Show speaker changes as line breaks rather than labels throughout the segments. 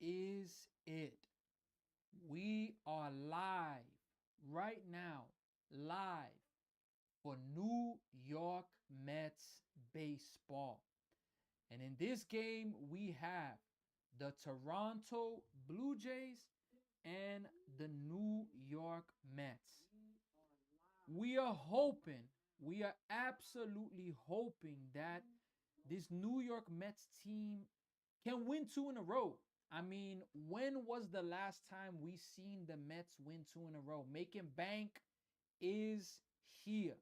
is it? We are live right now, live for New York Mets baseball. And in this game, we have the Toronto Blue Jays and the New York Mets. We are hoping, we are absolutely hoping that this New York Mets team can win two in a row. I mean, when was the last time we seen the Mets win two in a row? Making bank is here.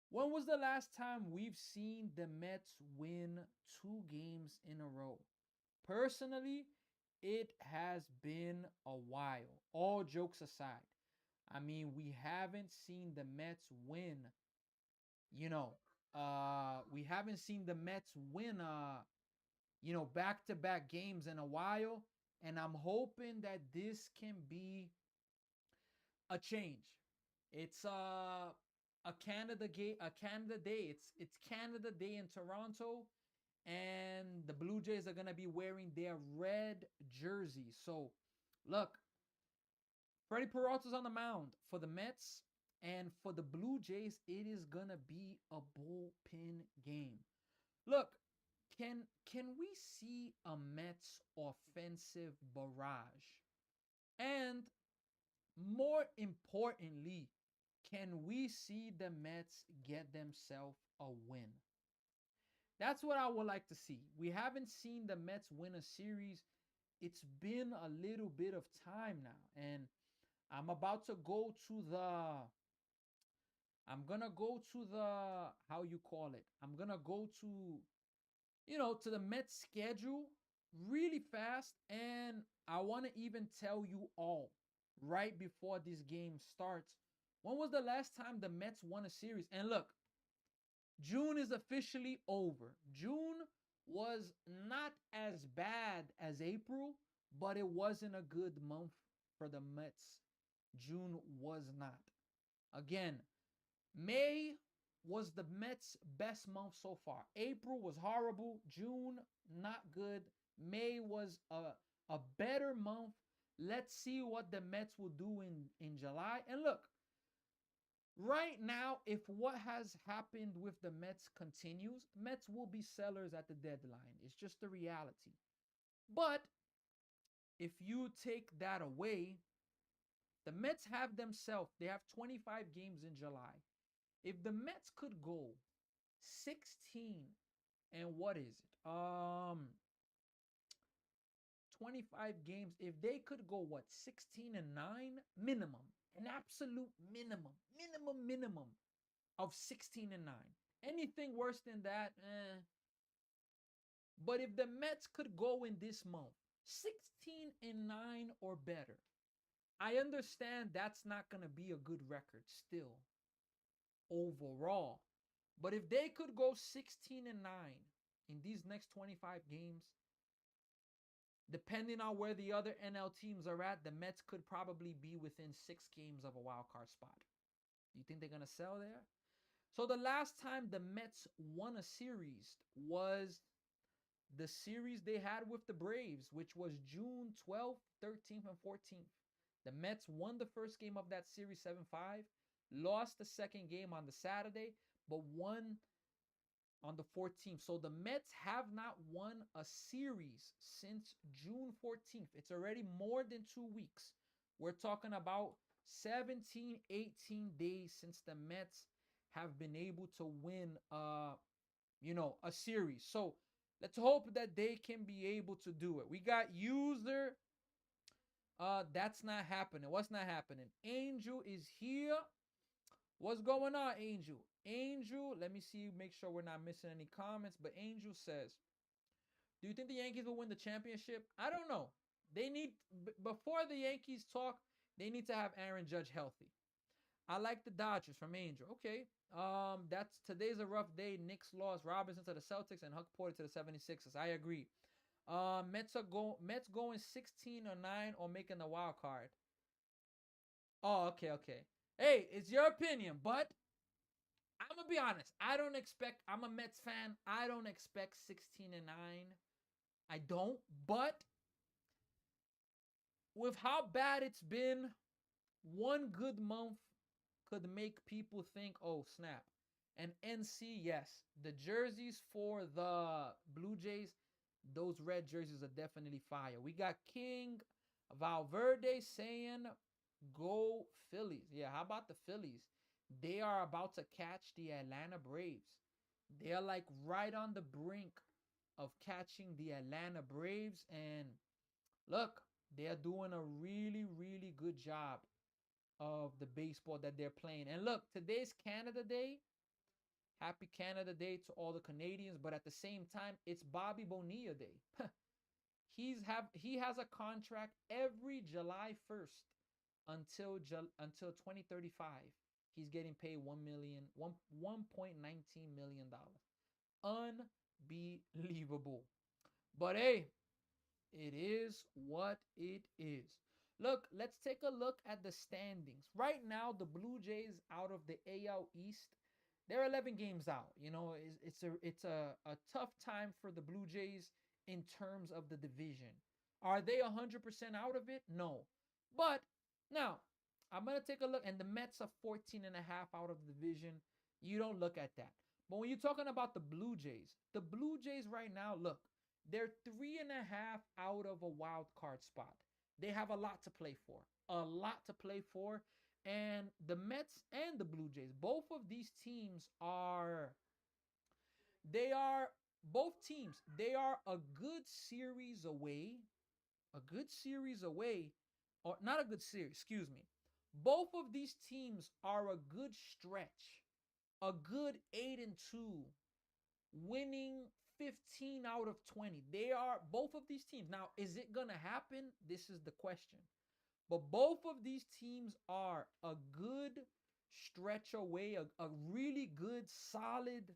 When was the last time we've seen the Mets win two games in a row? Personally, it has been a while. All jokes aside, I mean, we haven't seen the Mets win, you know, we haven't seen the Mets win back to back games in a while. And I'm hoping that this can be a change. It's a Canada Day. It's Canada Day in Toronto, and the Blue Jays are gonna be wearing their red jerseys. So, look, Freddie Peralta's on the mound for the Mets, and for the Blue Jays, it is gonna be a bullpen game. Look, can we see a Mets offensive barrage? And more importantly, can we see the Mets get themselves a win? That's what I would like to see. We haven't seen the Mets win a series. It's been a little bit of time now. And I'm about to go to the I'm gonna go to the how you call it. I'm gonna go to the Mets schedule really fast. And I want to even tell you all right before this game starts. When was the last time the Mets won a series? And look, June is officially over. June was not as bad as April, but it wasn't a good month for the Mets. June was not. Again, May was the Mets' best month so far. April was horrible. June, not good. May was a better month. Let's see what the Mets will do in July. And look, right now, if what has happened with the Mets continues, Mets will be sellers at the deadline. It's just the reality. But if you take that away, the Mets have themselves, they have 25 games in July. If the Mets could go 16 and what is it? 25 games. If they could go what? 16 and 9 minimum. An absolute minimum of 16 and 9. Anything worse than that, eh. But if the Mets could go in this month 16 and 9 or better, I understand that's not going to be a good record still overall. But if they could go 16 and 9 in these next 25 games, depending on where the other NL teams are at, the Mets could probably be within 6 games of a wild card spot. Do you think they're going to sell there? So the last time the Mets won a series was the series they had with the Braves, which was June 12th, 13th, and 14th. The Mets won the first game of that series 7-5, lost the second game on the Saturday, but won on the 14th. So the Mets have not won a series since June 14th. It's already more than 2 weeks. We're talking about 17, 18 days since the Mets have been able to win a series. So let's hope that they can be able to do it. We got user. That's not happening. What's not happening? Angel is here. What's going on, Angel? Angel, let me see, make sure we're not missing any comments. But Angel says, do you think the Yankees will win the championship? I don't know. They need, before the Yankees talk, they need to have Aaron Judge healthy. I like the Dodgers from Angel. Okay. That's today's a rough day. Knicks lost Robinson to the Celtics and Huck Porter to the 76ers. I agree. Mets going 16 or 9 or making the wild card. Oh, okay. Hey, it's your opinion, but I'm gonna be honest. I'm a Mets fan. I don't expect 16 and 9. I don't, but with how bad it's been, one good month could make people think, oh, snap. And NC, yes, the jerseys for the Blue Jays, those red jerseys are definitely fire. We got King Valverde saying, go Phillies. Yeah, how about the Phillies? They are about to catch the Atlanta Braves. They're like right on the brink of catching the Atlanta Braves. And look, they're doing a really, really good job of the baseball that they're playing. And look, today's Canada Day. Happy Canada Day to all the Canadians, but at the same time, it's Bobby Bonilla Day. He has a contract every July 1st until 2035. He's getting paid 1.19 million dollars. Unbelievable. But hey, it is what it is. Look, let's take a look at the standings. Right now, the Blue Jays out of the AL East, they're 11 games out. You know, it's a tough time for the Blue Jays in terms of the division. Are they 100% out of it? No. But now, I'm going to take a look, and the Mets are 14 and a half out of the division. You don't look at that. But when you're talking about the Blue Jays right now, look, they're 3.5 out of a wild card spot. They have a lot to play for. A lot to play for. And the Mets and the Blue Jays, both of these teams are, they are, both teams, they are a good series away. A good series away, or not a good series, excuse me. Both of these teams are a good stretch. A good 8-2, winning 15 out of 20. They are both of these teams. Now, is it going to happen? This is the question. But both of these teams are a good stretch away, a really good, solid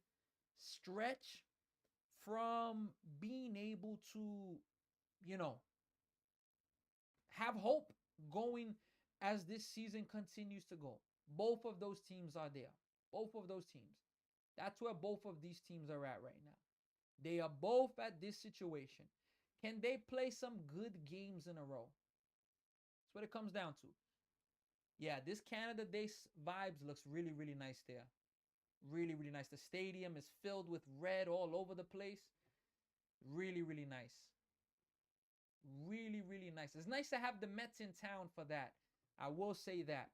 stretch from being able to, you know, have hope going as this season continues to go. Both of those teams are there. Both of those teams. That's where both of these teams are at right now. They are both at this situation. Can they play some good games in a row? That's what it comes down to. Yeah, this Canada Day vibes looks really, really nice there. Really, really nice. The stadium is filled with red all over the place. Really, really nice. Really, really nice. It's nice to have the Mets in town for that. I will say that.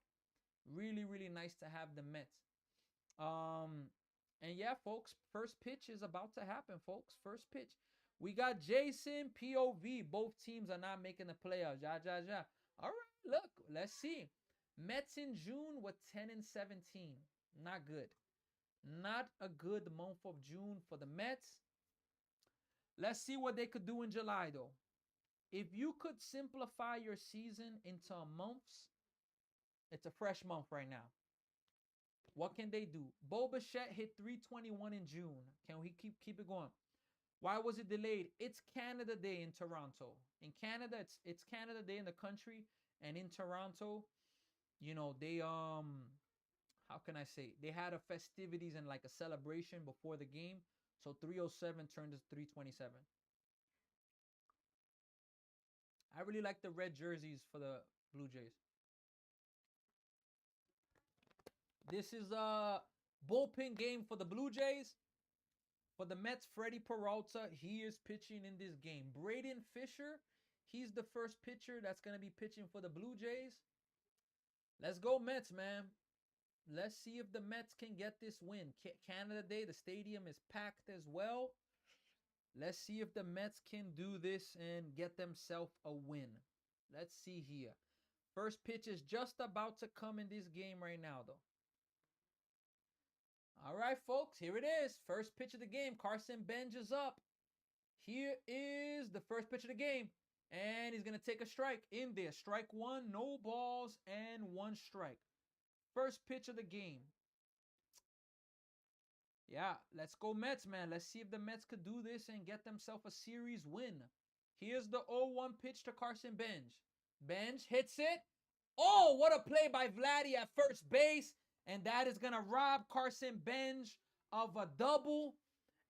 Really, really nice to have the Mets. And yeah, folks, first pitch is about to happen, folks. First pitch. We got Jason POV. Both teams are not making the playoffs. Ja, ja, ja. All right, look, let's see. Mets in June were 10 and 17. Not good. Not a good month of June for the Mets. Let's see what they could do in July, though. If you could simplify your season into months, it's a fresh month right now. What can they do? Bo Bichette hit 321 in June. Can we keep it going? Why was it delayed? It's Canada Day in Toronto. In Canada, it's Canada Day in the country, and in Toronto, you know, they how can I say? They had a festivities and like a celebration before the game. So 307 turned to 327. I really like the red jerseys for the Blue Jays. This is a bullpen game for the Blue Jays. For the Mets, Freddie Peralta, he is pitching in this game. Braden Fisher, he's the first pitcher that's going to be pitching for the Blue Jays. Let's go Mets, man. Let's see if the Mets can get this win. Canada Day, the stadium is packed as well. Let's see if the Mets can do this and get themselves a win. Let's see here. First pitch is just about to come in this game right now, though. All right, folks, here it is. First pitch of the game. Carson Bench is up. Here is the first pitch of the game. And he's going to take a strike in there. Strike one, no balls, and one strike. First pitch of the game. Yeah, let's go Mets, man. Let's see if the Mets could do this and get themselves a series win. Here's the 0-1 pitch to Carson Bench. Bench hits it. Oh, what a play by Vladdy at first base. And that is going to rob Carson Bench of a double.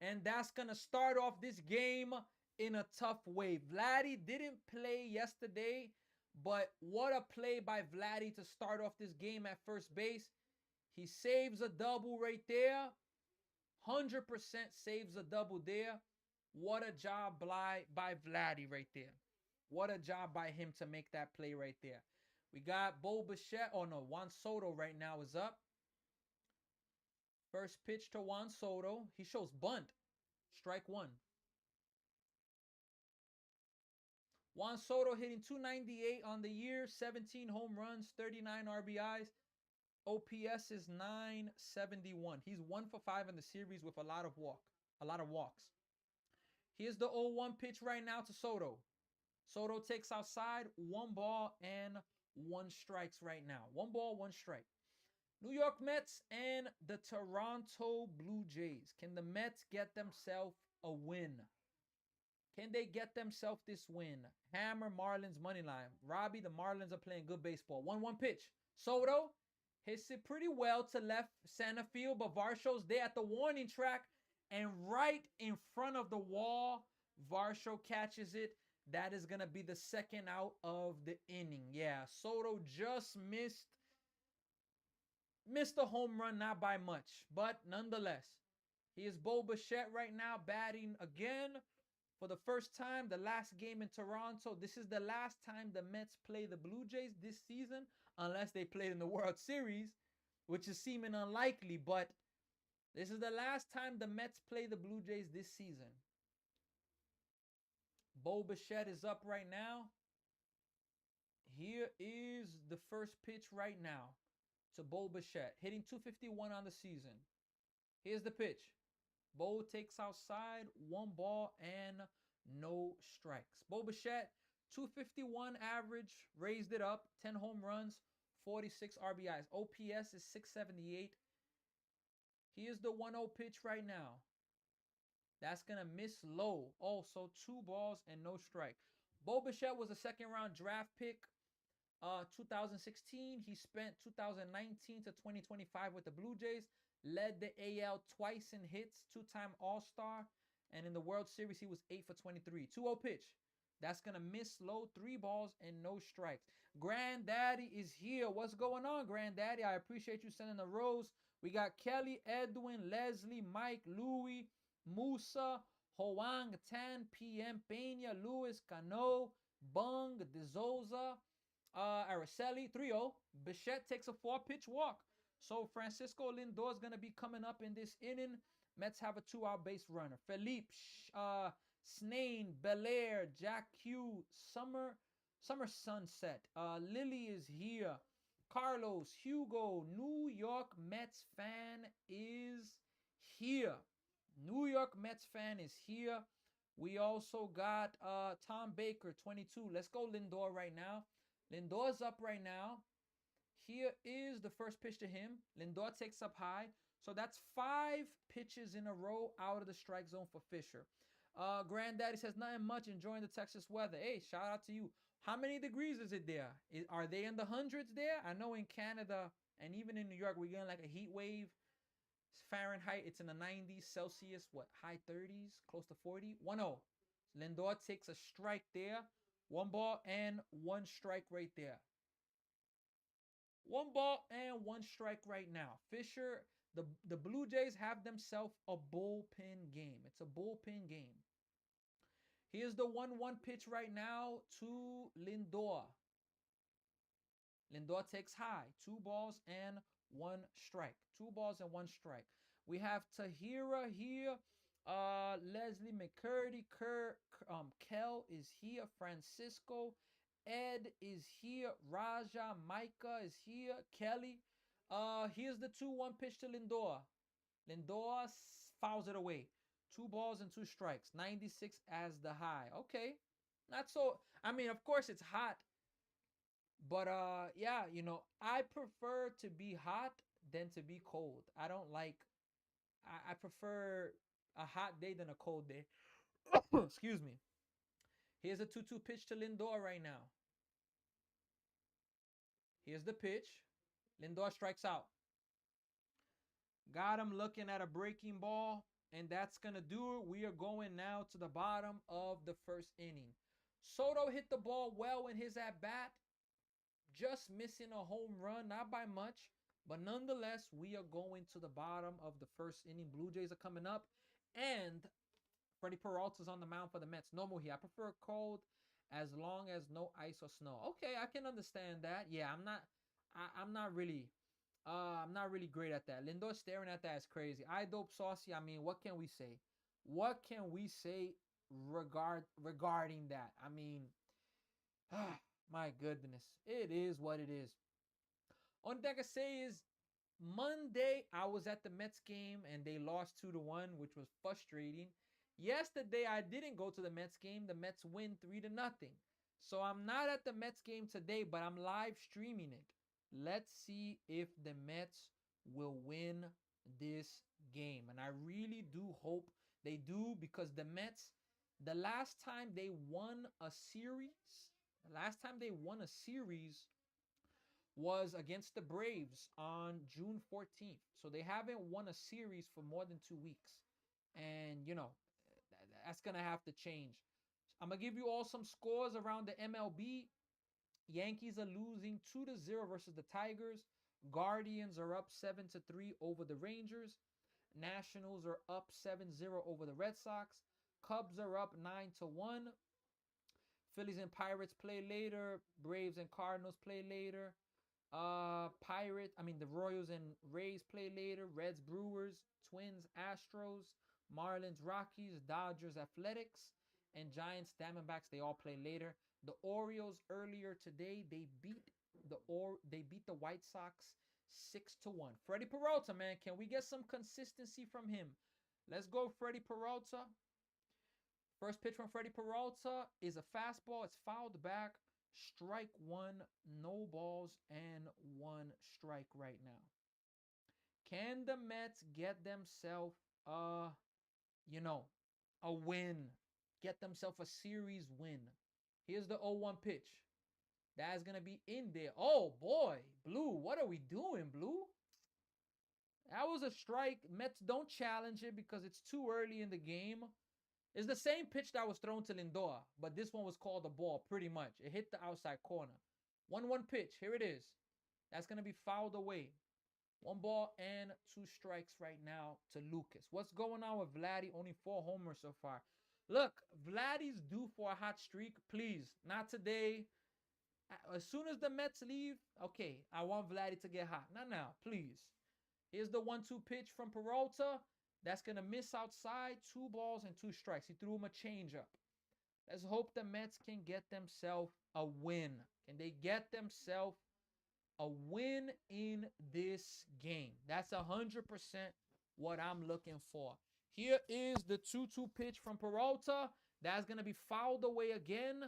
And that's going to start off this game in a tough way. Vladdy didn't play yesterday, But what a play by Vladdy to start off this game at first base. He saves a double right there. 100% saves a double there. What a job by Vladdy right there. What a job by him to make that play right there. We got Bo Bichette. Oh no, Juan Soto right now is up. First pitch to Juan Soto. He shows bunt. Strike one. Juan Soto hitting 298 on the year, 17 home runs, 39 RBIs. OPS is 971. He's 1 for 5 in the series with a lot of walks. Here's the 0-1 pitch right now to Soto. Soto takes outside, 1 ball and 1 strikes right now. 1 ball, 1 strike. New York Mets and the Toronto Blue Jays. Can the Mets get themselves a win? Can they get themselves this win? Hammer Marlins money line. Robbie, the Marlins are playing good baseball. 1-1 pitch. Soto hits it pretty well to left center field, but Varsho's there at the warning track and right in front of the wall. Varsho catches it. That is going to be the second out of the inning. Yeah, Soto just missed a home run, not by much, but nonetheless. He is Bo Bichette right now batting again for the first time. The last game in Toronto. This is the last time the Mets play the Blue Jays this season, unless they played in the World Series, which is seeming unlikely, but this is the last time the Mets play the Blue Jays this season. Bo Bichette is up right now. Here is the first pitch right now to Bo Bichette, hitting 251 on the season. Here's the pitch. Bo takes outside, 1 ball and no strikes. Bo Bichette, 251 average, raised it up, 10 home runs, 46 RBIs. OPS is 678. Here's the 1-0 pitch right now. That's going to miss low. Also, 2 balls and no strike. Bo Bichette was a second-round draft pick. 2016, he spent 2019 to 2025 with the Blue Jays. Led the AL twice in hits, 2-time All-Star. And in the World Series, he was 8 for 23. 2-0 pitch. That's going to miss low, 3 balls and no strikes. Granddaddy is here. What's going on, Granddaddy? I appreciate you sending the rose. We got Kelly, Edwin, Leslie, Mike, Louie, Musa, Hoang, Tan, PM, Peña, Lewis, Cano, Bung, De Souza, Araceli, 3-0. Bichette takes a 4-pitch walk. So Francisco Lindor is going to be coming up in this inning. Mets have a 2-out base runner. Felipe, Snane, Belair, Jack Q, Summer Sunset. Lily is here. Carlos, Hugo, New York Mets fan is here. New York Mets fan is here. We also got Tom Baker, 22. Let's go Lindor right now. Lindor's up right now. Here is the first pitch to him. Lindor takes up high. So that's 5 pitches in a row out of the strike zone for Fisher. Granddaddy says, nothing much, enjoying the Texas weather. Hey, shout out to you. How many degrees is it there? Are they in the hundreds there? I know in Canada and even in New York, we're getting like a heat wave. Fahrenheit, it's in the 90s. Celsius, high 30s, close to 40. 1-0. Lindor takes a strike there. 1 ball and 1 strike right there. 1 ball and 1 strike right now. Fisher, the Blue Jays have themselves a bullpen game. It's a bullpen game. Here's the 1-1 pitch right now to Lindor. Lindor takes high. 2 balls and 1 strike. 2 balls and 1 strike. We have Tahira here. Leslie McCurdy. Kel is here. Francisco. Ed is here. Raja. Micah is here. Kelly. Here's the 2-1 pitch to Lindor. Lindor fouls it away. 2 balls and 2 strikes. 96 as the high. Okay. Not so. I mean, of course it's hot. But yeah, you know, I prefer to be hot than to be cold. I don't like. I prefer a hot day than a cold day. Excuse me. Here's a 2-2 pitch to Lindor right now. Here's the pitch. Lindor strikes out. Got him looking at a breaking ball, and that's going to do it. We are going now to the bottom of the first inning. Soto hit the ball well in his at-bat. just missing a home run, not by much, but nonetheless, we are going to the bottom of the first inning. Blue Jays are coming up, and Freddie Peralta's on the mound for the Mets. No Mohit. I prefer cold as long as no ice or snow. Okay, I can understand that. Yeah, I'm not really I'm not really great at that. Lindor staring at that is crazy. I dope saucy. I mean, what can we say? What can we say regarding that? I mean, my goodness. It is what it is. Only thing I can say is Monday I was at the Mets game and they lost 2-1, which was frustrating. Yesterday I didn't go to the Mets game. The Mets win 3-0. So I'm not at the Mets game today, but I'm live streaming it. Let's see if the Mets will win this game. And I really do hope they do, because the Mets, the last time they won a series was against the Braves on June 14th. So they haven't won a series for more than 2 weeks. And, that's going to have to change. I'm going to give you all some scores around the MLB. Yankees are losing 2-0 versus the Tigers. Guardians are up 7-3 over the Rangers. Nationals are up 7-0 over the Red Sox. Cubs are up 9-1. Phillies and Pirates play later. Braves and Cardinals play later. The Royals and Rays play later. Reds, Brewers, Twins, Astros, Marlins, Rockies, Dodgers, Athletics, and Giants, Diamondbacks. They all play later. The Orioles earlier today, they beat the White Sox 6-1. Freddie Peralta, man, can we get some consistency from him? Let's go, Freddie Peralta. First pitch from Freddie Peralta is a fastball. It's fouled back. Strike one, no balls, and one strike right now. Can the Mets get themselves a win? Get themselves a series win. Here's the 0-1 pitch. That's going to be in there. Oh, boy. Blue, what are we doing, Blue? That was a strike. Mets don't challenge it because it's too early in the game. It's the same pitch that was thrown to Lindor, but this one was called a ball pretty much. It hit the outside corner. 1-1 pitch. Here it is. That's going to be fouled away. 1 ball and 2 strikes right now to Lucas. What's going on with Vladdy? Only 4 homers so far. Look, Vladdy's due for a hot streak. Please, not today. As soon as the Mets leave, okay, I want Vladdy to get hot. Not now, please. Here's the 1-2 pitch from Peralta. That's going to miss outside. 2 balls and 2 strikes. He threw him a changeup. Let's hope the Mets can get themselves a win. Can they get themselves a win in this game? That's 100% what I'm looking for. Here is the 2-2 pitch from Peralta. That's going to be fouled away again.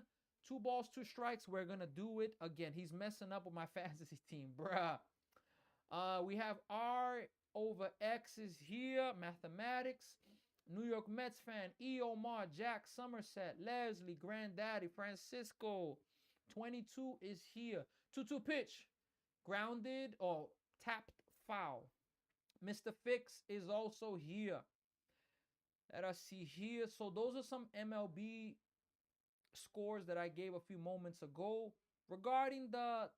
2 balls, 2 strikes. We're going to do it again. He's messing up with my fantasy team, bruh. We have R over X is here. Mathematics. New York Mets fan. E. Omar, Jack, Somerset, Leslie, Granddaddy, Francisco. 22 is here. 2-2 pitch. Grounded or tapped foul. Mr. Fix is also here. Let us see here. So those are some MLB scores that I gave a few moments ago. Regarding the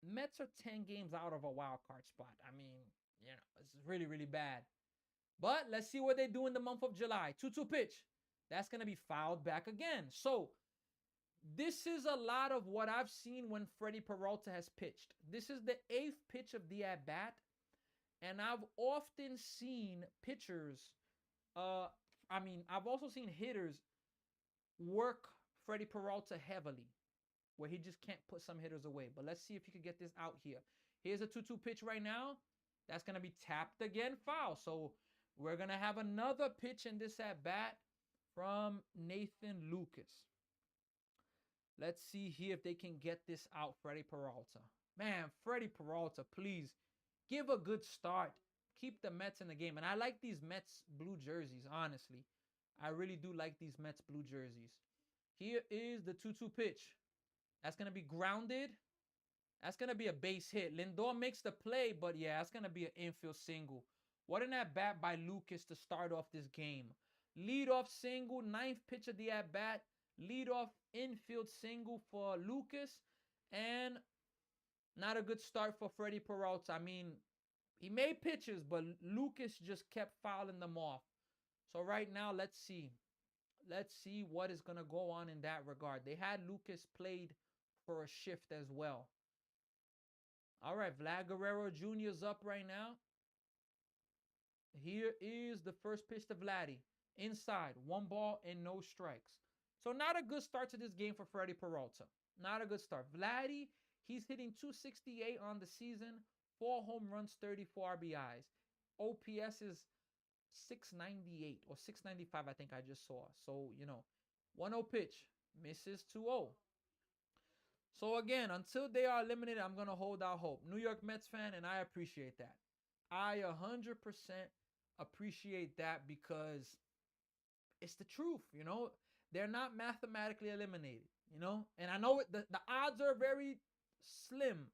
Mets are 10 games out of a wild card spot. I mean, it's really, really bad. But let's see what they do in the month of July. 2-2 pitch. That's going to be fouled back again. So this is a lot of what I've seen when Freddie Peralta has pitched. This is the 8th pitch of the at-bat. And I've often seen pitchers, I've also seen hitters work Freddie Peralta heavily, where he just can't put some hitters away. But let's see if he can get this out here. Here's a 2-2 pitch right now. That's going to be tapped again, foul. So we're going to have another pitch in this at-bat from Nathan Lucas. Let's see here if they can get this out, Freddie Peralta. Man, Freddie Peralta, please give a good start. Keep the Mets in the game. And I like these Mets blue jerseys, honestly. I really do like these Mets blue jerseys. Here is the 2-2 pitch. That's going to be grounded. That's going to be a base hit. Lindor makes the play, but yeah, that's going to be an infield single. What an at-bat by Lucas to start off this game. Leadoff single, 9th pitch of the at-bat. Leadoff infield single for Lucas. And Not a good start for Freddie Peralta. I mean, he made pitches, but Lucas just kept fouling them off. So right now, let's see. Let's see what is going to go on in that regard. They had Lucas played for a shift as well. All right, Vlad Guerrero Jr. is up right now. Here is the first pitch to Vladdy. Inside, 1 ball and no strikes. So not a good start to this game for Freddie Peralta. Not a good start. Vladdy, he's hitting 268 on the season, 4 home runs, 34 RBIs. OPS is 698 or 695, I think I just saw. So, 1-0 pitch, misses 2-0. So again, until they are eliminated, I'm going to hold out hope. New York Mets fan, and I appreciate that. I 100% appreciate that because it's the truth, They're not mathematically eliminated, And I know the odds are very slim.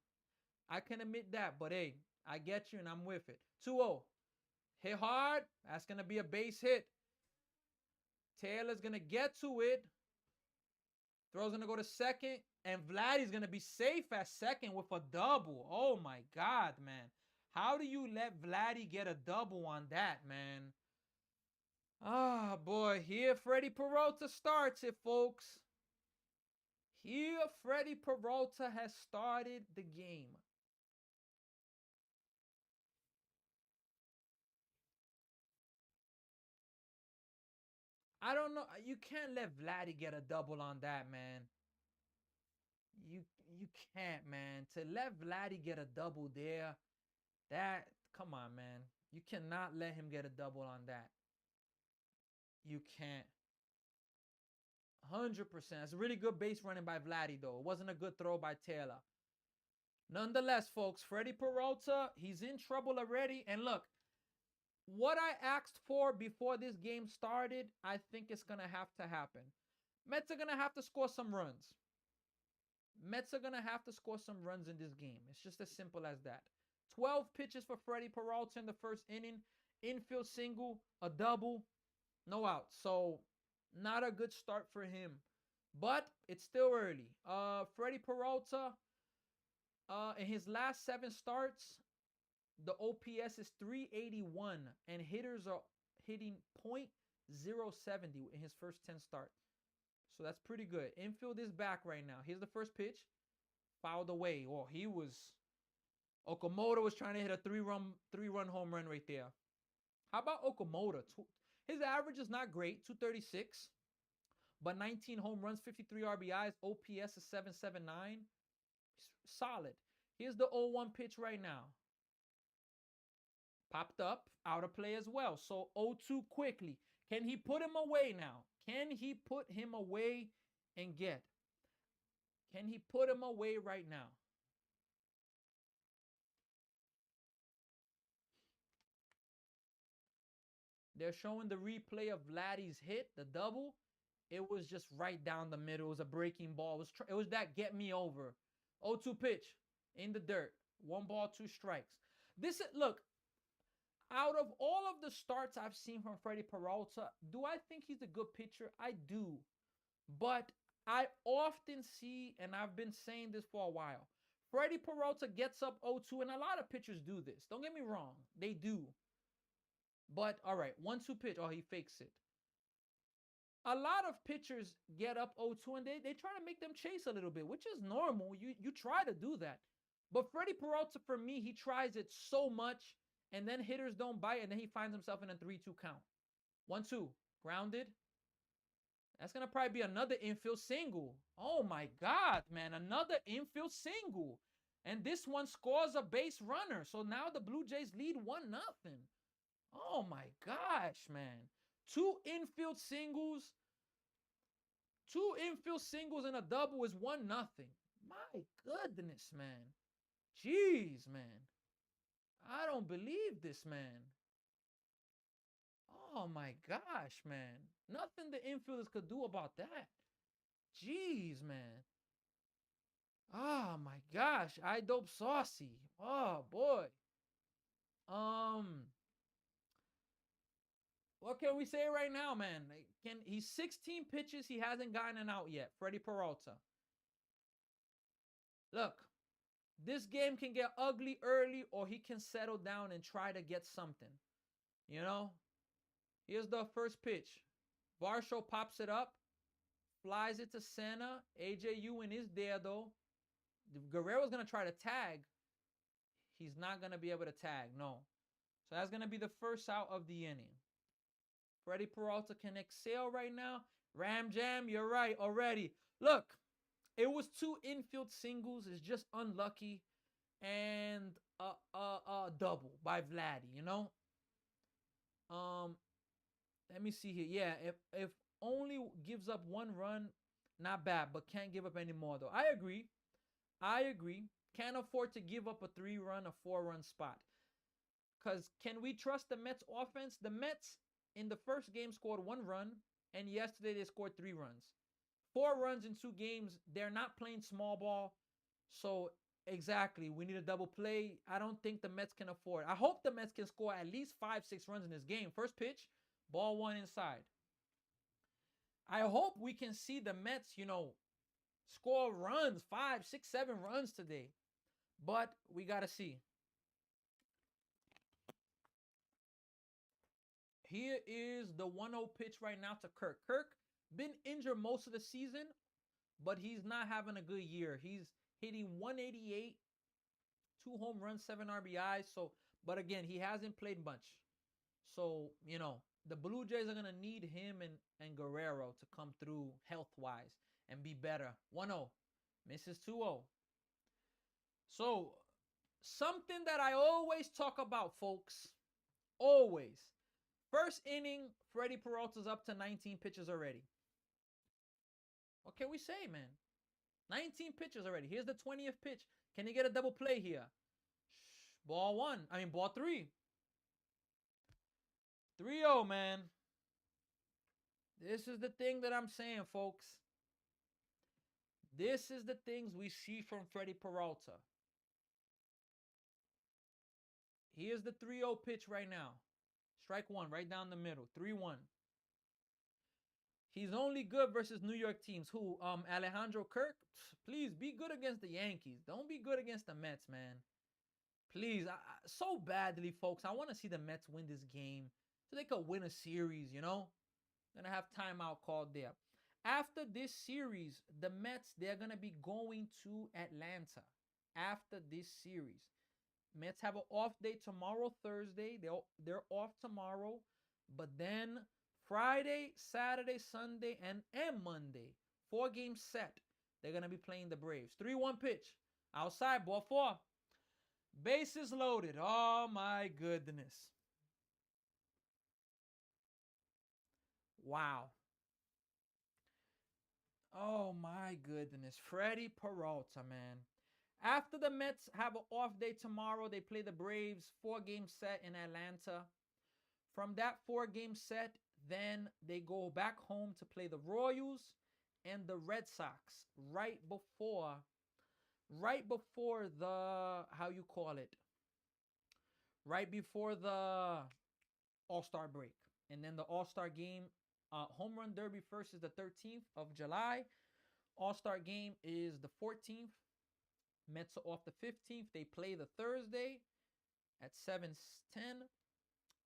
I can admit that, but hey, I get you and I'm with it. 2-0. Hit hard. That's going to be a base hit. Taylor's going to get to it. Throw's going to go to second. And Vladdy's going to be safe at second with a double. Oh, my God, man. How do you let Vladdy get a double on that, man? Ah, boy. Here, Freddie Peralta starts it, folks. Here, Freddie Peralta has started the game. I don't know. You can't let Vladdy get a double on that, man. You can't, man. To let Vladdy get a double there, come on, man. You cannot let him get a double on that. You can't. 100%. It's a really good base running by Vladdy, though. It wasn't a good throw by Taylor. Nonetheless, folks, Freddie Peralta, he's in trouble already. And look, what I asked for before this game started, I think it's going to have to happen. Mets are going to have to score some runs. Mets are going to have to score some runs in this game. It's just as simple as that. 12 pitches for Freddie Peralta in the first inning. Infield single, a double, no outs. So not a good start for him. But it's still early. Freddie Peralta, in his last 7 starts, the OPS is 381, and hitters are hitting .070 in his first 10 starts. So that's pretty good. Infield is back right now. Here's the first pitch. Fouled away. Oh, Okamoto was trying to hit a three-run home run right there. How about Okamoto? His average is not great, 236, but 19 home runs, 53 RBIs, OPS is 779. Solid. Here's the 0-1 pitch right now. Popped up, out of play as well. So 0-2 quickly. Can he put him away now? Can he put him away and get? Can he put him away right now? They're showing the replay of Vladdy's hit, the double. It was just right down the middle. It was a breaking ball. It was that get me over. 0-2 pitch in the dirt. 1 ball, 2 strikes. Look, out of all of the starts I've seen from Freddie Peralta, do I think he's a good pitcher? I do. But I often see, and I've been saying this for a while, Freddie Peralta gets up 0-2, and a lot of pitchers do this. Don't get me wrong. They do. But, all right, 1-2 pitch. Oh, he fakes it. A lot of pitchers get up 0-2, and they try to make them chase a little bit, which is normal. You try to do that. But Freddie Peralta, for me, he tries it so much, and then hitters don't bite, and then he finds himself in a 3-2 count. 1-2, grounded. That's going to probably be another infield single. Oh, my God, man. Another infield single. And this one scores a base runner. So now the Blue Jays lead 1-0. Oh, my gosh, man. 2 infield singles. 2 infield singles and a double is 1-0. My goodness, man. Jeez, man. I don't believe this, man. Oh, my gosh, man. Nothing the infielders could do about that. Jeez, man. Oh, my gosh. I dope saucy. Oh, boy. What can we say right now, man? He's 16 pitches. He hasn't gotten an out yet. Freddie Peralta. Look, This game can get ugly early, or he can settle down and try to get something. You know? Here's the first pitch. Varsho pops it up, flies it to center. AJ Ewan is there, though. Guerrero's going to try to tag. He's not going to be able to tag, no. So that's going to be the first out of the inning. Freddie Peralta can exhale right now. Ram Jam, you're right already. Look, it was 2 infield singles. It's just unlucky. And a double by Vladdy, you know? Let me see here. Yeah, if only gives up 1 run, not bad, but can't give up any more, though. I agree. Can't afford to give up a 3-run, a 4-run spot. Because can we trust the Mets offense? The Mets in the first game scored 1 run, and yesterday they scored 3 runs. 4 runs in 2 games. They're not playing small ball. So, exactly, we need a double play. I don't think the Mets can afford. I hope the Mets can score at least 5-6 runs in this game. First pitch, ball 1 inside. I hope we can see the Mets, score runs, 5, 6, 7 runs today. But we got to see. Here is the 1-0 pitch right now to Kirk. Kirk been injured most of the season, but he's not having a good year. He's hitting 188, 2 home runs, 7 RBIs. So, but again, he hasn't played much. So, the Blue Jays are going to need him and Guerrero to come through health-wise and be better. 1-0. Misses 2-0. So, something that I always talk about, folks. Always. First inning, Freddie Peralta's up to 19 pitches already. What can we say, man? 19 pitches already. Here's the 20th pitch. Can he get a double play here? Ball 3. 3-0, man. This is the thing that I'm saying, folks. This is the things we see from Freddie Peralta. Here's the 3-0 pitch right now. Strike 1 right down the middle. 3-1. He's only good versus New York teams. Who? Alejandro Kirk? Please be good against the Yankees. Don't be good against the Mets, man. Please. So badly, folks. I want to see the Mets win this game so they could win a series, Gonna have timeout called there. After this series, the Mets, they're gonna be going to Atlanta. After this series. Mets have an off day tomorrow, Thursday. They're off tomorrow. But then Friday, Saturday, Sunday, and Monday, 4-game set. They're going to be playing the Braves. 3-1 pitch. Outside, ball 4. Bases loaded. Oh, my goodness. Wow. Oh, my goodness. Freddie Peralta, man. After the Mets have an off day tomorrow, they play the Braves, 4-game set in Atlanta. From that 4-game set, then they go back home to play the Royals and the Red Sox right before the, right before the All-Star break. And then the All-Star game, Home Run Derby first is the 13th of July. All-Star game is the 14th. Mets are off the 15th. They play the Thursday at 7:10.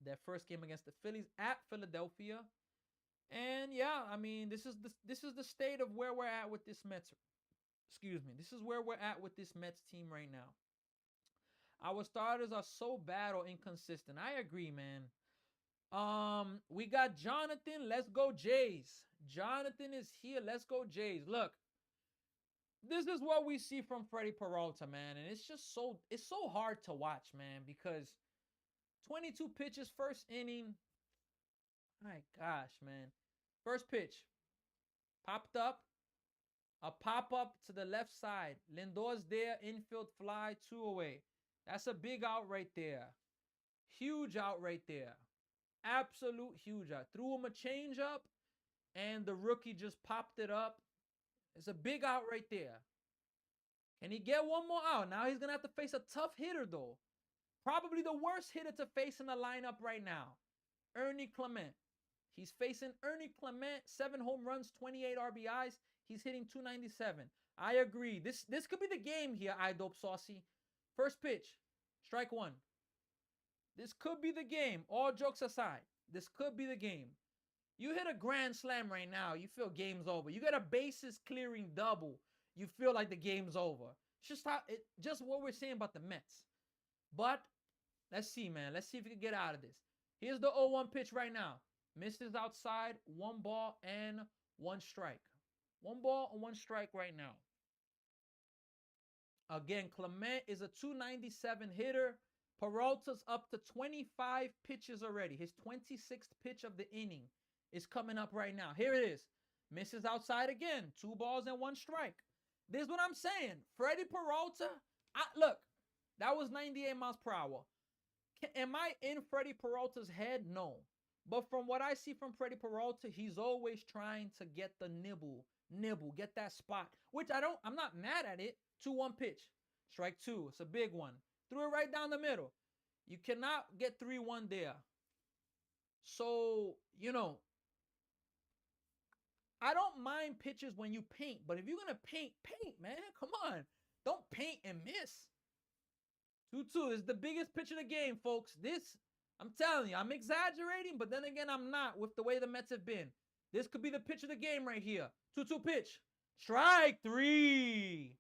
Their first game against the Phillies at Philadelphia. And yeah, this is the state of where we're at with this Mets. Excuse me. This is where we're at with this Mets team right now. Our starters are so bad or inconsistent. I agree, man. We got Jonathan. Let's go Jays. Jonathan is here. Let's go Jays. Look. This is what we see from Freddie Peralta, man. And it's so hard to watch, man, because 22 pitches, first inning. My gosh, man. First pitch. Popped up. A pop-up to the left side. Lindor's there. Infield fly. 2 away. That's a big out right there. Huge out right there. Absolute huge out. Threw him a changeup, and the rookie just popped it up. It's a big out right there. Can he get one more out? Now he's going to have to face a tough hitter, though. Probably the worst hitter to face in the lineup right now. Ernie Clement. He's facing Ernie Clement. 7 home runs, 28 RBIs. He's hitting 297. I agree. This could be the game here, I Dope Saucy. First pitch, strike one. This could be the game. All jokes aside, this could be the game. You hit a grand slam right now, you feel game's over. You get a bases clearing double, you feel like the game's over. It's just what we're saying about the Mets. But let's see, man. Let's see if we can get out of this. Here's the 0-1 pitch right now. Misses outside, 1 ball and 1 strike. 1 ball and 1 strike right now. Again, Clement is a 297 hitter. Peralta's up to 25 pitches already. His 26th pitch of the inning is coming up right now. Here it is. Misses outside again. 2 balls and 1 strike. This is what I'm saying. Freddie Peralta, look, that was 98 miles per hour. Am I in Freddie Peralta's head? No. But from what I see from Freddie Peralta, he's always trying to get the nibble, get that spot, which I'm not mad at it. 2-1 pitch. Strike 2. It's a big one. Threw it right down the middle. You cannot get 3-1 there. So, I don't mind pitches when you paint, but if you're going to paint, man. Come on. Don't paint and miss. 2-2 is the biggest pitch of the game, folks. This, I'm telling you, I'm exaggerating, but then again, I'm not with the way the Mets have been. This could be the pitch of the game right here. 2-2 pitch. Strike 3.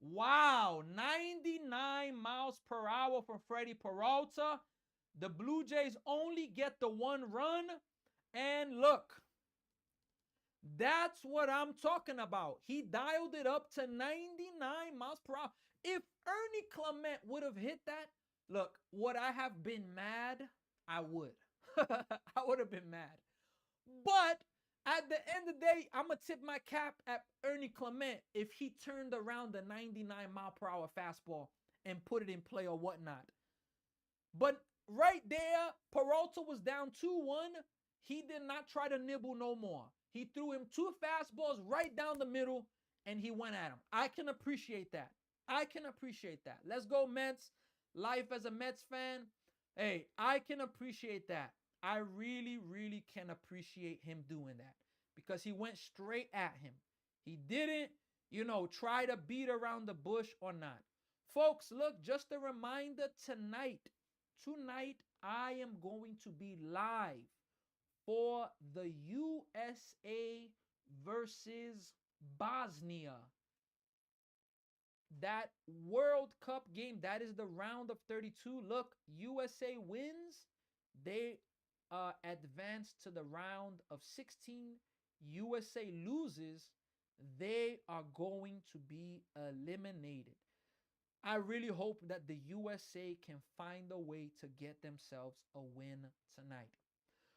Wow. 99 miles per hour from Freddie Peralta. The Blue Jays only get the 1 run. And look, that's what I'm talking about. He dialed it up to 99 miles per hour. If Ernie Clement would have hit that, look, would I have been mad? I would. I would have been mad. But at the end of the day, I'm going to tip my cap at Ernie Clement if he turned around the 99 mile per hour fastball and put it in play or whatnot. But right there, Peralta was down 2-1. He did not try to nibble no more. He threw him 2 fastballs right down the middle, and he went at him. I can appreciate that. Let's go, Mets. Life as a Mets fan. Hey, I can appreciate that. I really, really can appreciate him doing that because he went straight at him. He didn't, try to beat around the bush or not. Folks, look, just a reminder, tonight, I am going to be live for the USA versus Bosnia. That World Cup game, that is the round of 32. Look, USA wins. They advance to the round of 16. USA loses. They are going to be eliminated. I really hope that the USA can find a way to get themselves a win tonight.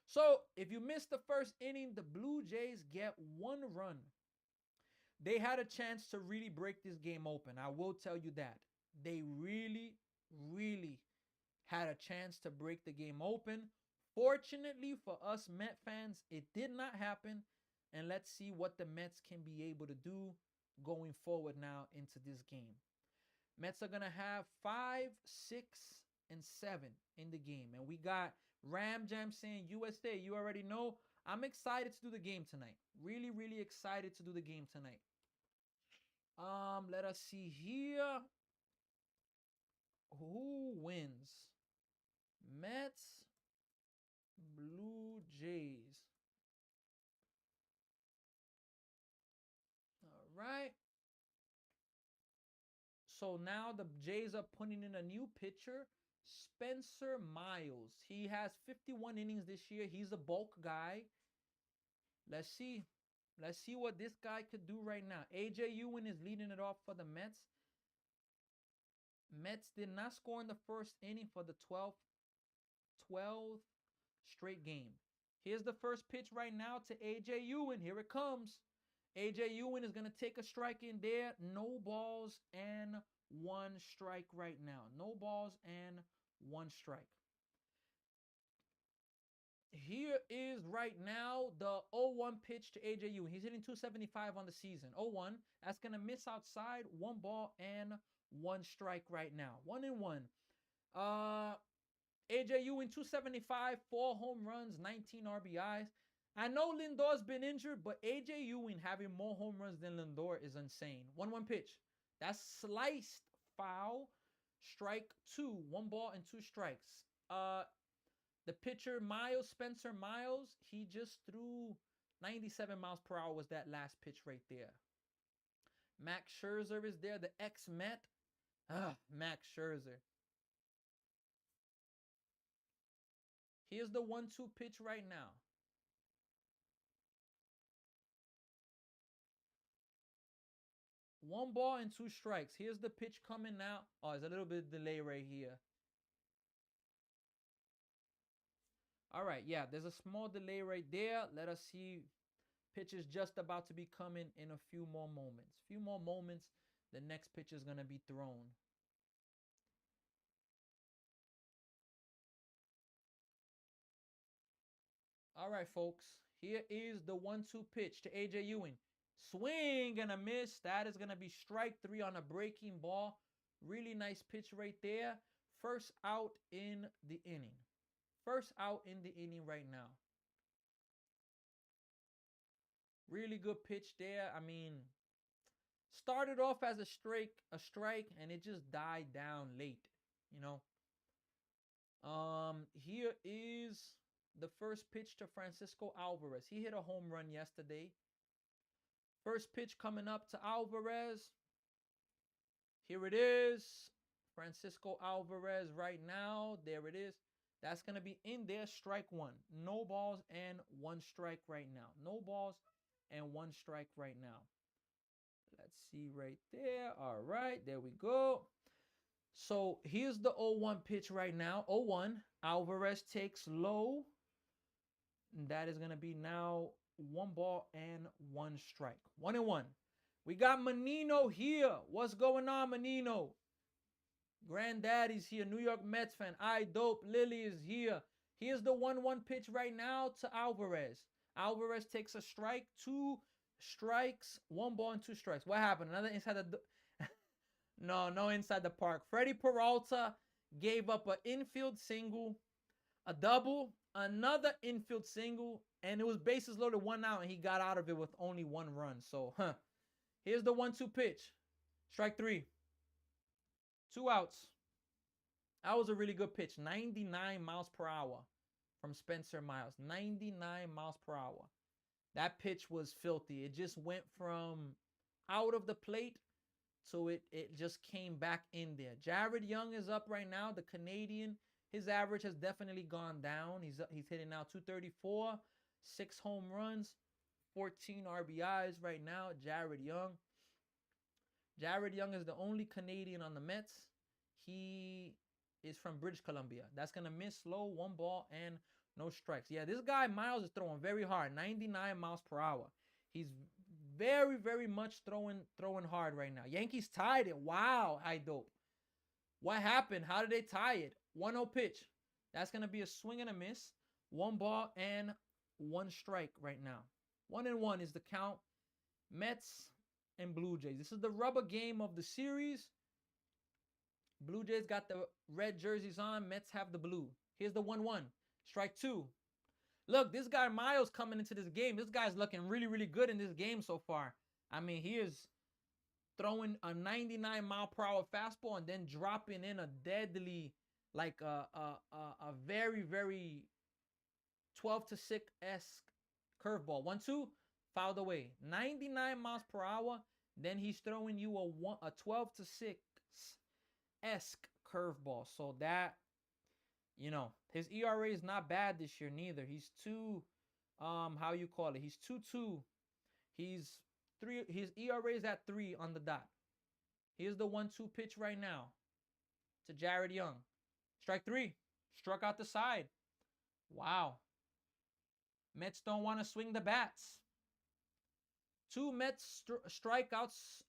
So, if you missed the first inning, the Blue Jays get 1 run. They had a chance to really break this game open. I will tell you that. They really, really had a chance to break the game open. Fortunately for us Met fans, it did not happen. And let's see what the Mets can be able to do going forward now into this game. Mets are going to have 5, 6, and 7 in the game. And we got Ram Jam saying, USA, you already know. I'm excited to do the game tonight. Really, really excited to do the game tonight. Let us see here. Who wins? Mets, Blue Jays. All right. So now the Jays are putting in a new pitcher, Spencer Miles. He has 51 innings this year. He's a bulk guy. Let's see. Let's see what this guy could do right now. A.J. Ewing is leading it off for the Mets. Mets did not score in the first inning for the 12th straight game. Here's the first pitch right now to A.J. Ewing. Here it comes. A.J. Ewing is going to take a strike in there. No balls and 1 strike right now. No balls and 1 strike. Here is right now the 0-1 pitch to A.J. Ewing. He's hitting 275 on the season. 0-1. That's going to miss outside. 1 ball and 1 strike right now. 1-1. A.J. Ewing, 275, 4 home runs, 19 RBIs. I know Lindor's been injured, but AJ Ewing having more home runs than Lindor is insane. 1-1 pitch. That's sliced foul. Strike 2. 1 ball and 2 strikes. The pitcher, Spencer Miles, he just threw 97 miles per hour was that last pitch right there. Max Scherzer is there, the ex-Met. Max Scherzer. Here's the 1-2 pitch right now. One ball and 2 strikes. Here's the pitch coming now. Oh, there's a little bit of delay right here. All right, yeah, there's a small delay right there. Let us see. Pitch is just about to be coming in a few more moments. Few more moments, the next pitch is going to be thrown. All right, folks. Here is the 1-2 pitch to AJ Ewing. Swing and a miss. That is going to be strike 3 on a breaking ball. Really nice pitch right there. First out in the inning. First out in the inning right now. Really good pitch there. I mean, started off as a strike, and it just died down late, you know. Here is the first pitch to Francisco Alvarez. He hit a home run yesterday. First pitch coming up to Alvarez. Here it is. Francisco Alvarez right now. There it is. That's going to be in there. Strike 1. No balls and 1 strike right now. No balls and 1 strike right now. Let's see right there. All right. There we go. So here's the 0-1 pitch right now. 0-1. Alvarez takes low. And that is going to be now 1 ball and 1 strike. 1-1. We got Menino here. What's going on, Menino? Granddaddy's here. New York Mets fan. I Dope Lily is here. Here's the 1-1 pitch right now to Alvarez. Alvarez takes a strike. 2 strikes. 1 ball and 2 strikes. What happened? Another inside the... No inside the park. Freddie Peralta gave up an infield single, a double, another infield single, and it was bases loaded, 1 out, and he got out of it with only 1 run. So, here's the 1-2 pitch. Strike 3. 2 outs. That was a really good pitch. 99 miles per hour from Spencer Miles. 99 miles per hour. That pitch was filthy. It just went from out of the plate so it just came back in there. Jared Young is up right now, the Canadian. His average has definitely gone down. He's hitting now 234, 6 home runs, 14 RBIs right now. Jared Young. Jared Young is the only Canadian on the Mets. He is from British Columbia. That's going to miss low, 1 ball and no strikes. Yeah, this guy Miles is throwing very hard, 99 miles per hour. He's very, very much throwing hard right now. Yankees tied it. Wow, I dope. What happened? How did they tie it? 1-0 pitch. That's going to be a swing and a miss. 1 ball and 1 strike right now. 1-1 is the count. Mets and Blue Jays. This is the rubber game of the series. Blue Jays got the red jerseys on. Mets have the blue. Here's the 1-1. Strike 2. Look, this guy Miles coming into this game. This guy's looking really, really good in this game so far. I mean, he is throwing a 99 mile per hour fastball and then dropping in a deadly, like a very, very 12-6-esque curveball. 1-2, fouled away. 99 miles per hour. Then he's throwing you a 12-6-esque curveball. So that, you know, his ERA is not bad this year neither. He's He's 2-2. He's 3. His ERA is at 3 on the dot. Here's the 1-2 pitch right now to Jared Young. Strike 3. Struck out the side. Wow. Mets don't want to swing the bats. 2 Mets strikeouts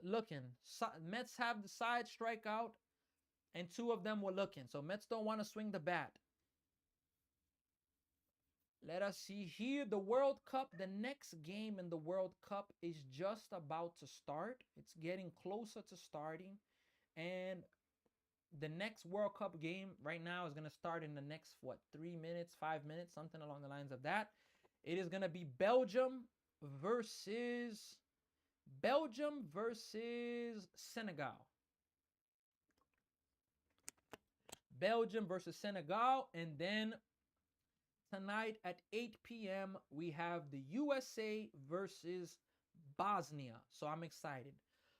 looking. Mets have the side strikeout, and 2 of them were looking. So Mets don't want to swing the bat. Let us see here. The World Cup, the next game in the World Cup is just about to start. It's getting closer to starting. And the next World Cup game right now is going to start in the next, 3 minutes, 5 minutes, something along the lines of that. It is going to be versus Belgium versus Senegal. Belgium versus Senegal. And then tonight at 8 p.m., we have the USA versus Bosnia. So I'm excited.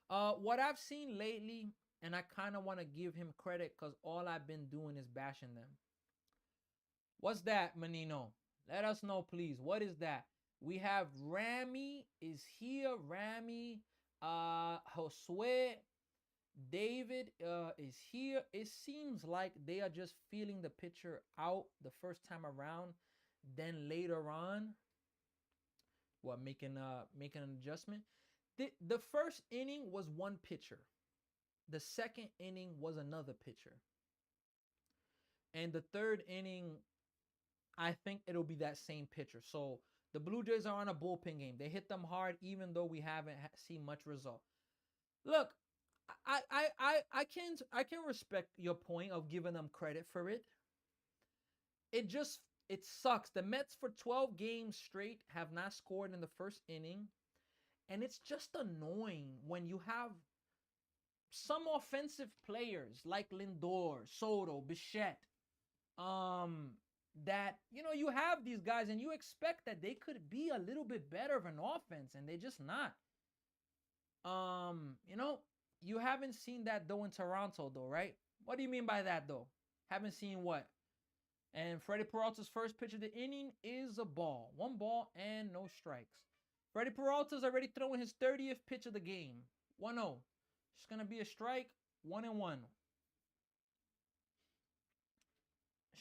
What I've seen lately, and I kind of want to give him credit because all I've been doing is bashing them. What's that, Menino? Let us know, please. What is that? We have Rami is here. Rami, Josue, David is here. It seems like they are just feeling the pitcher out the first time around. Then later on, making an adjustment. The first inning was one pitcher. The second inning was another pitcher. And the third inning, I think it'll be that same pitcher. So the Blue Jays are on a bullpen game. They hit them hard, even though we haven't seen much result. Look, I can respect your point of giving them credit for it. It sucks. The Mets for 12 games straight have not scored in the first inning. And it's just annoying when you have some offensive players like Lindor, Soto, Bichette, that, you have these guys and you expect that they could be a little bit better of an offense, and they're just not. You haven't seen that though in Toronto though, right? What do you mean by that though? Haven't seen what? And Freddie Peralta's first pitch of the inning is a ball. 1 ball and no strikes. Freddie Peralta's already throwing his 30th pitch of the game. 1-0. It's going to be a strike. 1-1.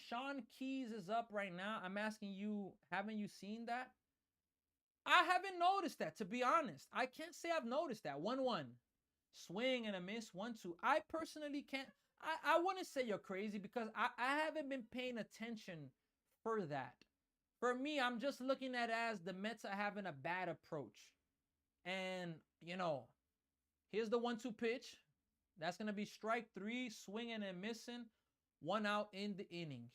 Sean Keys is up right now. I'm asking you, haven't you seen that? I haven't noticed that, to be honest. I can't say I've noticed that. 1-1. Swing and a miss. 1-2. I personally can't. I wouldn't say you're crazy because I haven't been paying attention for that. For me, I'm just looking at it as the Mets are having a bad approach. And, here's the 1-2 pitch. That's going to be strike 3, swinging and missing. 1 out in the inning.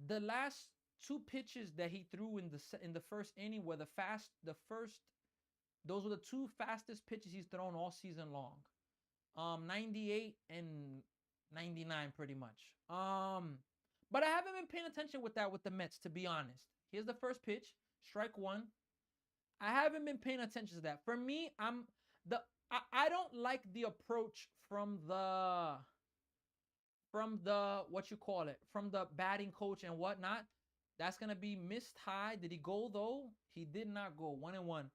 The last 2 pitches that he threw in the first inning were those were the 2 fastest pitches he's thrown all season long. 98 and 99 pretty much. But I haven't been paying attention with the Mets, to be honest. Here's the first pitch, strike 1. I haven't been paying attention to that. For me, I don't like the approach from the from the batting coach and whatnot. That's gonna be missed high. Did he go though? He did not go. 1-1.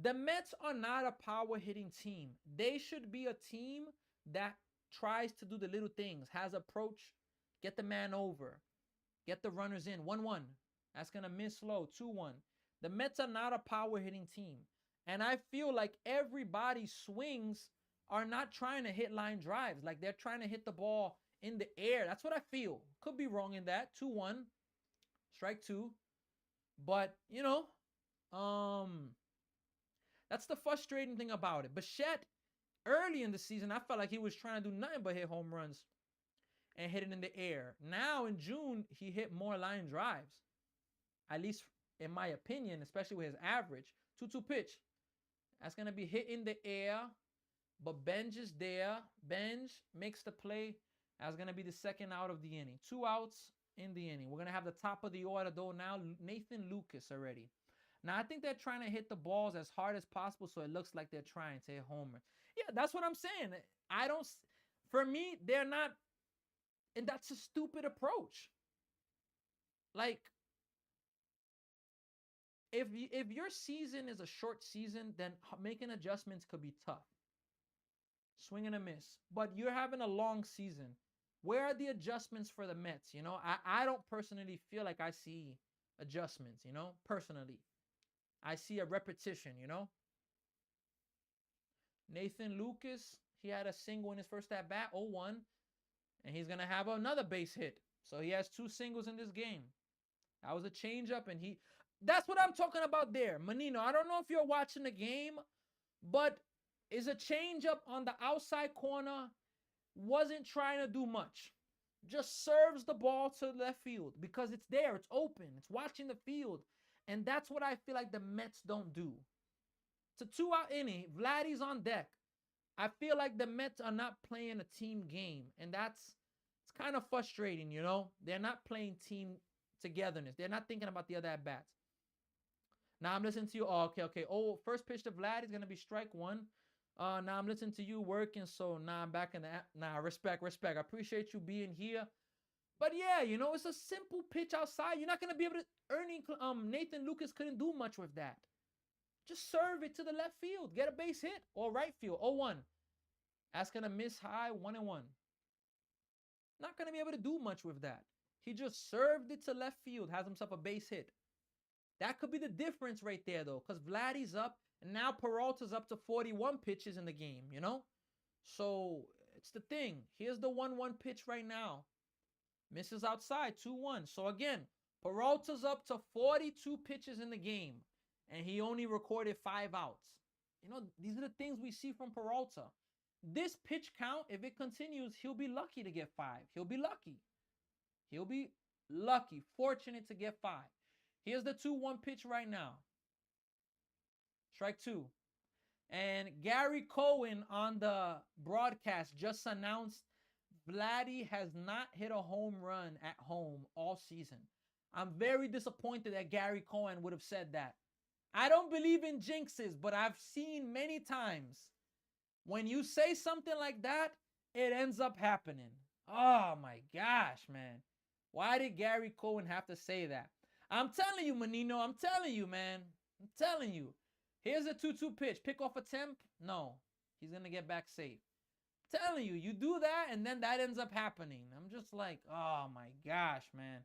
The Mets are not a power hitting team. They should be a team that tries to do the little things, has approach, get the man over, get the runners in. 1-1. That's gonna miss low. 2-1. The Mets are not a power hitting team. And I feel like everybody's swings are not trying to hit line drives. Like they're trying to hit the ball in the air. That's what I feel. Could be wrong in that. 2-1. Strike 2. But, that's the frustrating thing about it. Bichette, early in the season, I felt like he was trying to do nothing but hit home runs and hit it in the air. Now in June, he hit more line drives. At least in my opinion, especially with his average. 2-2 pitch. That's going to be hit in the air. But Benj is there. Benj makes the play. That's going to be the second out of the inning. 2 outs in the inning. We're going to have the top of the order, though, now. Nathan Lucas already. Now, I think they're trying to hit the balls as hard as possible so it looks like they're trying to hit homer. Yeah, that's what I'm saying. For me, they're not, and that's a stupid approach. Like, if your season is a short season, then making adjustments could be tough. Swing and a miss. But you're having a long season. Where are the adjustments for the Mets? I don't personally feel like I see adjustments, personally. I see a repetition, Nathan Lucas, he had a single in his first at-bat, 0-1. And he's going to have another base hit. So he has 2 singles in this game. That was a changeup, and that's what I'm talking about there. Menino, I don't know if you're watching the game, but is a changeup on the outside corner. Wasn't trying to do much. just serves the ball to left field because it's there, it's open, it's watching the field. And that's what I feel like the Mets don't do. It's a 2-out inning. Vladdy's on deck. I feel like the Mets are not playing a team game, and it's kind of frustrating, you know? They're not playing team togetherness. They're not thinking about the other at-bats. Now I'm listening to you. Oh, okay. Oh, first pitch to Vlad is going to be strike one. Now I'm listening to you working, so now I'm back in the app. Nah, respect. I appreciate you being here. But yeah, you know, it's a simple pitch outside. You're not going to be able to, Nathan Lucas couldn't do much with that. Just serve it to the left field. Get a base hit or right field. 0-1. That's going to miss high 1-1. Not going to be able to do much with that. He just served it to left field, has himself a base hit. That could be the difference right there, though, because Vladdy's up, and now Peralta's up to 41 pitches in the game, you know? So it's the thing. Here's the 1-1 pitch right now. Misses outside, 2-1. So again, Peralta's up to 42 pitches in the game, and he only recorded 5 outs. You know, these are the things we see from Peralta. This pitch count, if it continues, he'll be lucky to get 5. He'll be lucky. Fortunate to get 5. Here's the 2-1 pitch right now. Strike 2. And Gary Cohen on the broadcast just announced Vladdy has not hit a home run at home all season. I'm very disappointed that Gary Cohen would have said that. I don't believe in jinxes, but I've seen many times when you say something like that, it ends up happening. Oh my gosh, man. Why did Gary Cohen have to say that? I'm telling you, Menino. I'm telling you, man. I'm telling you. Here's a 2-2 pitch. Pick off attempt? No. He's going to get back safe. I'm telling you, you do that, and then that ends up happening. I'm just like, oh my gosh, man.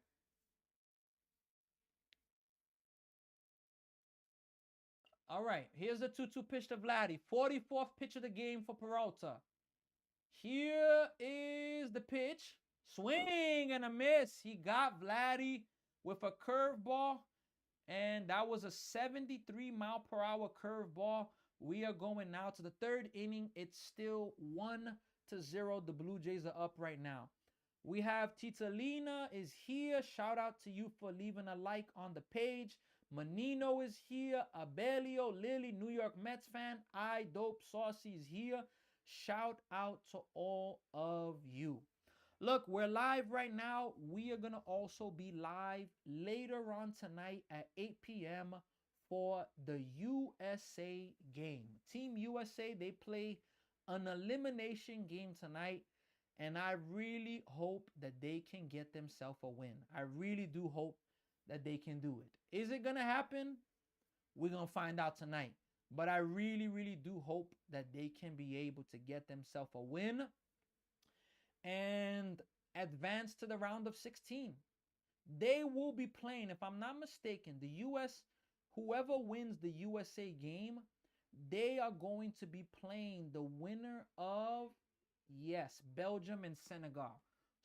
All right. Here's the 2-2 pitch to Vladdy. 44th pitch of the game for Peralta. Here is the pitch. Swing and a miss. He got Vladdy with a curveball, and that was a 73-mile-per-hour curveball. We are going now to the third inning. It's still 1-0. The Blue Jays are up right now. We have Titalina is here. Shout out to you for leaving a like on the page. Menino is here. Abelio, Lily, New York Mets fan. I Dope Saucy is here. Shout out to all of you. Look, we're live right now. We are going to also be live later on tonight at 8 p.m. for the USA game. Team USA, they play an elimination game tonight, and I really hope that they can get themselves a win. I really do hope that they can do it. Is it going to happen? We're going to find out tonight. But I really, really do hope that they can be able to get themselves a win and advance to the round of 16. They will be playing, if I'm not mistaken, the U.S., whoever wins the USA game, they are going to be playing the winner of, yes, Belgium and Senegal.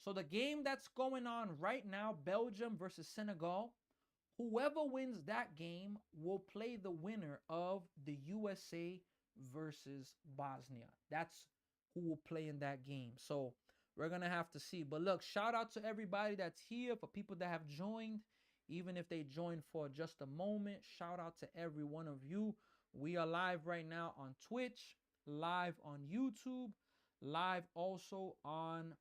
So the game that's going on right now, Belgium versus Senegal, whoever wins that game will play the winner of the USA versus Bosnia. That's who will play in that game. So we're going to have to see. But look, shout out to everybody that's here, for people that have joined, even if they joined for just a moment. Shout out to every one of you. We are live right now on Twitch, live on YouTube, live also on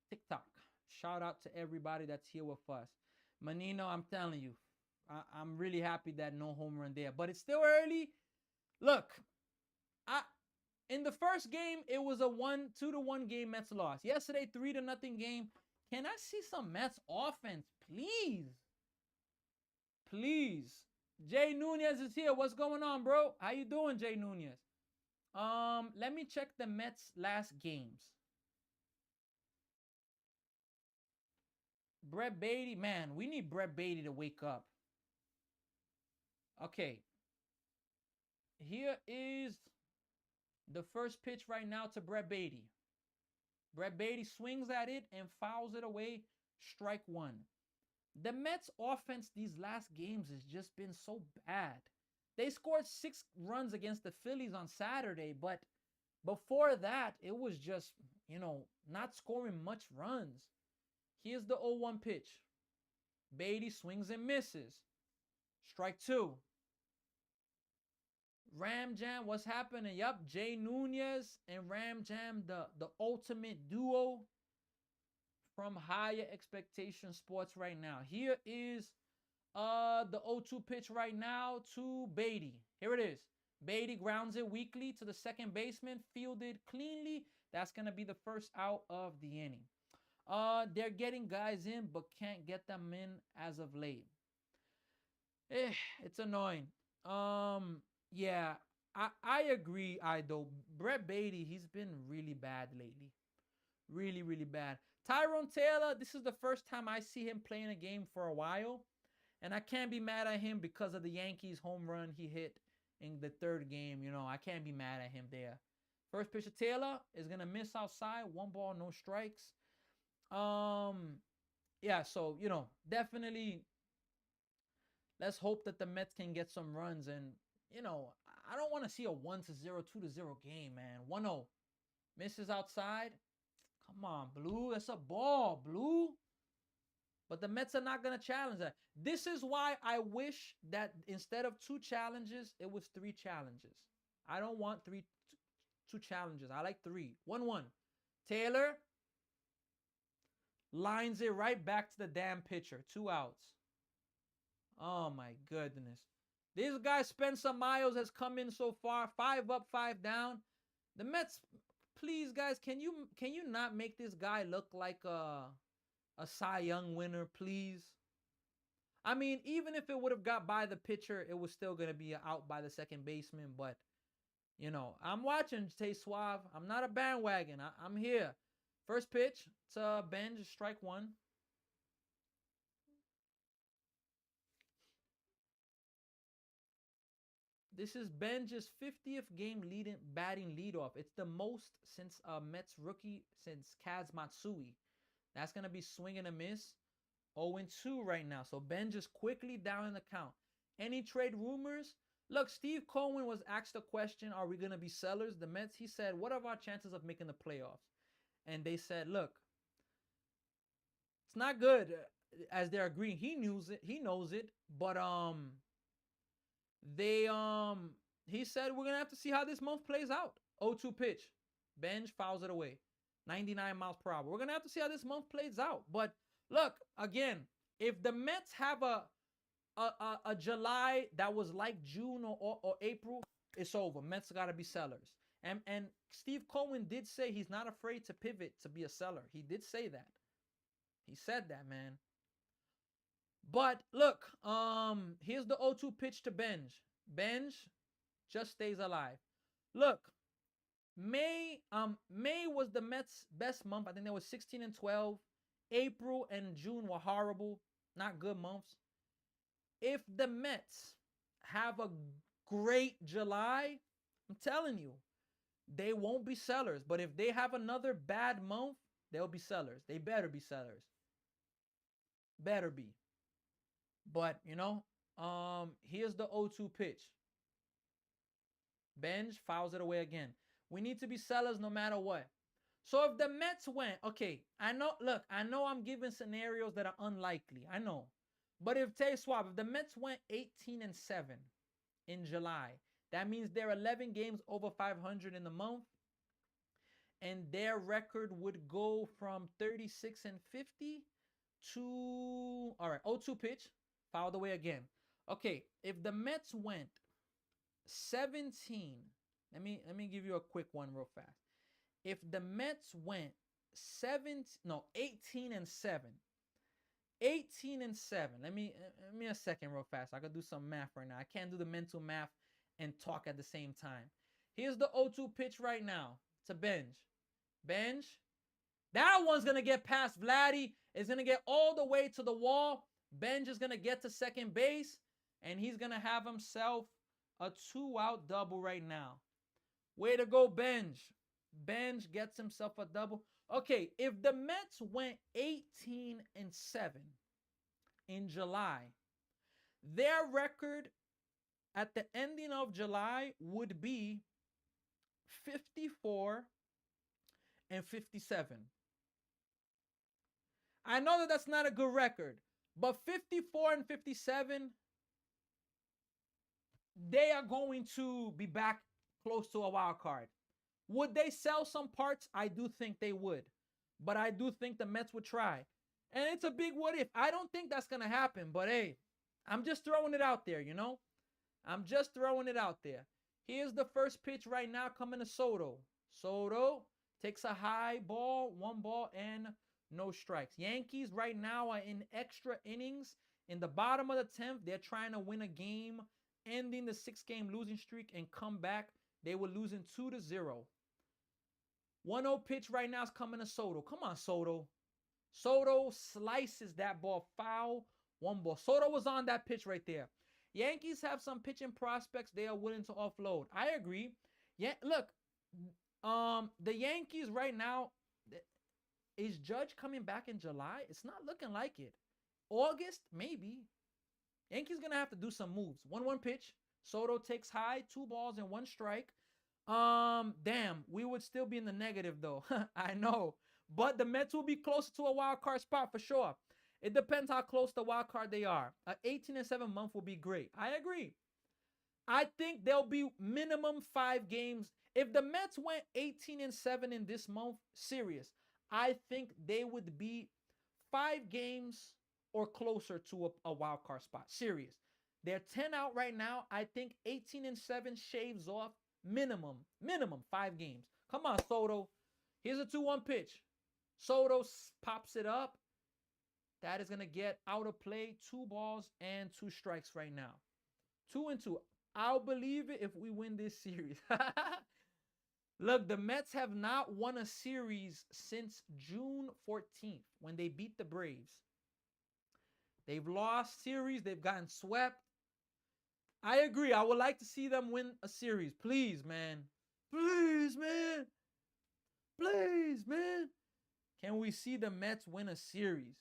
TikTok. Shout out to everybody that's here with us. Menino, I'm telling you, I'm really happy that no home run there. But it's still early. Look, in the first game, it was a 2-1 game Mets lost. Yesterday, 3-0 game. Can I see some Mets offense, please? Please. Jay Nunez is here. What's going on, bro? How you doing, Jay Nunez? Let me check the Mets' last games. Brett Beatty, man, we need Brett Beatty to wake up. Okay. Here is the first pitch right now to Brett Beatty. Brett Beatty swings at it and fouls it away. Strike one. The Mets offense these last games has just been so bad. They scored 6 runs against the Phillies on Saturday, but before that, it was just, not scoring much runs. Here's the 0-1 pitch. Beatty swings and misses. Strike two. Ram Jam, what's happening? Yup, Jay Nunez and Ram Jam, the ultimate duo from Higher Expectation Sports right now. Here is the 0-2 pitch right now to Beatty. Here it is. Beatty grounds it weakly to the second baseman, fielded cleanly. That's going to be the first out of the inning. They're getting guys in, but can't get them in as of late. It's annoying. Yeah, I agree, Ido. Brett Beatty, he's been really bad lately. Really, really bad. Tyrone Taylor, this is the first time I see him playing a game for a while. And I can't be mad at him because of the Yankees home run he hit in the third game. I can't be mad at him there. First pitch of Taylor is going to miss outside. 1 ball, no strikes. Yeah, so, definitely let's hope that the Mets can get some runs. And, I don't want to see a 1-0, 2-0 game, man. 1-0. Misses outside. Come on, Blue. That's a ball, Blue. But the Mets are not going to challenge that. This is why I wish that instead of 2 challenges, it was 3 challenges. I don't want 2 challenges. I like 3. 1-1. Taylor lines it right back to the damn pitcher. 2 outs. Oh, my goodness. This guy, Spencer Miles, has come in so far. 5 up, 5 down. The Mets, please, guys, can you not make this guy look like a Cy Young winner, please? I mean, even if it would have got by the pitcher, it was still going to be out by the second baseman. But, I'm watching Tay Suave. I'm not a bandwagon. I'm here. First pitch to Benj, strike 1. This is Benj's 50th game batting leadoff. It's the most since Mets rookie, since Kaz Matsui. That's going to be swing and a miss. 0-2 right now. So Ben just quickly down in the count. Any trade rumors? Look, Steve Cohen was asked a question, are we going to be sellers? The Mets, he said, what are our chances of making the playoffs? And they said, look, it's not good, as they're agreeing. He knows it. But he said, we're going to have to see how this month plays out. 0-2 pitch. Benj fouls it away. 99 miles per hour. We're going to have to see how this month plays out. But look, again, if the Mets have a July that was like June or April, it's over. Mets got to be sellers. And Steve Cohen did say he's not afraid to pivot to be a seller. He did say that. He said that, man. But look, here's the 0-2 pitch to Benj. Benj just stays alive. Look, May was the Mets' best month. I think they were 16-12. April and June were horrible, not good months. If the Mets have a great July, I'm telling you, they won't be sellers. But if they have another bad month, they'll be sellers. They better be sellers. Better be. But, here's the 0-2 pitch. Benj fouls it away again. We need to be sellers no matter what. So if the Mets went, okay, I know I'm giving scenarios that are unlikely. I know. But if the Mets went 18-7 in July, that means they're 11 games over 500 in the month. And their record would go from 36-50 to, all right, 0-2 pitch, fouled away again. Okay, if the Mets went 17, let me give you a quick one real fast. If the Mets went 18-7, 18-7. Let me a second real fast. I gotta do some math right now. I can't do the mental math and talk at the same time. Here's the 0-2 pitch right now to Benj. Benj, that one's gonna get past Vladdy. It's gonna get all the way to the wall. Benj is gonna get to second base, and he's gonna have himself a 2-out double right now. Way to go, Benj. Benj gets himself a double. Okay, if the Mets went 18-7 in July, their record at the ending of July would be 54-11. and 57. I know that that's not a good record, but 54 and 57, they are going to be back close to a wild card. Would they sell some parts? I do think they would. But I do think the Mets would try. And it's a big what if. I don't think that's going to happen. But hey, I'm just throwing it out there, you know? I'm just throwing it out there. Here's the first pitch right now coming to Soto. Soto takes a high ball, 1 ball, and no strikes. Yankees right now are in extra innings. In the bottom of the 10th, they're trying to win a game, ending the 6-game losing streak and come back. They were losing 2-0. 1-0 pitch right now is coming to Soto. Come on, Soto. Soto slices that ball foul. 1 ball. Soto was on that pitch right there. Yankees have some pitching prospects they are willing to offload. I agree. Yeah, look, the Yankees right now, is Judge coming back in July? It's not looking like it. August, maybe. Yankees gonna have to do some moves. 1-1 pitch. Soto takes high, 2 balls and 1 strike. Damn, we would still be in the negative though. I know. But the Mets will be closer to a wild card spot for sure. It depends how close the wild card they are. An 18-7 month will be great. I agree. I think there'll be minimum 5 games. If the Mets went 18-7 in this month, serious, I think they would be 5 games or closer to a wild card spot. Serious. They're 10 out right now. I think 18-7 shaves off minimum 5 games. Come on, Soto. Here's a 2-1 pitch. Soto pops it up. That is going to get out of play. 2 balls and 2 strikes right now. 2-2. I'll believe it if we win this series. Look, the Mets have not won a series since June 14th when they beat the Braves. They've lost series. They've gotten swept. I agree. I would like to see them win a series. Please, man. Please, man. Please, man. Can we see the Mets win a series?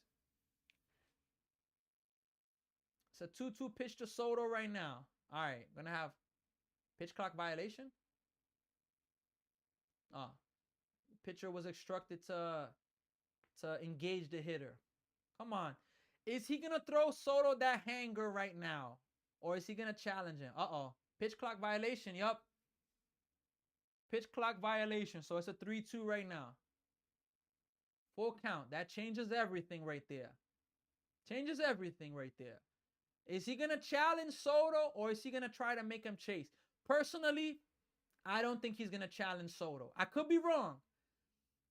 It's a 2-2 pitch to Soto right now. All right. Going to have pitch clock violation. Pitcher was instructed to engage the hitter. Come on. Is he going to throw Soto that hanger right now? Or is he going to challenge him? Pitch clock violation. Yup. Pitch clock violation. So it's a 3-2 right now. Full count. That changes everything right there. Changes everything right there. Is he going to challenge Soto or is he going to try to make him chase? Personally, I don't think he's going to challenge Soto. I could be wrong.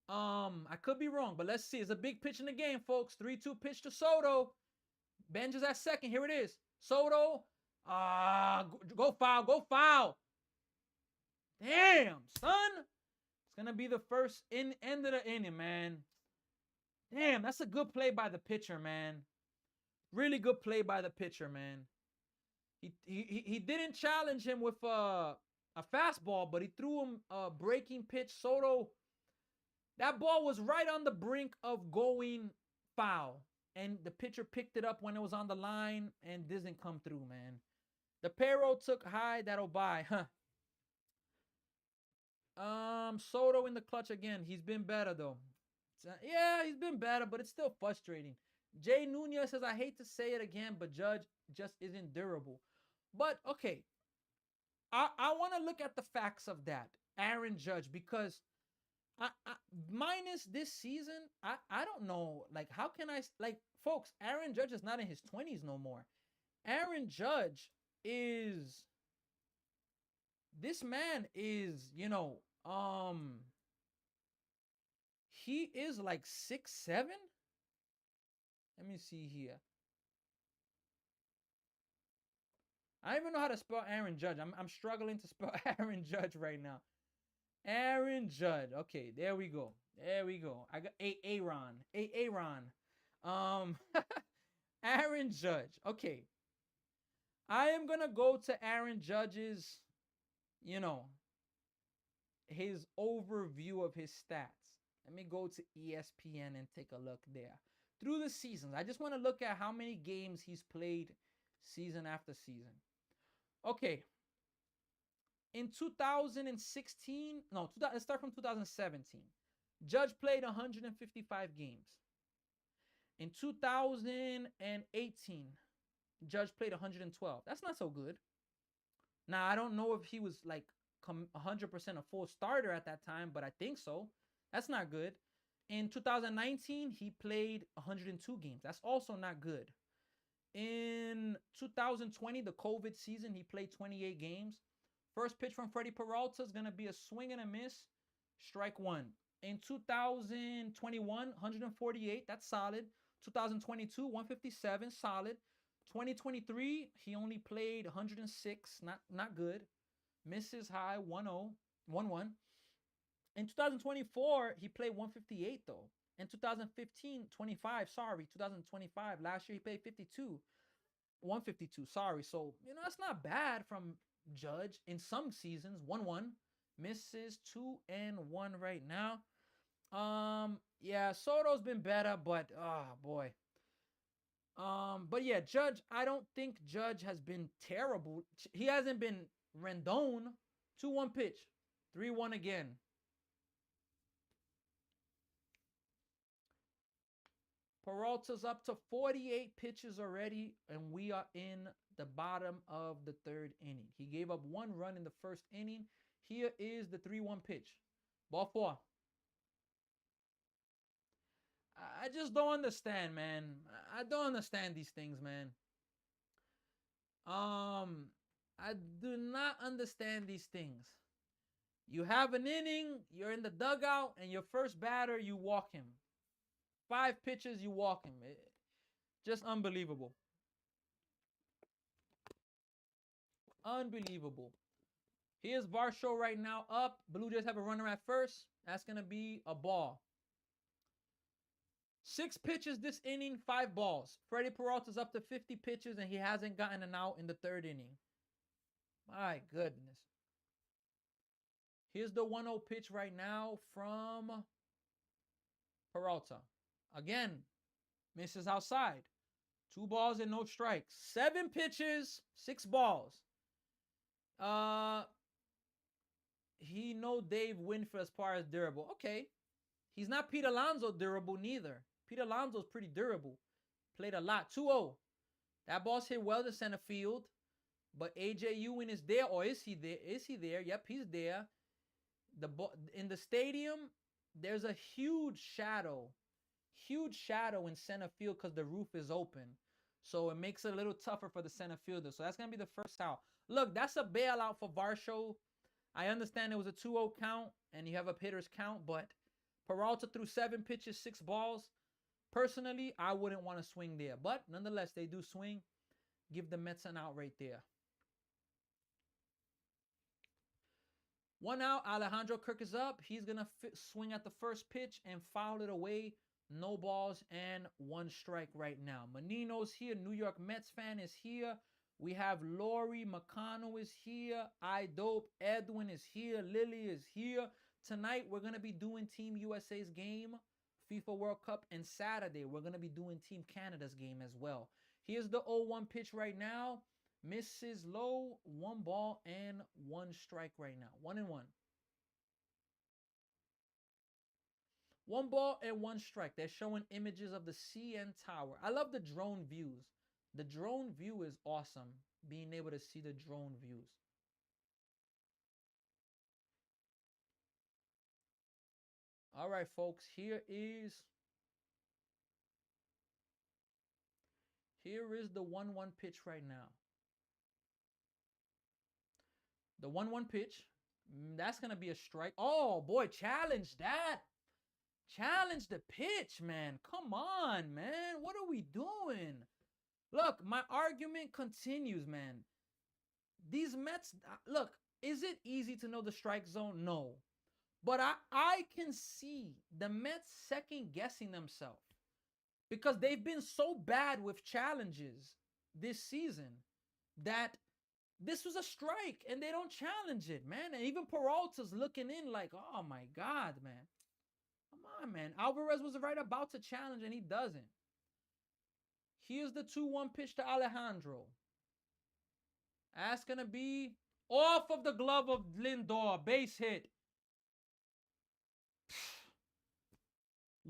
But let's see. It's a big pitch in the game, folks. 3-2 pitch to Soto. Benj is at second. Here it is. Soto. Go foul. Go foul. Damn, son. It's going to be the first end of the inning, man. Damn, that's a good play by the pitcher, man. Really good play by the pitcher, man. He didn't challenge him with a fastball, but he threw him a breaking pitch. Soto, that ball was right on the brink of going foul. And the pitcher picked it up when it was on the line and didn't come through, man. The Pero took high. That'll buy. Soto in the clutch again. He's been better, though. Yeah, he's been better, but it's still frustrating. Jay Nunez says, I hate to say it again, but Judge just isn't durable. But, okay, I want to look at the facts of that, Aaron Judge, because minus this season, I don't know, like, how can I, like, folks, Aaron Judge is not in his 20s no more. Aaron Judge is, this man is, he is like 6'7". Let me see here. I don't even know how to spell Aaron Judge. I'm struggling to spell Aaron Judge right now. Aaron Judge. Okay, there we go. There we go. I got Aaron. Aaron Judge. Okay. I am going to go to Aaron Judge's, his overview of his stats. Let me go to ESPN and take a look there. Through the seasons, I just want to look at how many games he's played season after season. Okay. In 2016, let's start from 2017. Judge played 155 games. In 2018, Judge played 112. That's not so good. Now, I don't know if he was like 100% a full starter at that time, but I think so. That's not good. In 2019, he played 102 games. That's also not good. In 2020, the COVID season, he played 28 games. First pitch from Freddie Peralta is going to be a swing and a miss, strike one. In 2021, 148, that's solid. 2022, 157, solid. 2023, he only played 106, not good. Misses high, 1-0, 1-1. In 2024, he played 158 though. In 2015, 25, sorry, 2025. Last year he played 52, 152, sorry. So, that's not bad from Judge in some seasons. 1-1. Misses 2-1 right now. Yeah, Soto's been better, but boy. But yeah, Judge, I don't think Judge has been terrible. He hasn't been Rendon. 2-1 pitch. 3-1 again. Peralta's up to 48 pitches already, and we are in the bottom of the third inning. He gave up 1 run in the first inning. Here is the 3-1 pitch. Ball 4. I just don't understand, man. I don't understand these things, man. I do not understand these things. You have an inning, you're in the dugout, and your first batter, you walk him. 5 pitches, you walk him. Just unbelievable. Unbelievable. Here's Varsho right now up. Blue Jays have a runner at first. That's going to be a ball. 6 pitches this inning, 5 balls. Freddie Peralta's up to 50 pitches, and he hasn't gotten an out in the third inning. My goodness. Here's the 1-0 pitch right now from Peralta. Again, misses outside. 2 balls and no strikes. 7 pitches, 6 balls. He know Dave Winfield as far as durable. Okay. He's not Pete Alonso durable neither. Pete Alonso's pretty durable. Played a lot. 2-0. That ball's hit well to center field. But AJ Ewing is there. Or is he there? Is he there? Yep, he's there. In the stadium, there's a huge shadow. Huge shadow in center field because the roof is open. So it makes it a little tougher for the center fielder. So that's going to be the first out. Look, that's a bailout for Varsho. I understand it was a 2-0 count and you have a hitter's count, but Peralta threw 7 pitches, 6 balls. Personally, I wouldn't want to swing there. But nonetheless, they do swing. Give the Mets an out right there. 1 out. Alejandro Kirk is up. He's going to swing at the first pitch and foul it away. No balls and 1 strike right now. Menino's here. New York Mets fan is here. We have Lori McConnell is here. iDope. Edwin is here. Lily is here. Tonight, we're going to be doing Team USA's game, FIFA World Cup. And Saturday, we're going to be doing Team Canada's game as well. Here's the 0-1 pitch right now. Misses low. 1 ball and 1 strike right now. 1-1. 1 ball and 1 strike. They're showing images of the CN Tower. I love the drone views. The drone view is awesome. Being able to see the drone views. All right, folks. Here is the 1-1 pitch right now. The 1-1 pitch. That's going to be a strike. Oh, boy. Challenge that. Challenge the pitch, man. Come on, man. What are we doing? Look, my argument continues, man. These Mets, look, is it easy to know the strike zone? No. But I can see the Mets second guessing themselves because they've been so bad with challenges this season that this was a strike and they don't challenge it, man. And even Peralta's looking in like, oh my God, man. Come on, man. Alvarez was right about to challenge and he doesn't. Here's the 2-1 pitch to Alejandro. That's going to be off of the glove of Lindor. Base hit.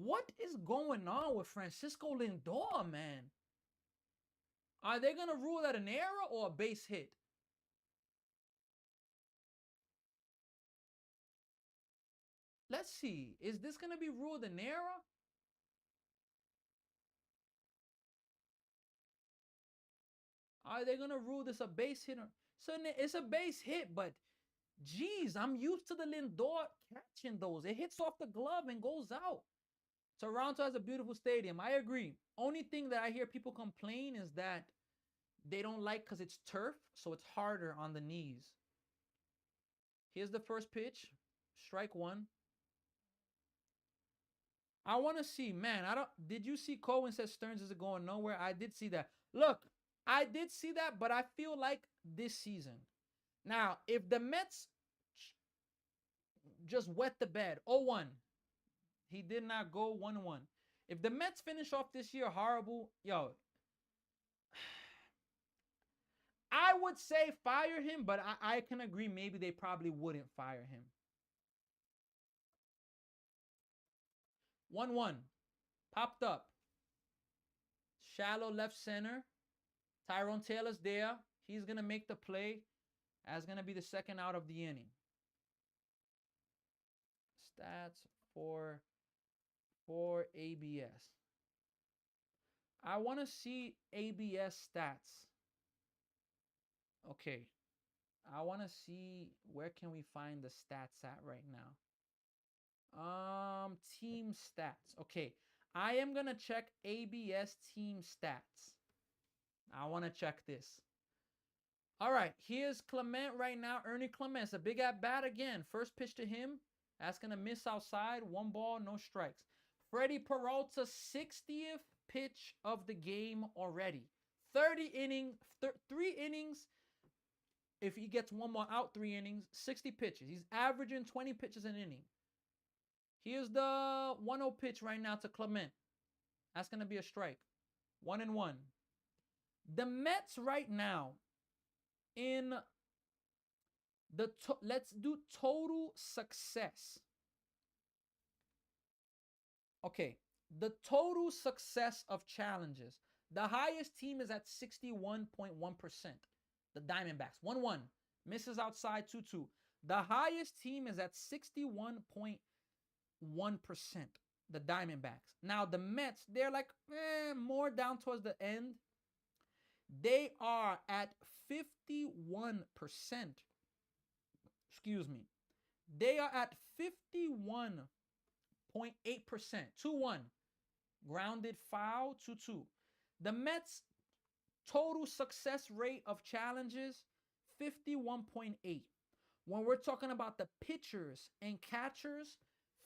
What is going on with Francisco Lindor, man? Are they going to rule that an error or a base hit? Let's see. Is this going to be ruled an error? Are they going to rule this a base hit? So it's a base hit, but geez, I'm used to the Lindor catching those. It hits off the glove and goes out. Toronto has a beautiful stadium. I agree. Only thing that I hear people complain is that they don't like because it's turf, so it's harder on the knees. Here's the first pitch. Strike one. I want to see, man. Did you see Cohen said Stearns is going nowhere? I did see that. Look, I did see that, but I feel like this season. Now, if the Mets just wet the bed, 0-1, he did not go 1-1. If the Mets finish off this year horrible, yo, I would say fire him, but I can agree maybe they probably wouldn't fire him. 1-1. Popped up. Shallow left center. Tyrone Taylor's there. He's going to make the play. That's going to be the second out of the inning. Stats for ABS. I want to see ABS stats. Okay. I want to see where can we find the stats at right now. Team stats. Okay. I am going to check ABS team stats. I want to check this. All right. Here's Clement right now. Ernie Clement. It's a big at bat again. First pitch to him. That's going to miss outside. 1 ball, no strikes. Freddie Peralta, 60th pitch of the game already. 3 innings. If he gets 1 more out, 3 innings, 60 pitches. He's averaging 20 pitches an inning. Here's the 1-0 pitch right now to Clement. That's going to be a strike. 1-1. The Mets right now in the let's do total success. Okay, the total success of challenges. The highest team is at 61.1%. The Diamondbacks. 1-1. Misses outside 2-2. The highest team is at 61.1%. The Diamondbacks. Now the Mets, they're like more down towards the end. They are at 51%. Excuse me. They are at 51.8%. 2-1. Grounded foul, 2-2. The Mets total success rate of challenges, 51.8. When we're talking about the pitchers and catchers,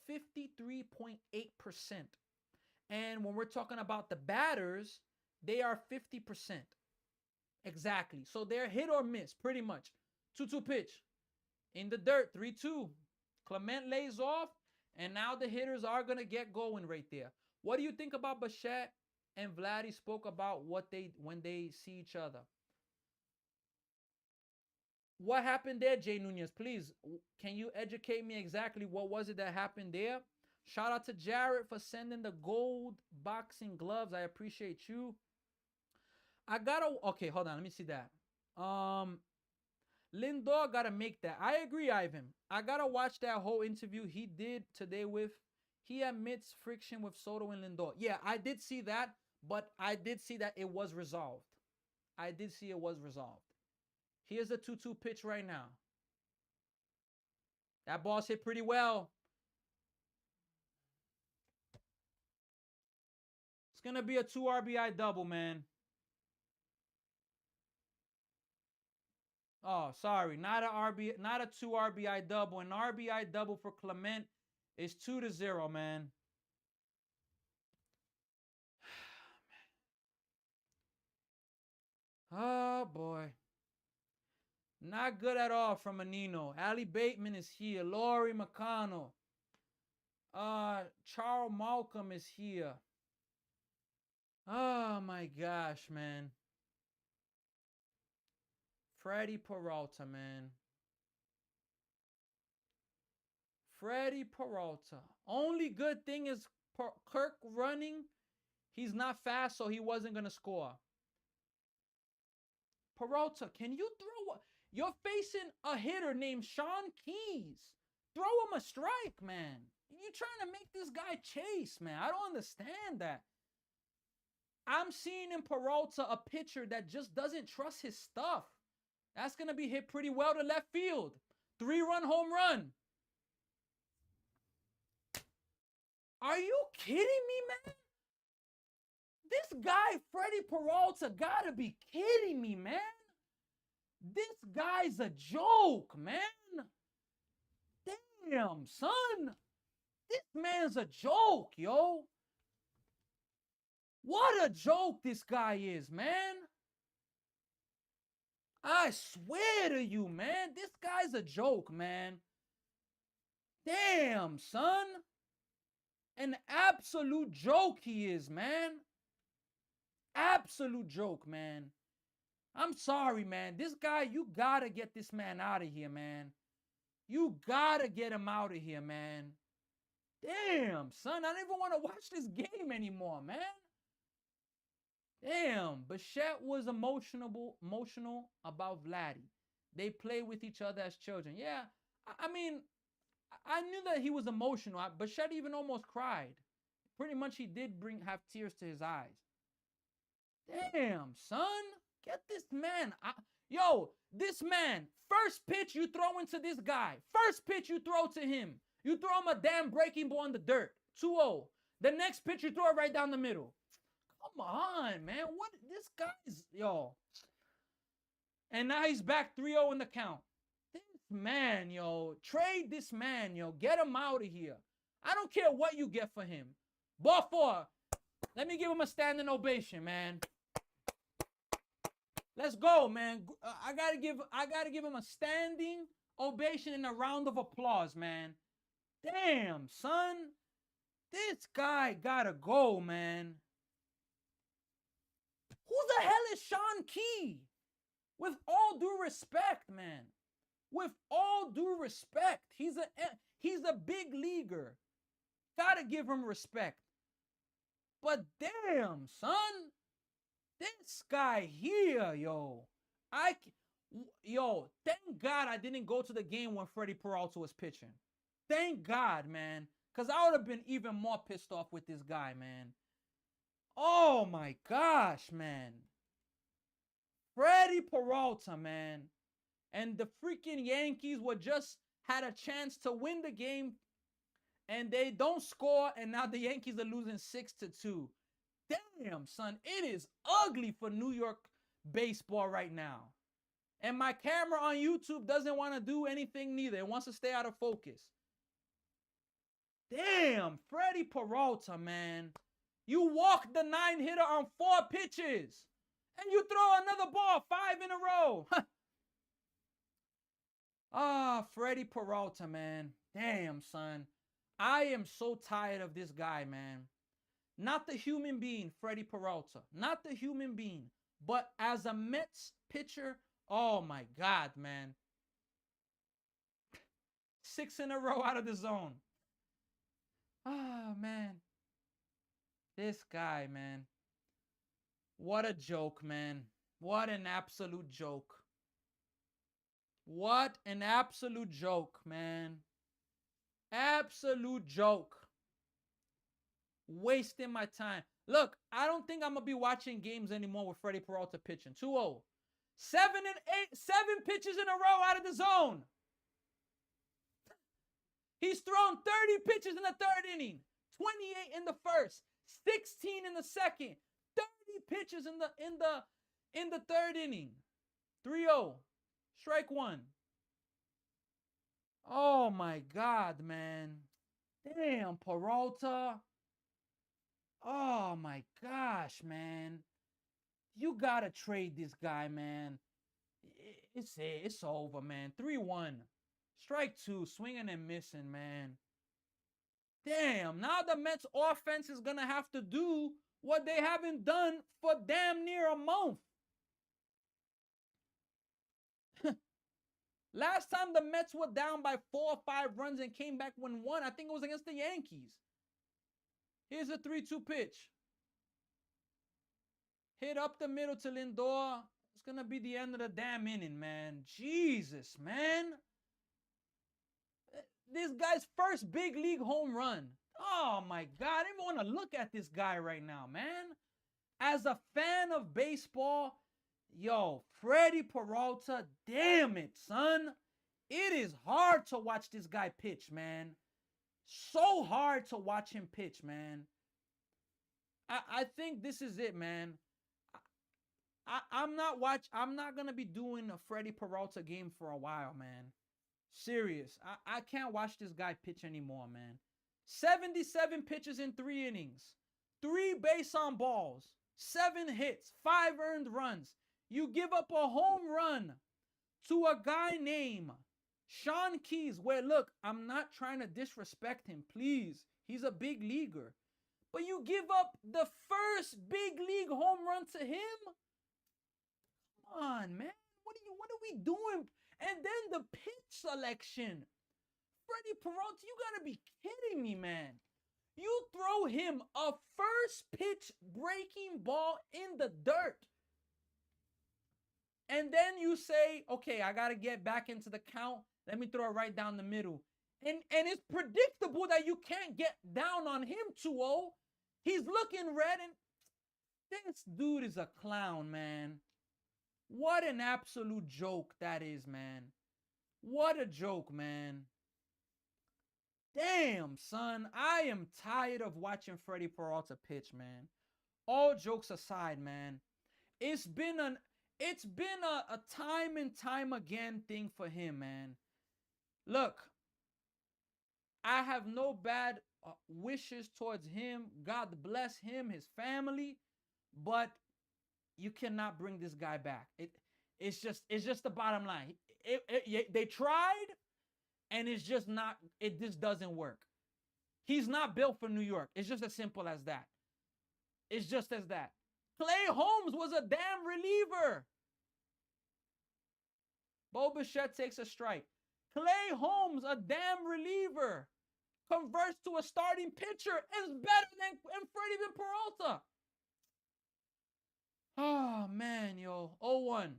53.8%. And when we're talking about the batters, they are 50%. Exactly. So they're hit or miss, pretty much. 2-2 pitch. In the dirt, 3-2. Clement lays off, and now the hitters are going to get going right there. What do you think about Bichette and Vladdy spoke about when they see each other? What happened there, Jay Nunez? Please, can you educate me exactly what was it that happened there? Shout out to Jared for sending the gold boxing gloves. I appreciate you. Okay, hold on. Let me see that. Lindor got to make that. I agree, Ivan. I got to watch that whole interview he did today with. He admits friction with Soto and Lindor. Yeah, I did see that, but I did see that it was resolved. I did see it was resolved. Here's the 2-2 pitch right now. That ball's hit pretty well. It's going to be a 2 RBI double, man. Oh, sorry. Not a 2 RBI double. An RBI double for Clement is 2-0, man. Oh, boy. Not good at all from Menino. Ali Bateman is here. Laurie McConnell. Charles Malcolm is here. Oh, my gosh, man. Freddie Peralta, man. Freddie Peralta. Only good thing is Kirk running. He's not fast, so he wasn't going to score. Peralta, can you throw? You're facing a hitter named Sean Keys. Throw him a strike, man. You're trying to make this guy chase, man. I don't understand that. I'm seeing in Peralta a pitcher that just doesn't trust his stuff. That's going to be hit pretty well to left field. 3-run home run. Are you kidding me, man? This guy, Freddie Peralta, gotta be kidding me, man. This guy's a joke, man. Damn, son. This man's a joke, yo. What a joke this guy is, man. I swear to you, man. This guy's a joke, man. Damn, son. An absolute joke he is, man. Absolute joke, man. I'm sorry, man. This guy, you gotta get this man out of here, man. You gotta get him out of here, man. Damn, son. I don't even want to watch this game anymore, man. Damn. Bichette was emotional about Vladdy. They play with each other as children. Yeah, I mean, I knew that he was emotional. Bichette even almost cried. Pretty much he did have tears to his eyes. Damn, son. Get this man. Yo, this man. First pitch you throw into this guy. First pitch you throw to him. You throw him a damn breaking ball in the dirt. 2-0. The next pitch you throw it right down the middle. Come on, man. What? This guy's, yo. And now he's back 3-0 in the count. This man, yo. Trade this man, yo. Get him out of here. I don't care what you get for him. Ball 4. Let me give him a standing ovation, man. Let's go, man. I gotta give him a standing ovation and a round of applause, man. Damn, son. This guy gotta go, man. Who the hell is Sean Key? With all due respect, man. With all due respect. He's a big leaguer. Gotta give him respect. But damn, son. This guy here, yo. Thank God I didn't go to the game when Freddie Peralta was pitching. Thank God, man. Because I would have been even more pissed off with this guy, man. Oh, my gosh, man. Freddie Peralta, man. And the freaking Yankees had a chance to win the game. And they don't score. And now the Yankees are losing 6-2. Damn, son. It is ugly for New York baseball right now. And my camera on YouTube doesn't want to do anything neither. It wants to stay out of focus. Damn, Freddie Peralta, man. You walk the 9-hitter on 4 pitches. And you throw another ball 5 in a row. Freddie Peralta, man. Damn, son. I am so tired of this guy, man. Not the human being, Freddie Peralta. Not the human being. But as a Mets pitcher, oh my God, man. 6 in a row out of the zone. Man. This guy, man. What a joke, man. What an absolute joke. What an absolute joke, man. Absolute joke. Wasting my time. Look, I don't think I'm going to be watching games anymore with Freddie Peralta pitching. 2-0. 7 pitches in a row out of the zone. He's thrown 30 pitches in the 3rd inning, 28 in the 1st, 16 in the 2nd, 30 pitches in the 3rd inning. 3-0. Strike 1. Oh my God, man. Damn, Peralta. Oh my gosh, man. You gotta trade this guy, man. It's over, man. 3-1. Strike 2. Swinging and missing, man. Damn. Now the Mets offense is gonna have to do what they haven't done for damn near a month. Last time the Mets were down by 4 or 5 runs and came back 1-1, I think it was against the Yankees. Here's a 3-2 pitch. Hit up the middle to Lindor. It's going to be the end of the damn inning, man. Jesus, man. This guy's first big league home run. Oh, my God. I don't even want to look at this guy right now, man. As a fan of baseball, yo, Freddie Peralta, damn it, son. It is hard to watch this guy pitch, man. So hard to watch him pitch, man. I think this is it, man. I'm not gonna be doing a Freddie Peralta game for a while, man. Serious. I can't watch this guy pitch anymore, man. 77 pitches in 3 innings, 3 base on balls, 7 hits, 5 earned runs. You give up a home run to a guy named Sean Keys, where, look, I'm not trying to disrespect him, please. He's a big leaguer. But you give up the first big league home run to him? Come on, man. What are we doing? And then the pitch selection. Freddie Peralta, you gotta be kidding me, man. You throw him a first pitch breaking ball in the dirt. And then you say, okay, I got to get back into the count. Let me throw it right down the middle. And it's predictable that you can't get down on him 2-0. He's looking red, and this dude is a clown, man. What an absolute joke that is, man. What a joke, man. Damn, son. I am tired of watching Freddie Peralta pitch, man. All jokes aside, man. It's been a time and time again thing for him, man. Look, I have no bad wishes towards him. God bless him, his family, but you cannot bring this guy back. It's just the bottom line. They tried, and it just doesn't work. He's not built for New York. It's just as simple as that. It's just as that. Clay Holmes was a damn reliever. Bo Bichette takes a strike. Clay Holmes, a damn reliever, converts to a starting pitcher, is better than Freddie Peralta. Oh, man, yo. 0-1.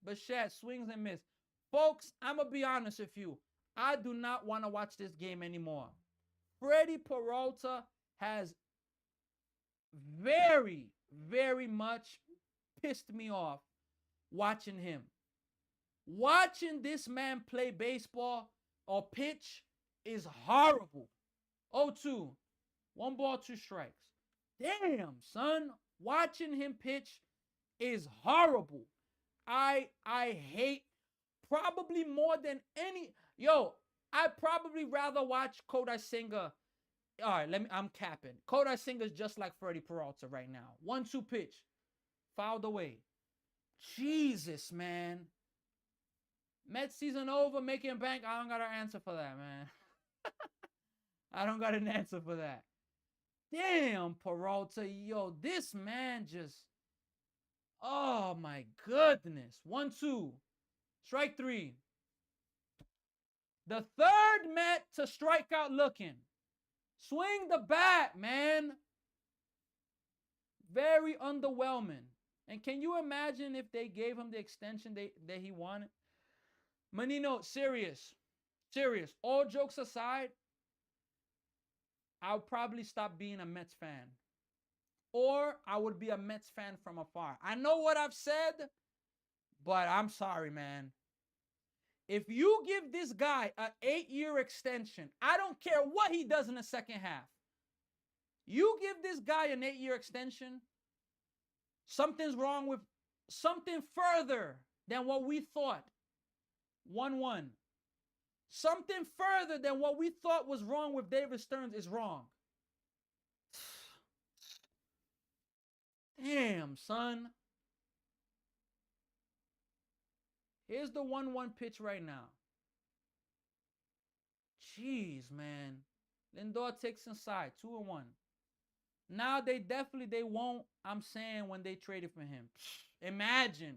Bichette swings and misses. Folks, I'm going to be honest with you. I do not want to watch this game anymore. Freddie Peralta has very, very much pissed me off watching him. Watching this man play baseball or pitch is horrible. 0-2. 1 ball, 2 strikes. Damn, son. Watching him pitch is horrible. I hate, probably more than any. Yo, I'd probably rather watch Kodai Senga. All right, I'm capping. Kodai Senga's just like Freddie Peralta right now. 1-2 pitch. Fouled away. Jesus, man. Mets season over, making bank. I don't got an answer for that, man. I don't got an answer for that. Damn, Peralta. Yo, this man just... Oh, my goodness. 1-2. Strike 3. The third Met to strike out looking. Swing the bat, man. Very underwhelming. And can you imagine if they gave him the extension that he wanted? Menino, serious. All jokes aside, I'll probably stop being a Mets fan. Or I would be a Mets fan from afar. I know what I've said, but I'm sorry, man. If you give this guy an 8-year extension, I don't care what he does in the second half. You give this guy an 8-year extension, something's wrong with something further than what we thought. 1-1. Something further than what we thought was wrong with David Stearns is wrong. Damn, son. Here's the 1-1 pitch right now. Jeez, man. Lindor takes inside. 2-1. Now they won't, I'm saying, when they traded for him. Imagine.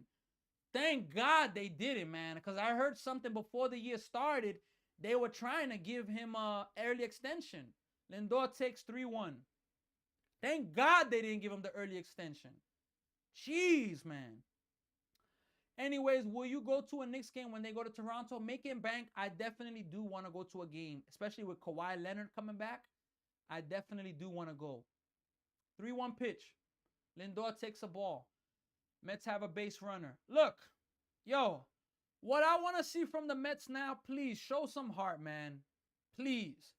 Thank God they did it, man. Because I heard something before the year started. They were trying to give him an early extension. Lindor takes 3-1. Thank God they didn't give him the early extension. Jeez, man. Anyways, will you go to a Knicks game when they go to Toronto? Making bank, I definitely do want to go to a game, especially with Kawhi Leonard coming back. I definitely do want to go. 3-1 pitch. Lindor takes a ball. Mets have a base runner. Look, yo, what I want to see from the Mets now, please show some heart, man. Please.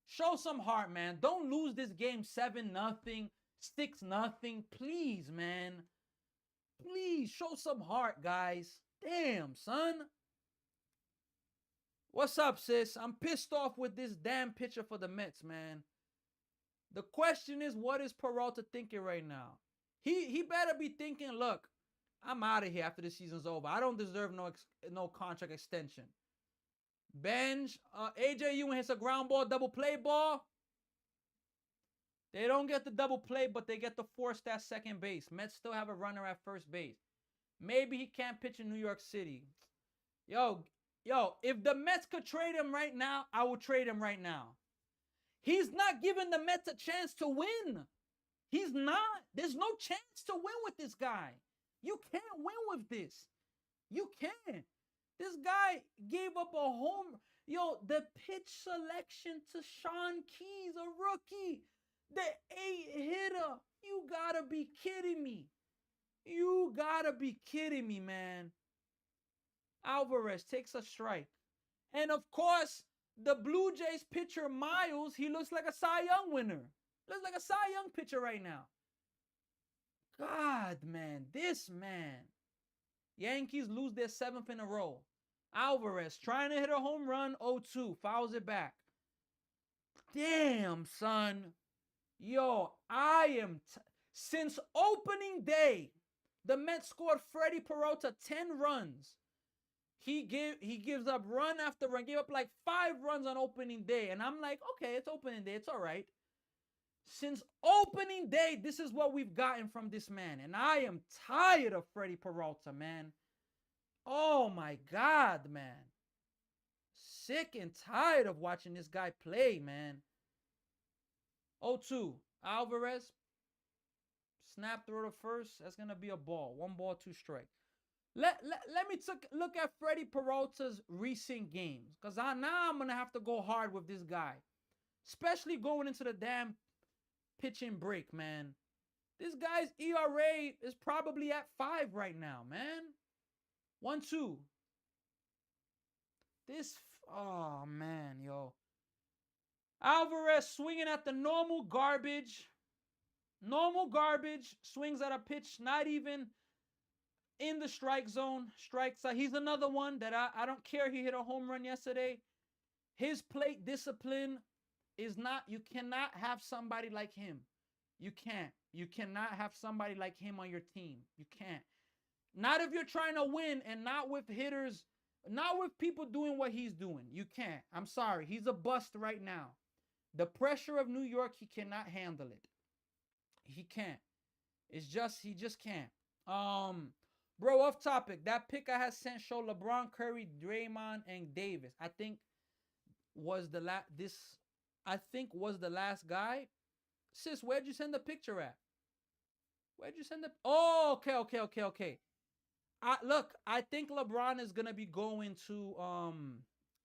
Show some heart, man. Don't lose this game 7-0, 6-0. Please, man. Please show some heart, guys. Damn, son. What's up, sis? I'm pissed off with this damn pitcher for the Mets, man. The question is, what is Peralta thinking right now? He better be thinking, look, I'm out of here after the season's over. I don't deserve no contract extension. Bench, AJ Ewing hits a ground ball, double play ball. They don't get the double play, but they get to force that second base. Mets still have a runner at first base. Maybe he can't pitch in New York City. Yo, if the Mets could trade him right now, I will trade him right now. He's not giving the Mets a chance to win. He's not. There's no chance to win with this guy. You can't win with this. You can't. This guy gave up a home. Yo, the pitch selection to Sean Keys, a rookie. The 8-hitter. You gotta be kidding me. You gotta be kidding me, man. Alvarez takes a strike. And of course, the Blue Jays pitcher Miles, he looks like a Cy Young winner. Looks like a Cy Young pitcher right now. God, man. This man. Yankees lose their 7th in a row. Alvarez trying to hit a home run, 0-2. Fouls it back. Damn, son. Yo, since opening day, the Mets scored Freddie Peralta 10 runs. He gives up run after run. Gave up like 5 runs on opening day. And I'm like, okay, it's opening day. It's all right. Since opening day, this is what we've gotten from this man. And I am tired of Freddie Peralta, man. Oh, my God, man. Sick and tired of watching this guy play, man. 0-2. Alvarez. Snap throw to first. That's going to be a ball. 1 ball, 2 strikes. Let me look at Freddie Peralta's recent games. Because now I'm going to have to go hard with this guy. Especially going into the damn pitching break, man. This guy's ERA is probably at 5 right now, man. 1-2. Oh, man, yo. Alvarez swinging at the normal garbage. Normal garbage. Swings at a pitch not even in the strike zone. Strikes out. He's another one that I don't care. He hit a home run yesterday. His plate discipline is not, you cannot have somebody like him. You can't. You cannot have somebody like him on your team. You can't. Not if you're trying to win and not with hitters, not with people doing what he's doing. You can't. I'm sorry. He's a bust right now. The pressure of New York, he cannot handle it. He can't. He just can't. Bro, off topic. That pick I had sent show LeBron, Curry, Draymond, and Davis. I think was the last guy. Sis, where'd you send the picture at? Where'd you send the? Oh, okay. Look, I think LeBron is gonna be going to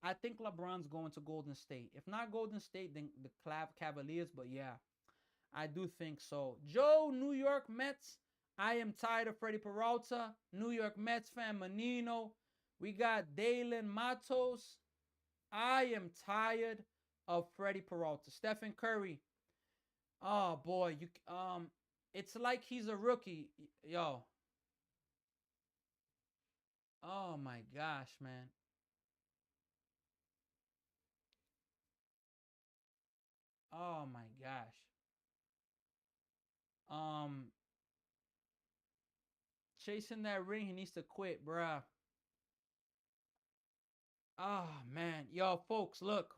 I think LeBron's going to Golden State. If not Golden State, then the Cavaliers. But yeah, I do think so. Joe, New York Mets. I am tired of Freddie Peralta. New York Mets fan Manino. We got Dalen Matos. I am tired of Freddie Peralta. Stephen Curry. Oh boy, it's like he's a rookie, yo. Oh my gosh, man. Oh my gosh. Chasing that ring, he needs to quit, bruh. Oh man, yo, folks, look.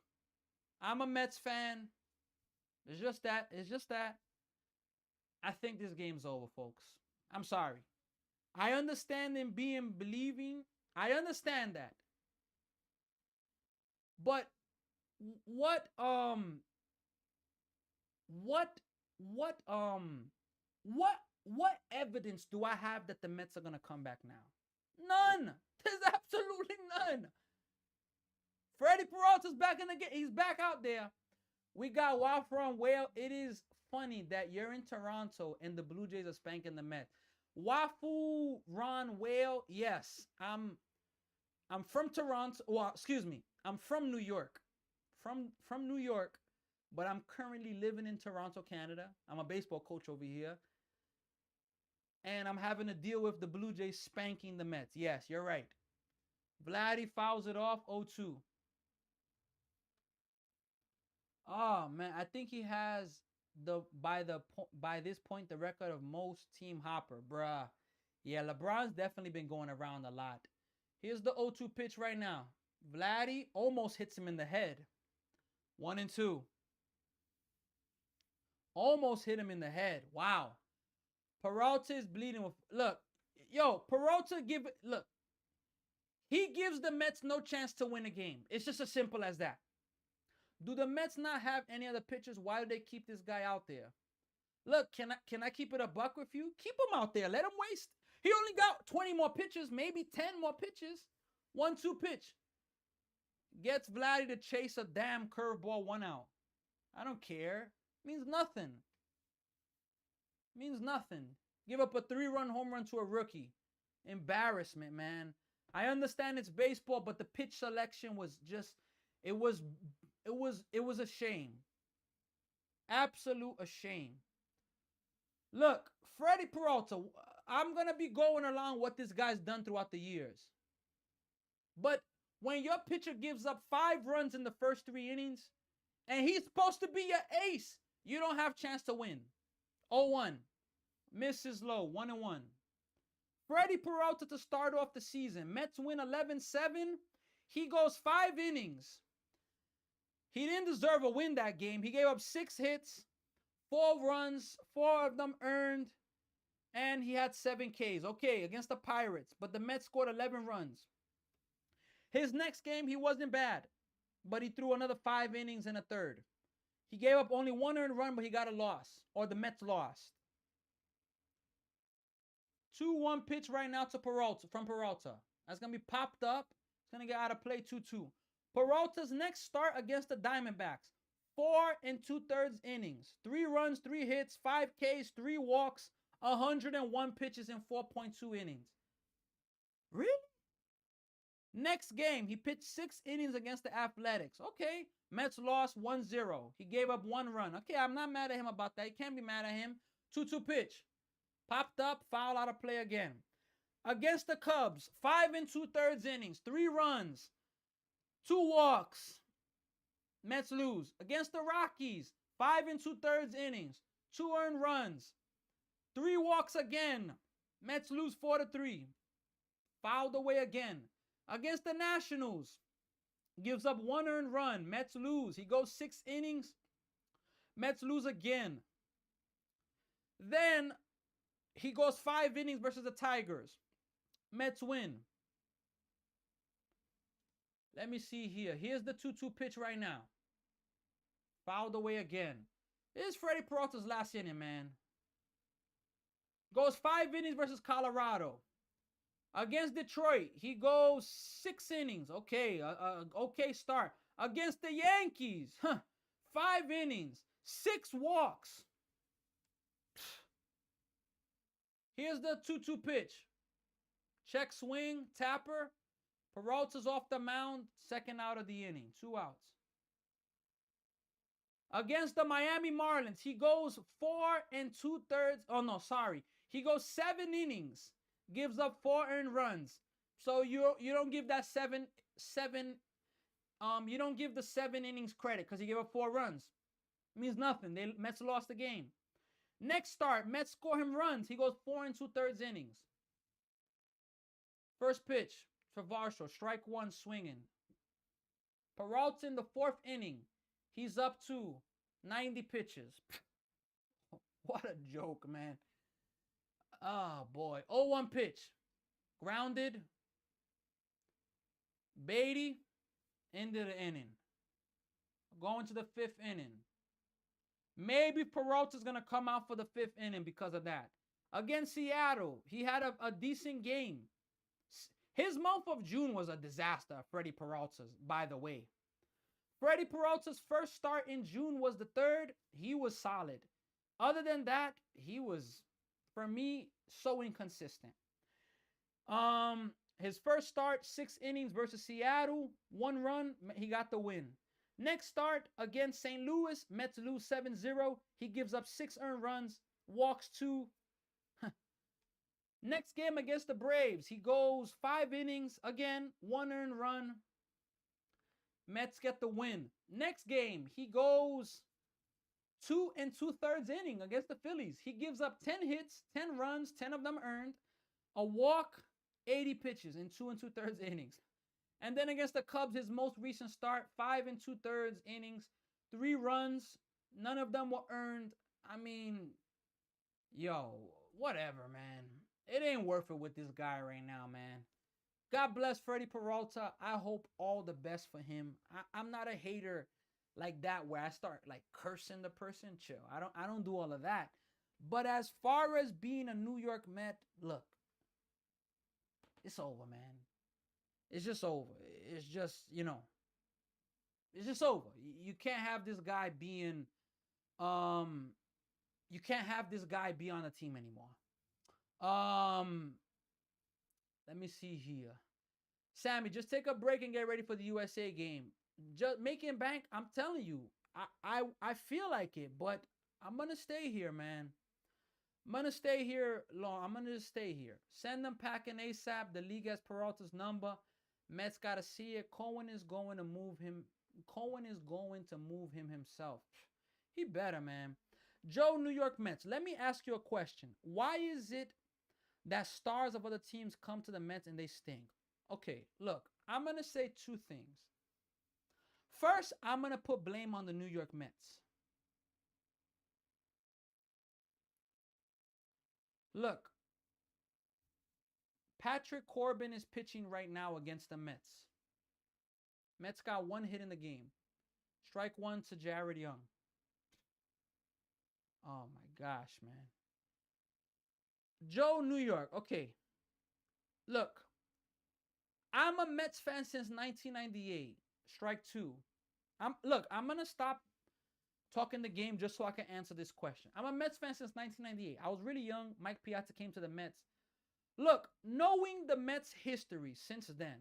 I'm a Mets fan. It's just that. I think this game's over, folks. I'm sorry. I understand them believing. I understand that. But what what evidence do I have that the Mets are gonna come back now? None. There's absolutely none. Freddie Peralta's back in the game. He's back out there. We got Wafron Whale. It is funny that you're in Toronto and the Blue Jays are spanking the Mets. Wafu Ron Whale, yes, I'm from Toronto. Well, excuse me, I'm from New York, from New York, but I'm currently living in Toronto, Canada. I'm a baseball coach over here, and I'm having to deal with the Blue Jays spanking the Mets. Yes, you're right. Vladdy fouls it off 0-2. Oh man, I think he has by this point the record of most team hopper, bruh. Yeah, LeBron's definitely been going around a lot. Here's the 0-2 pitch right now. Vladdy almost hits him in the head. 1-2. Almost hit him in the head. Wow. Peralta is bleeding with. Look, Peralta look. He gives the Mets no chance to win a game. It's just as simple as that. Do the Mets not have any other pitchers? Why do they keep this guy out there? Look, can I keep it a buck with you? Keep him out there. Let him waste. He only got 20 more pitches, maybe 10 more pitches. 1-2 pitch. Gets Vladdy to chase a damn curveball 1 out. I don't care. Means nothing. Means nothing. Give up a 3-run home run to a rookie. Embarrassment, man. I understand it's baseball, but the pitch selection was just, it was a shame. Absolute a shame. Look, Freddie Peralta, I'm going to be going along what this guy's done throughout the years. But when your pitcher gives up 5 runs in the first 3 innings, and he's supposed to be your ace, you don't have chance to win. 0-1. Misses low, 1-1. Freddie Peralta to start off the season. Mets win 11-7. He goes 5 innings. He didn't deserve a win that game. He gave up 6 hits, 4 runs, 4 of them earned, and he had 7 Ks. Okay, against the Pirates, but the Mets scored 11 runs. His next game, he wasn't bad, but he threw another 5 innings and a third. He gave up only 1 earned run, but he got a loss, or the Mets lost. 2-1 pitch right now to Peralta, from Peralta. That's going to be popped up. It's going to get out of play 2-2. Peralta's next start against the Diamondbacks. 4 2/3 innings. 3 runs, 3 hits, 5 Ks, 3 walks, 101 pitches in 4.2 innings. Really? Next game, he pitched 6 innings against the Athletics. Okay, Mets lost 1-0. He gave up 1 run. Okay, I'm not mad at him about that. You can't be mad at him. 2-2 pitch. Popped up, foul out of play again. Against the Cubs, 5 2/3 innings, 3 runs, 2 walks. Mets lose. Against the Rockies, 5 2/3 innings, 2 earned runs, 3 walks again. Mets lose 4-3. Fouled away again. Against the Nationals, gives up 1 earned run. Mets lose. He goes 6 innings. Mets lose again. Then he goes 5 innings versus the Tigers. Mets win. Let me see here. Here's the 2-2 pitch right now. Fouled away again. This is Freddie Peralta's last inning, man. Goes 5 innings versus Colorado. Against Detroit, he goes 6 innings. Okay, okay start. Against the Yankees, 5 innings, 6 walks. Here's the 2-2 pitch. Check swing, tapper. Peralta's off the mound, 2nd out of the inning, 2 outs. Against the Miami Marlins, he goes 4 2/3. Oh, no, sorry. He goes 7 innings, gives up 4 earned runs. So you don't give that 7 you don't give the 7 innings credit because he gave up 4 runs. It means nothing. Mets lost the game. Next start, Mets score him runs. He goes 4 2/3 innings. First pitch for Varsho, strike 1, swinging. Peralta in the 4th inning. He's up to 90 pitches. What a joke, man. Oh, boy. 0-1 pitch. Grounded. Beatty into the inning. Going to the 5th inning. Maybe Peralta's going to come out for the 5th inning because of that. Against Seattle, he had a decent game. His month of June was a disaster, Freddie Peralta's, by the way. Freddie Peralta's first start in June was the 3rd. He was solid. Other than that, he was, for me, so inconsistent. His first start, 6 innings versus Seattle, 1 run, he got the win. Next start against St. Louis, Mets lose 7-0. He gives up 6 earned runs, walks 2. Next game against the Braves, he goes 5 innings, again, 1 earned run. Mets get the win. Next game, he goes 2 2/3 inning against the Phillies. He gives up 10 hits, 10 runs, 10 of them earned, a walk, 80 pitches in 2 2/3 innings. And then against the Cubs, his most recent start, 5 2/3 innings, 3 runs, none of them were earned. I mean, yo, whatever, man. It ain't worth it with this guy right now, man. God bless Freddie Peralta. I hope all the best for him. I'm not a hater like that where I start like cursing the person. Chill. I don't do all of that. But as far as being a New York Met, look, it's over, man. It's just over. It's just, it's just over. You can't have this guy being, you can't have this guy be on the team anymore. Let me see here. Sammy, just take a break and get ready for the USA game. Just making bank, I'm telling you, I feel like it, but I'm gonna stay here, man. I'm gonna stay here long. I'm gonna just stay here. Send them packing ASAP. The league has Peralta's number. Mets gotta see it. Cohen is going to move him. Cohen is going to move him himself. He better, man. Joe, New York Mets. Let me ask you a question. Why is it that stars of other teams come to the Mets and they stink? Okay, look, I'm going to say 2 things. First, I'm going to put blame on the New York Mets. Look, Patrick Corbin is pitching right now against the Mets. Mets got 1 hit in the game. Strike 1 to Jared Young. Oh my gosh, man. Joe, New York. Okay. Look, I'm a Mets fan since 1998. Strike 2. I'm going to stop talking the game just so I can answer this question. I'm a Mets fan since 1998. I was really young. Mike Piazza came to the Mets. Look, knowing the Mets' history since then,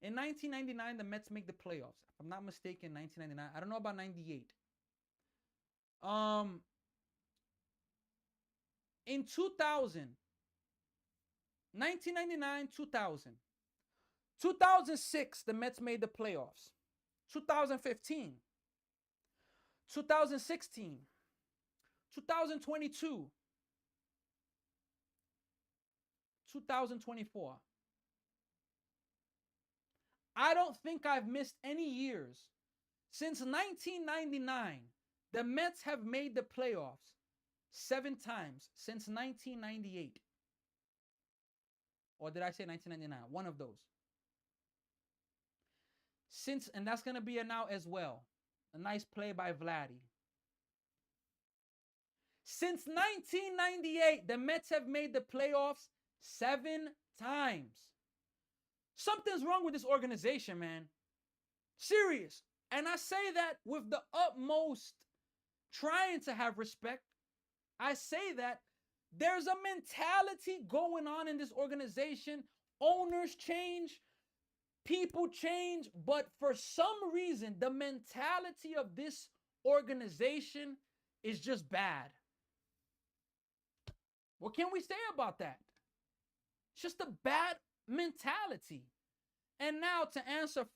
in 1999, the Mets make the playoffs. If I'm not mistaken, 1999. I don't know about 98. In 2000, 1999, 2000. 2006, the Mets made the playoffs. 2015. 2016. 2022. 2024. I don't think I've missed any years. Since 1999, the Mets have made the playoffs 7 times since 1998. Or did I say 1999? One of those. And that's going to be a now as well. A nice play by Vladdy. Since 1998, the Mets have made the playoffs 7 times. Something's wrong with this organization, man. Serious. And I say that with the utmost trying to have respect. I say that there's a mentality going on in this organization. Owners change, people change, but for some reason, the mentality of this organization is just bad. What can we say about that? It's just a bad mentality. And now to answer,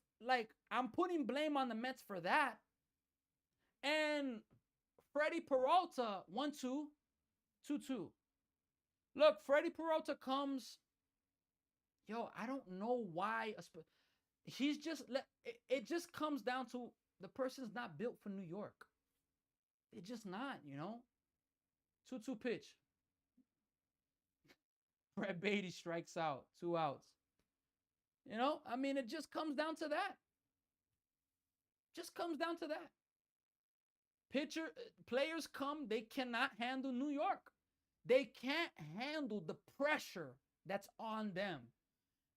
I'm putting blame on the Mets for that. And Freddie Peralta, 1-2, 2-2. Look, Freddie Peralta comes. Yo, I don't know why. He's just, it just comes down to the person's not built for New York. It's just not, 2-2 pitch. Brett Beatty strikes out, 2 outs. It just comes down to that. Just comes down to that. Players come, they cannot handle New York. They can't handle the pressure that's on them.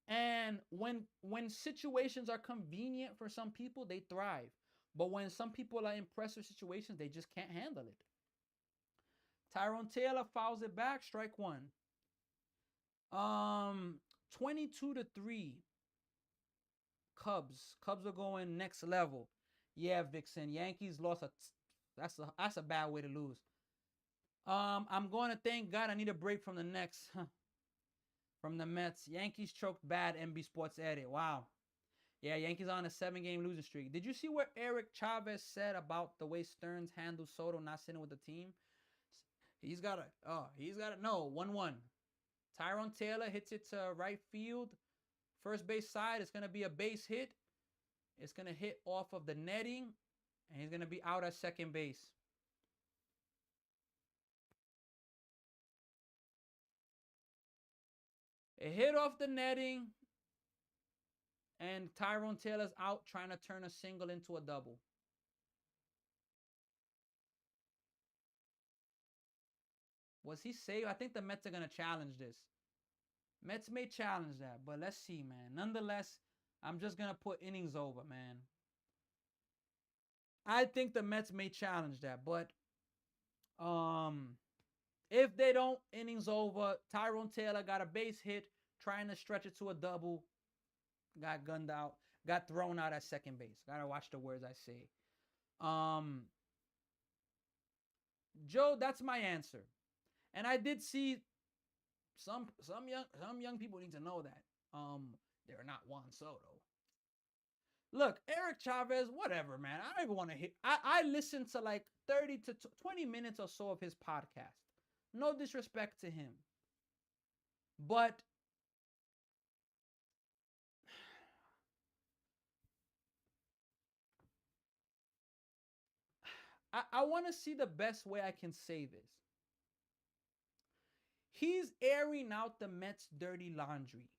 And when situations are convenient for some people, they thrive. But when some people are in pressure situations, they just can't handle it. Tyrone Taylor fouls it back, strike one. 22-3. Cubs. Cubs are going next level. Yeah, Vixen. Yankees lost that's a bad way to lose. I'm going to thank God I need a break from the next from the Mets. Yankees choked bad, MB Sports edit. Wow. Yeah, Yankees on a 7-game losing streak. Did you see what Eric Chavez said about the way Stearns handled Soto not sitting with the team? He's got to no, 1-1. Tyrone Taylor hits it to right field. First base side, it's going to be a base hit. It's going to hit off of the netting, and he's going to be out at second base. It hit off the netting, and Tyrone Taylor's out trying to turn a single into a double. Was he saved? I think the Mets are going to challenge this. Mets may challenge that, but let's see, man. Nonetheless, I'm just going to put innings over, man. I think the Mets may challenge that, but if they don't, innings over. Tyrone Taylor got a base hit, trying to stretch it to a double. Got gunned out. Got thrown out at second base. Gotta watch the words I say. Joe, that's my answer. And I did see some young people need to know that they're not Juan Soto. Look, Eric Chavez, whatever, man. I don't even want to hit. I listened to like 30 to 20 minutes or so of his podcast. No disrespect to him. But I want to see the best way I can say this. He's airing out the Mets' dirty laundry.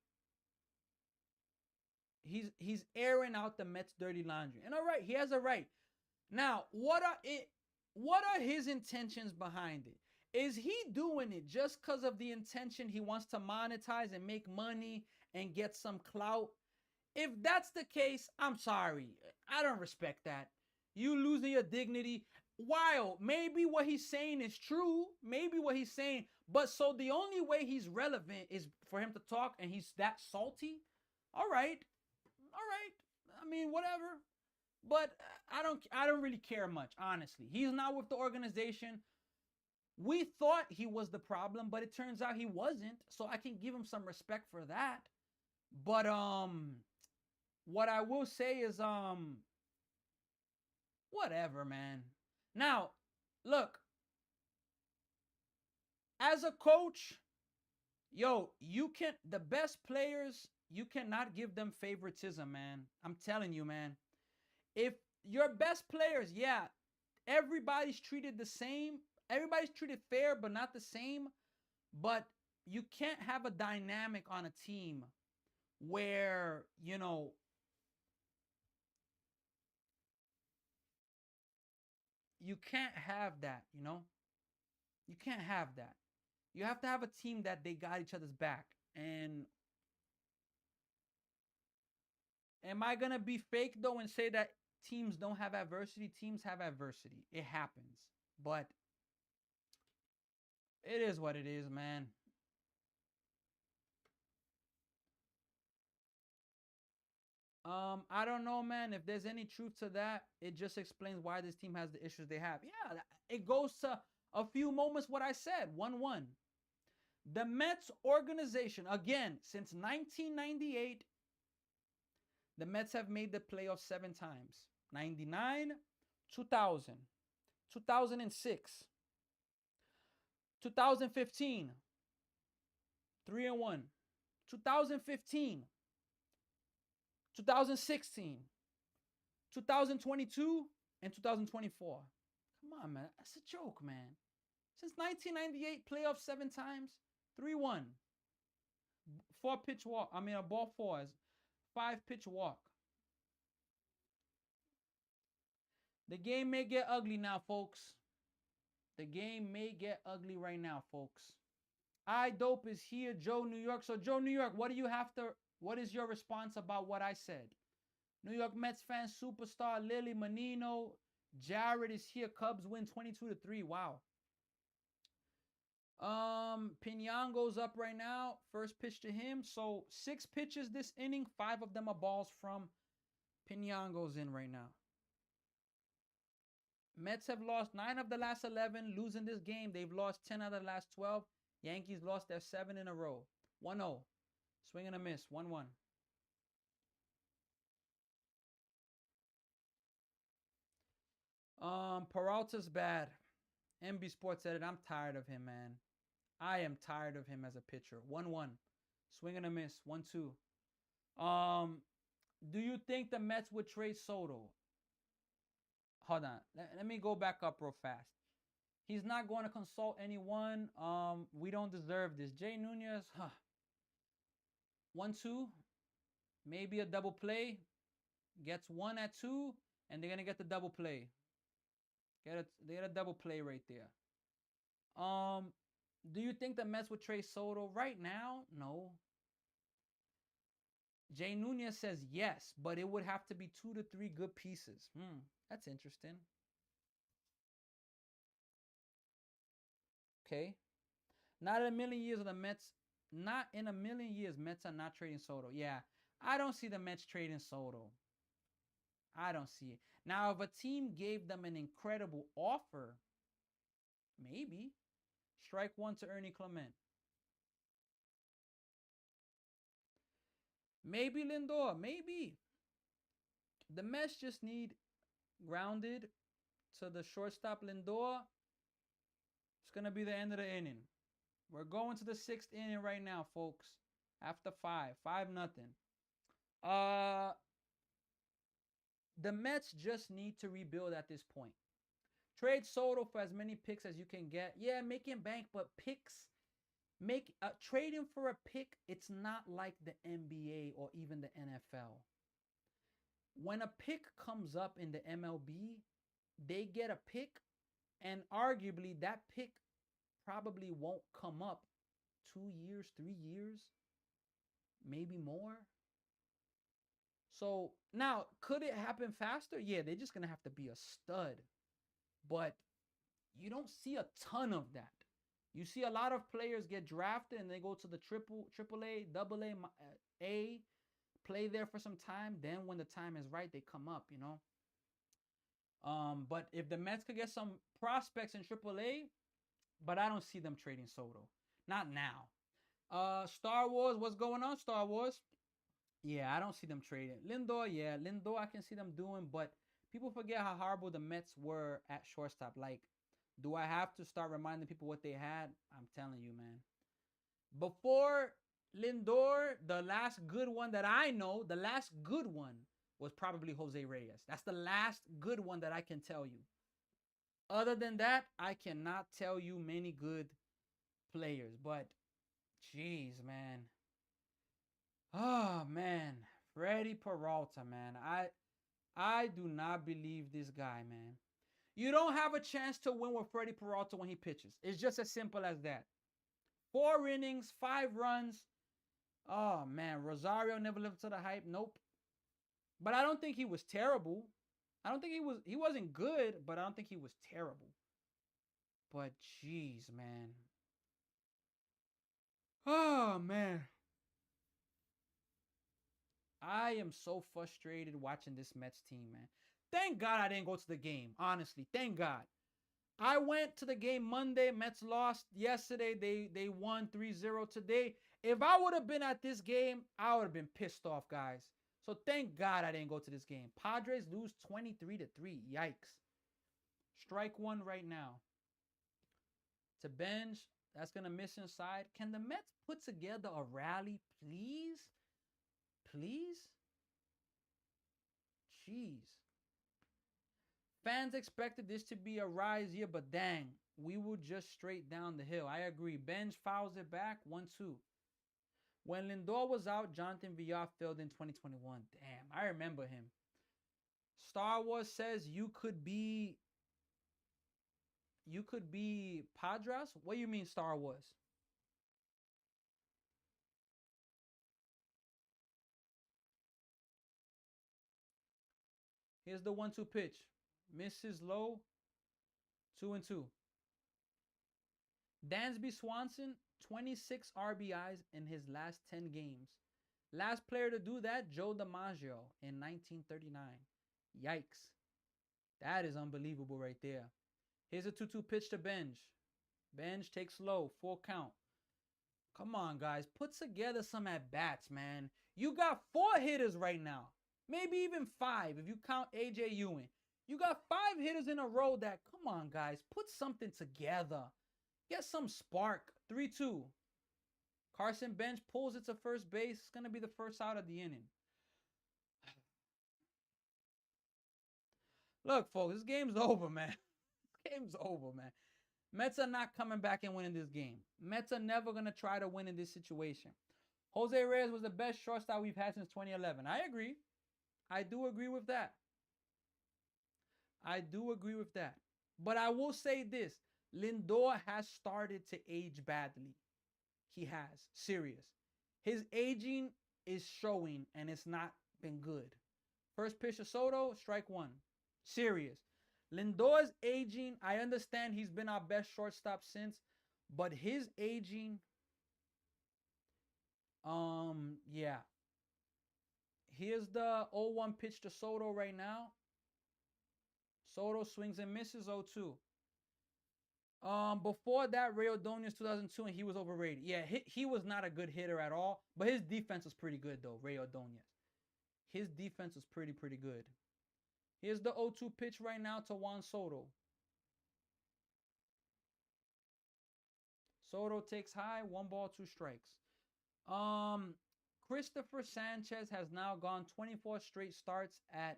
He's airing out the Mets' dirty laundry. And all right, he has a right. Now, what are his intentions behind it? Is he doing it just because of the intention he wants to monetize and make money and get some clout? If that's the case, I'm sorry. I don't respect that. You losing your dignity. While maybe what he's saying is true, but so the only way he's relevant is for him to talk and he's that salty. All right. I mean, whatever. But I don't really care much, honestly. He's not with the organization. We thought he was the problem, but it turns out he wasn't. So I can give him some respect for that. But what I will say is whatever, man. Now, look. As a coach, the best players, you cannot give them favoritism, man. I'm telling you, man. If your best players, yeah, everybody's treated the same. Everybody's treated fair, but not the same. But you can't have a dynamic on a team where, you can't have that, You can't have that. You have to have a team that they got each other's back. And am I going to be fake, though, and say that teams don't have adversity? Teams have adversity. It happens. But it is what it is, man. I don't know, man. If there's any truth to that, it just explains why this team has the issues they have. Yeah, it goes to a few moments what I said, 1-1. The Mets organization, again, since 1998, the Mets have made the playoffs 7 times. 99, 2000, 2006, 2015, 3-1, 2015, 2016, 2022, and 2024. Come on, man. That's a joke, man. Since 1998, playoffs 7 times, 3-1. 4-pitch walk. I mean, a ball 4s. 5-pitch walk. The game may get ugly now, folks. The game may get ugly right now, folks. iDope is here, Joe New York. So, Joe New York, what do you have to, what is your response about what I said? New York Mets fan superstar Lily Menino. Jared is here. Cubs win 22-3. Wow. Pinion goes up right now. First pitch to him. So 6 pitches this inning. 5 of them are balls from Pinion goes in right now. Mets have lost 9 of the last 11. Losing this game, they've lost 10 out of the last 12. Yankees lost their 7 in a row. 1-0. Swing and a miss. 1-1. Peralta's bad. MB Sports said it. I'm tired of him, man. I am tired of him as a pitcher. 1-1. Swing and a miss. 1-2. Do you think the Mets would trade Soto? Hold on. Let me go back up real fast. He's not going to consult anyone. We don't deserve this. Jay Nunez, 1-2. Maybe a double play. Gets 1 at 2. And they're going to get the double play. They get a double play right there. Do you think the Mets would trade Soto right now? No. Jay Nunez says yes, but it would have to be 2 to 3 good pieces. That's interesting. Okay. Not in a million years of the Mets. Not in a million years, Mets are not trading Soto. Yeah, I don't see the Mets trading Soto. I don't see it. Now, if a team gave them an incredible offer, maybe. Strike 1 to Ernie Clement. Maybe Lindor. Maybe. The Mets just need grounded to the shortstop Lindor. It's going to be the end of the inning. We're going to the 6th inning right now, folks. After 5. 5-0. The Mets just need to rebuild at this point. Trade Soto for as many picks as you can get. Yeah, making bank, but picks. Trading for a pick, it's not like the NBA or even the NFL. When a pick comes up in the MLB, they get a pick, and arguably that pick probably won't come up 2 years, 3 years, maybe more. So now, could it happen faster? Yeah, they're just going to have to be a stud. But you don't see a ton of that. You see a lot of players get drafted and they go to the AAA, AA, play there for some time. Then when the time is right, they come up, you know. But if the Mets could get some prospects in AAA, but I don't see them trading Soto. Not now. Star Wars, what's going on, Star Wars? Yeah, I don't see them trading. Lindor, yeah. Lindor, I can see them doing, but people forget how horrible the Mets were at shortstop. Like, do I have to start reminding people what they had? I'm telling you, man. Before Lindor, the last good one that I know, the last good one was probably Jose Reyes. That's the last good one that I can tell you. Other than that, I cannot tell you many good players. But, jeez, man. Oh, man. Freddie Peralta, man. I do not believe this guy, man. You don't have a chance to win with Freddie Peralta when he pitches. It's just as simple as that. 4 innings, 5 runs. Oh, man. Rosario never lived to the hype. Nope. But I don't think he was terrible. I don't think he wasn't good, but I don't think he was terrible. But jeez, man. Oh, man. I am so frustrated watching this Mets team, man. Thank God I didn't go to the game, honestly. Thank God. I went to the game Monday. Mets lost yesterday. They won 3-0 today. If I would have been at this game, I would have been pissed off, guys. So thank God I didn't go to this game. Padres lose 23-3. Yikes. Strike 1 right now. To Benj. That's going to miss inside. Can the Mets put together a rally, please? Please? Jeez. Fans expected this to be a rise year, but dang, we were just straight down the hill. I agree. Benj fouls it back, 1-2. When Lindor was out, Jonathan Villar failed in 2021. Damn, I remember him. Star Wars says you could be Padras. What do you mean, Star Wars? Here's the 1-2 pitch. Misses low. 2-2. Dansby Swanson, 26 RBIs in his last 10 games. Last player to do that, Joe DiMaggio in 1939. Yikes. That is unbelievable right there. Here's a 2-2 pitch to Benj. Benj takes low, full count. Come on, guys. Put together some at-bats, man. You got 4 hitters right now. Maybe even 5 if you count A.J. Ewing. You got 5 hitters in a row that, come on, guys. Put something together. Get some spark. 3-2. Carson Bench pulls it to first base. It's going to be the first out of the inning. Look, folks, this game's over, man. This game's over, man. Mets are not coming back and winning this game. Mets are never going to try to win in this situation. Jose Reyes was the best shortstop we've had since 2011. I agree. I do agree with that. I do agree with that. But I will say this. Lindor has started to age badly. He has. Serious. His aging is showing, and it's not been good. First pitch to Soto, strike 1. Serious. Lindor's aging, I understand he's been our best shortstop since, but his aging, yeah. Here's the 0-1 pitch to Soto right now. Soto swings and misses 0-2. Before that, Ray Ordonez 2002, and he was overrated. Yeah, he was not a good hitter at all, but his defense was pretty good, though, Ray Ordonez. His defense was pretty good. Here's the 0-2 pitch right now to Juan Soto. Soto takes high, 1 ball, 2 strikes. Christopher Sanchez has now gone 24 straight starts at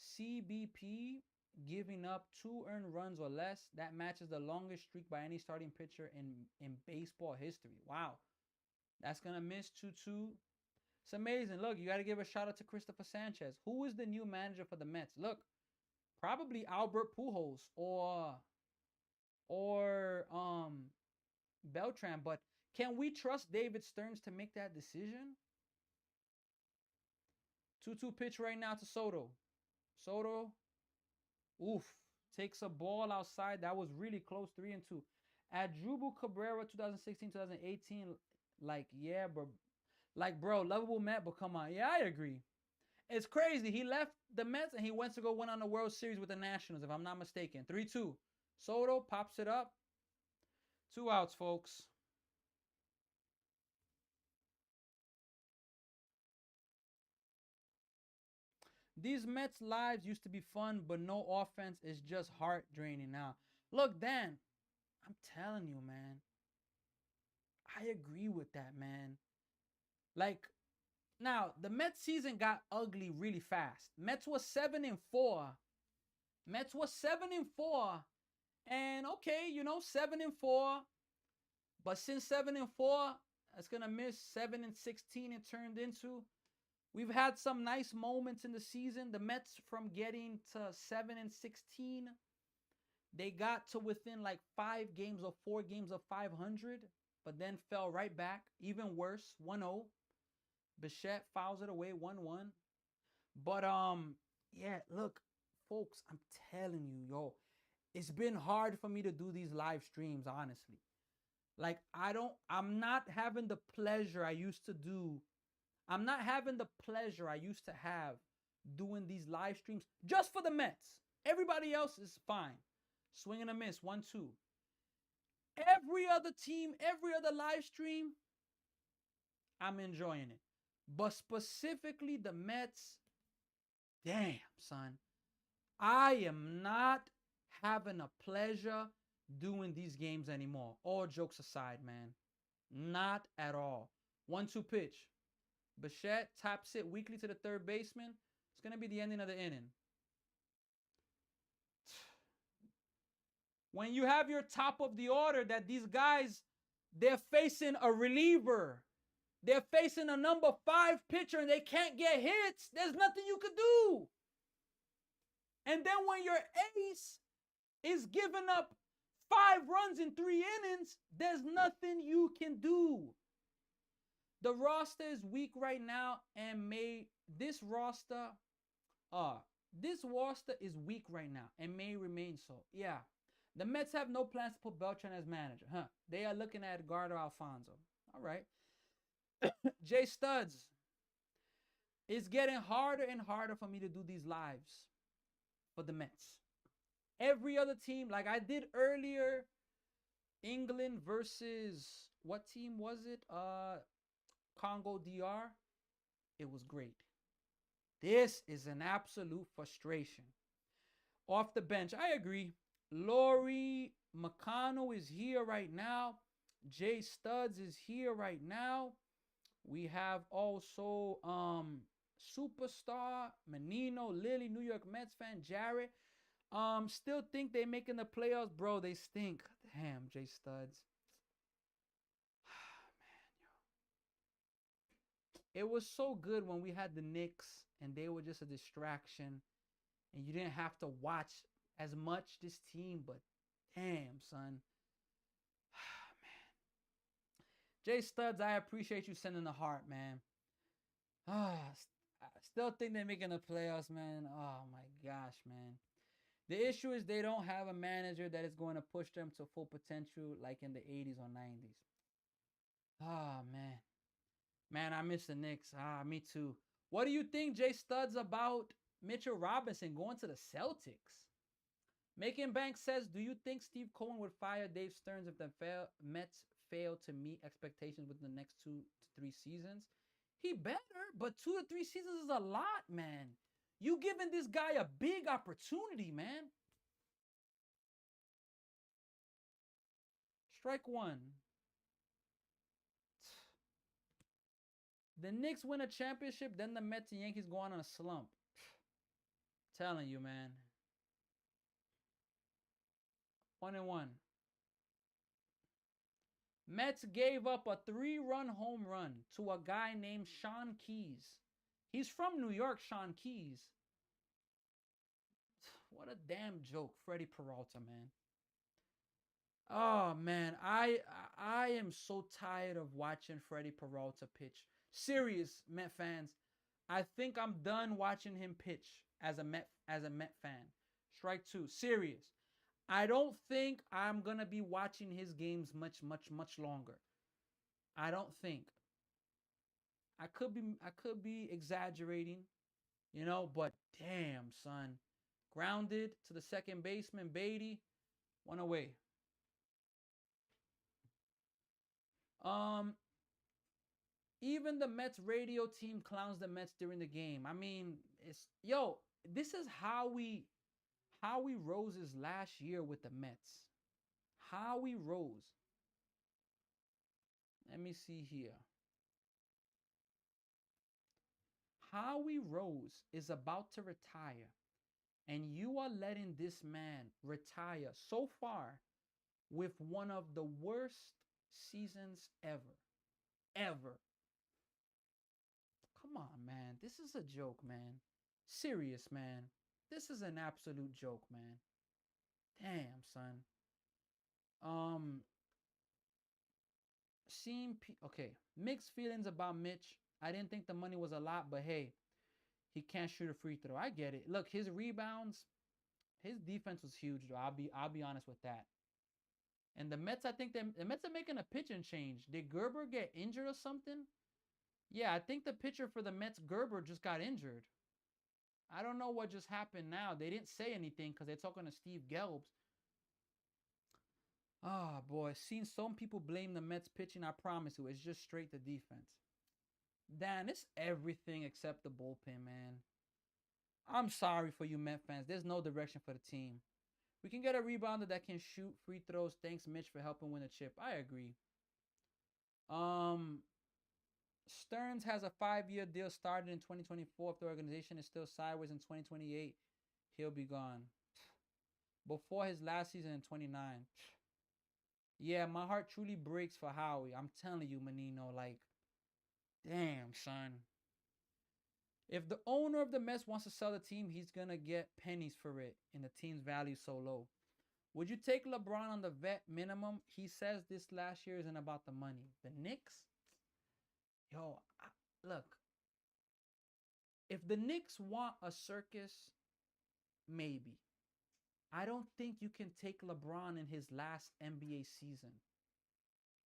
CBP, giving up 2 earned runs or less. That matches the longest streak by any starting pitcher in baseball history. Wow. That's going to miss 2-2. It's amazing. Look, you got to give a shout out to Christopher Sanchez. Who is the new manager for the Mets? Look, probably Albert Pujols or Beltran. But can we trust David Stearns to make that decision? 2-2 pitch right now to Soto. Soto, oof, takes a ball outside. That was really close, 3-2. Adrubu Cabrera, 2016-2018, like, yeah, bro. Like, bro, lovable Met, but come on. Yeah, I agree. It's crazy. He left the Mets and he went to go win on the World Series with the Nationals, if I'm not mistaken. 3-2. Soto pops it up. 2 outs, folks. These Mets lives used to be fun, but no offense is just heart draining now. Look, Dan, I'm telling you, man. I agree with that, man. Like, now, the Mets season got ugly really fast. Mets was 7-4. Mets was 7-4. And okay, 7-4. But since 7-4, it's gonna miss 7-16 it turned into. We've had some nice moments in the season. The Mets from getting to 7-16, they got to within like 5 games or 4 games of 500, but then fell right back. Even worse, 1-0. Bichette fouls it away, 1-1. But yeah, look, folks, I'm telling you, yo, it's been hard for me to do these live streams, honestly. Like, I'm not having the pleasure I used to do. I'm not having the pleasure I used to have doing these live streams just for the Mets. Everybody else is fine. Swing and a miss, 1-2. Every other team, every other live stream, I'm enjoying it. But specifically the Mets, damn, son. I am not having a pleasure doing these games anymore. All jokes aside, man. Not at all. 1-2 pitch. Bichette taps it weakly to the third baseman. It's going to be the ending of the inning. When you have your top of the order that these guys, they're facing a reliever. They're facing a number 5 pitcher and they can't get hits. There's nothing you could do. And then when your ace is giving up 5 runs in 3 innings, there's nothing you can do. The roster is weak right now, and this roster is weak right now and may remain so. Yeah. The Mets have no plans to put Beltran as manager. They are looking at Edgardo Alfonzo. All right. Jay Studs. It's getting harder and harder for me to do these lives for the Mets. Every other team, like I did earlier, England versus, what team was it? Congo DR. It was great. This is an absolute frustration. Off the bench, I agree. Laurie McConnell is here right now. Jay Studs is here right now. We have also superstar Menino, Lily, New York Mets fan Jarrett. Still think they making the playoffs, bro. They stink. Damn, Jay Studs. Man, yo. It was so good when we had the Knicks and they were just a distraction, and you didn't have to watch as much this team. But damn, son. Man. Jay Studs, I appreciate you sending the heart, man. I still think they're making the playoffs, man. Oh my gosh, man. The issue is they don't have a manager that is going to push them to full potential like in the 80s or 90s. Oh, man. Man, I miss the Knicks. Me too. What do you think, Jay Studs, about Mitchell Robinson going to the Celtics? Making Bank says, do you think Steve Cohen would fire Dave Stearns if the Mets fail to meet expectations within the next 2 to 3 seasons? He better, but 2 to 3 seasons is a lot, man. You giving this guy a big opportunity, man. Strike one. The Knicks win a championship, then the Mets and Yankees go on a slump. Telling you, man. 1-1. Mets gave up a 3-run home run to a guy named Sean Keys. He's from New York, Sean Keys. What a damn joke, Freddie Peralta, man. Oh, man, I am so tired of watching Freddie Peralta pitch. Serious, Met fans. I think I'm done watching him pitch as a Met fan. Strike two. Serious. I don't think I'm going to be watching his games much longer. I don't think. I could be exaggerating, but damn, son. Grounded to the second baseman, Beatty. 1 away. Even the Mets radio team clowns the Mets during the game. I mean, this is Howie Rose's last year with the Mets. Howie Rose. Let me see here. Howie Rose is about to retire, and you are letting this man retire so far with one of the worst seasons ever. Ever. Come on, man. This is a joke, man. Serious, man. This is an absolute joke, man. Damn, son. Okay. Mixed feelings about Mitch. I didn't think the money was a lot, but hey, he can't shoot a free throw. I get it. Look, his rebounds, his defense was huge, though. I'll be honest with that. And the Mets, I think the Mets are making a pitching change. Did Gerber get injured or something? Yeah, I think the pitcher for the Mets, Gerber, just got injured. I don't know what just happened now. They didn't say anything because they're talking to Steve Gelbs. Oh, boy. Seen some people blame the Mets pitching. I promise you, it's just straight the defense. Dan, it's everything except the bullpen, man. I'm sorry for you Met fans. There's no direction for the team. We can get a rebounder that can shoot free throws. Thanks, Mitch, for helping win a chip. I agree. Stearns has a 5-year deal started in 2024. If the organization is still sideways in 2028, he'll be gone. Before his last season in 29. Yeah, my heart truly breaks for Howie. I'm telling you, Menino, like, damn, son. If the owner of the Mets wants to sell the team, he's gonna get pennies for it, and the team's value so low. Would you take LeBron on the vet minimum? He says this last year isn't about the money. The Knicks, yo, look, if the Knicks want a circus, maybe. I don't think you can take LeBron in his last NBA season.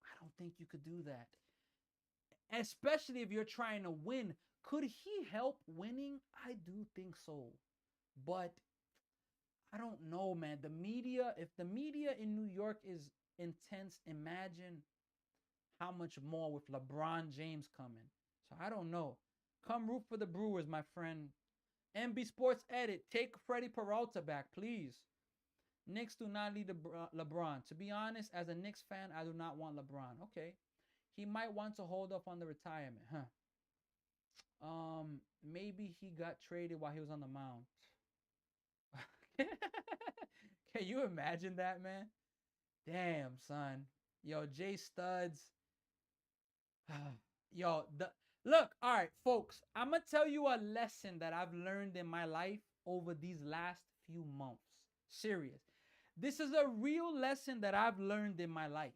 I don't think you could do that. Especially if you're trying to win. Could he help winning? I do think so. But I don't know, man. The media, if the media in New York is intense, imagine how much more with LeBron James coming. So I don't know. Come root for the Brewers, my friend. MB Sports Edit, take Freddie Peralta back, please. Knicks do not need LeBron. To be honest, as a Knicks fan, I do not want LeBron. Okay. He might want to hold off on the retirement, huh? Maybe he got traded while he was on the mound. Can you imagine that, man? Damn, son. Yo, Jay Studs. Yo, look, all right, folks. I'm gonna tell you a lesson that I've learned in my life over these last few months. Serious. This is a real lesson that I've learned in my life.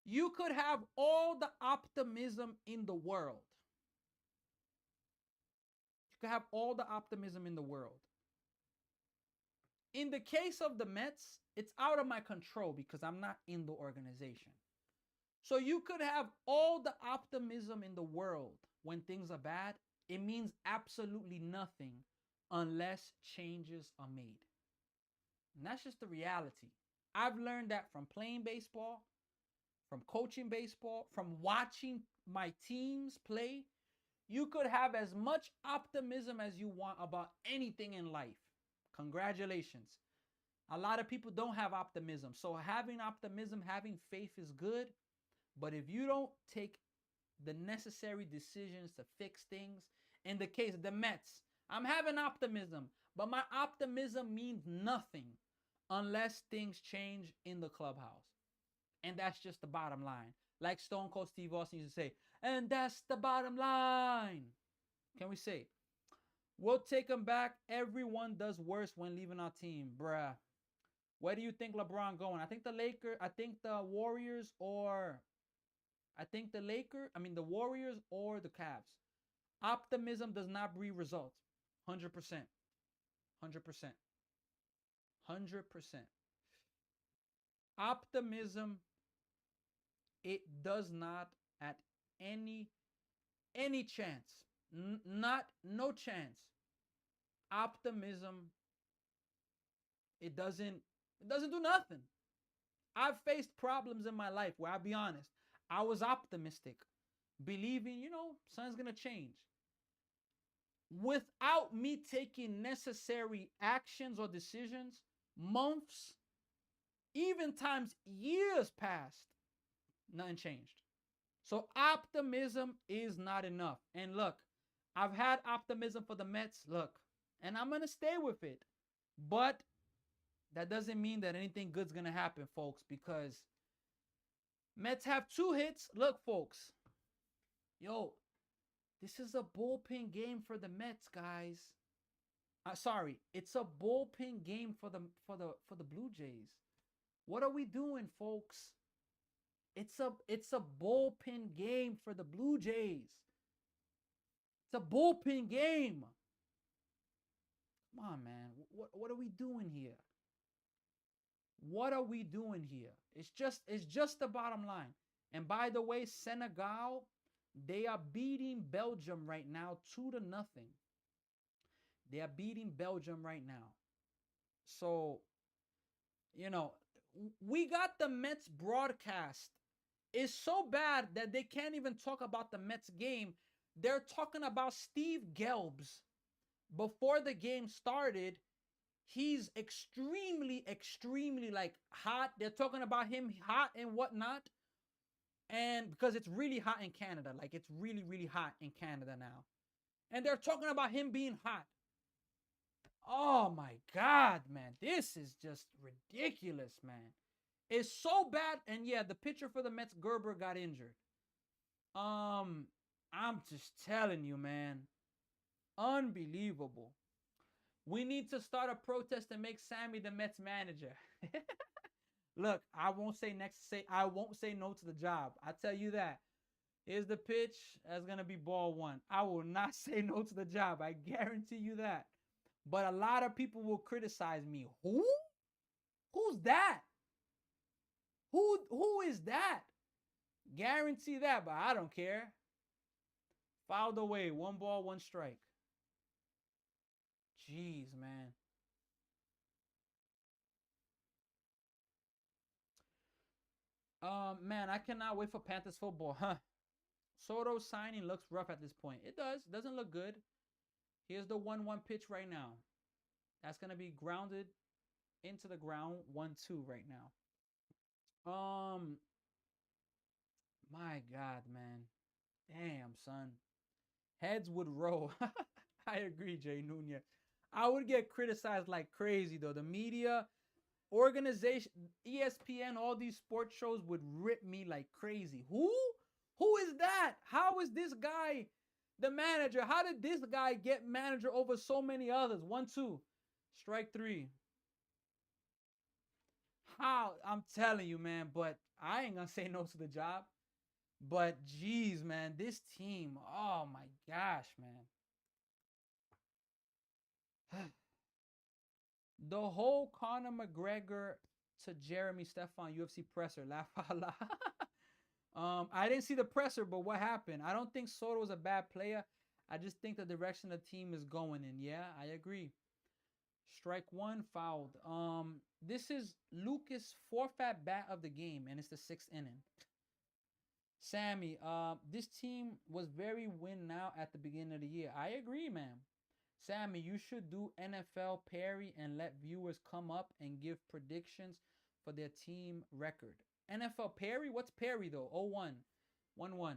You could have all the optimism in the world. You could have all the optimism in the world. In the case of the Mets, it's out of my control because I'm not in the organization. So you could have all the optimism in the world when things are bad. It means absolutely nothing unless changes are made. And that's just the reality. I've learned that from playing baseball, from coaching baseball, from watching my teams play. You could have as much optimism as you want about anything in life. Congratulations. A lot of people don't have optimism. So having optimism, having faith is good. But if you don't take the necessary decisions to fix things, in the case of the Mets, I'm having optimism, but my optimism means nothing unless things change in the clubhouse. And that's just the bottom line. Like Stone Cold Steve Austin used to say, and that's the bottom line. Can we say, we'll take them back. Everyone does worse when leaving our team, bruh. Where do you think LeBron going? I think the Warriors or the Warriors or the Cavs. Optimism does not breed results. 100%. 100%. 100%. Optimism, it does not at any chance. No chance. Optimism, it doesn't do nothing. I've faced problems in my life where, I'll be honest, I was optimistic, believing, something's going to change. Without me taking necessary actions or decisions, months, even times years passed, nothing changed. So optimism is not enough. And look, I've had optimism for the Mets, look, and I'm going to stay with it. But that doesn't mean that anything good's going to happen, folks, because Mets have 2 hits. Look, folks. Yo, this is a bullpen game for the Mets, guys. Sorry, it's a bullpen game for the Blue Jays. What are we doing, folks? It's a bullpen game for the Blue Jays. It's a bullpen game. Come on, man. What are we doing here? What are we doing here? It's just the bottom line. And by the way, Senegal, they are beating Belgium right now 2-0. They are beating Belgium right now. So, we got the Mets broadcast. It's so bad that they can't even talk about the Mets game. They're talking about Steve Gelbs. Before the game started, he's extremely hot. They're talking about him hot and whatnot. And because it's really hot in Canada. Like, it's really, really hot in Canada now. And they're talking about him being hot. Oh, my God, man. This is just ridiculous, man. It's so bad. And, yeah, the pitcher for the Mets, Gerber, got injured. I'm just telling you, man. Unbelievable. We need to start a protest and make Sammy the Mets manager. Look, I won't say no to the job. I tell you that. Here's the pitch. That's gonna be ball one. I will not say no to the job. I guarantee you that. But a lot of people will criticize me. Who? Who's that? Who is that? Guarantee that, but I don't care. Fouled away. One ball, one strike. Jeez, man. Man, I cannot wait for Panthers football, huh? Soto signing looks rough at this point. It does. Doesn't look good. Here's the 1-1 pitch right now. That's going to be grounded into the ground. 1-2 right now. My God, man. Damn, son. Heads would roll. I agree, Jay Nunez. I would get criticized like crazy, though. The media, organization, ESPN, all these sports shows would rip me like crazy. Who? Who is that? How is this guy the manager? How did this guy get manager over so many others? 1-2. Strike three. How? I'm telling you, man. But I ain't going to say no to the job. But geez, man, this team, oh my gosh, man. The whole Conor McGregor to Jeremy Stefan UFC presser, laugh out loud. I didn't see the presser, but what happened? I don't think Soto was a bad player. I just think the direction the team is going in. Yeah, I agree. Strike one, fouled. This is Lucas' fourth at bat of the game, and it's the 6th inning. Sammy, this team was very win now at the beginning of the year. I agree, man. Sammy, you should do NFL Perry and let viewers come up and give predictions for their team record. NFL Perry? What's Perry, though? 0-1. 1-1.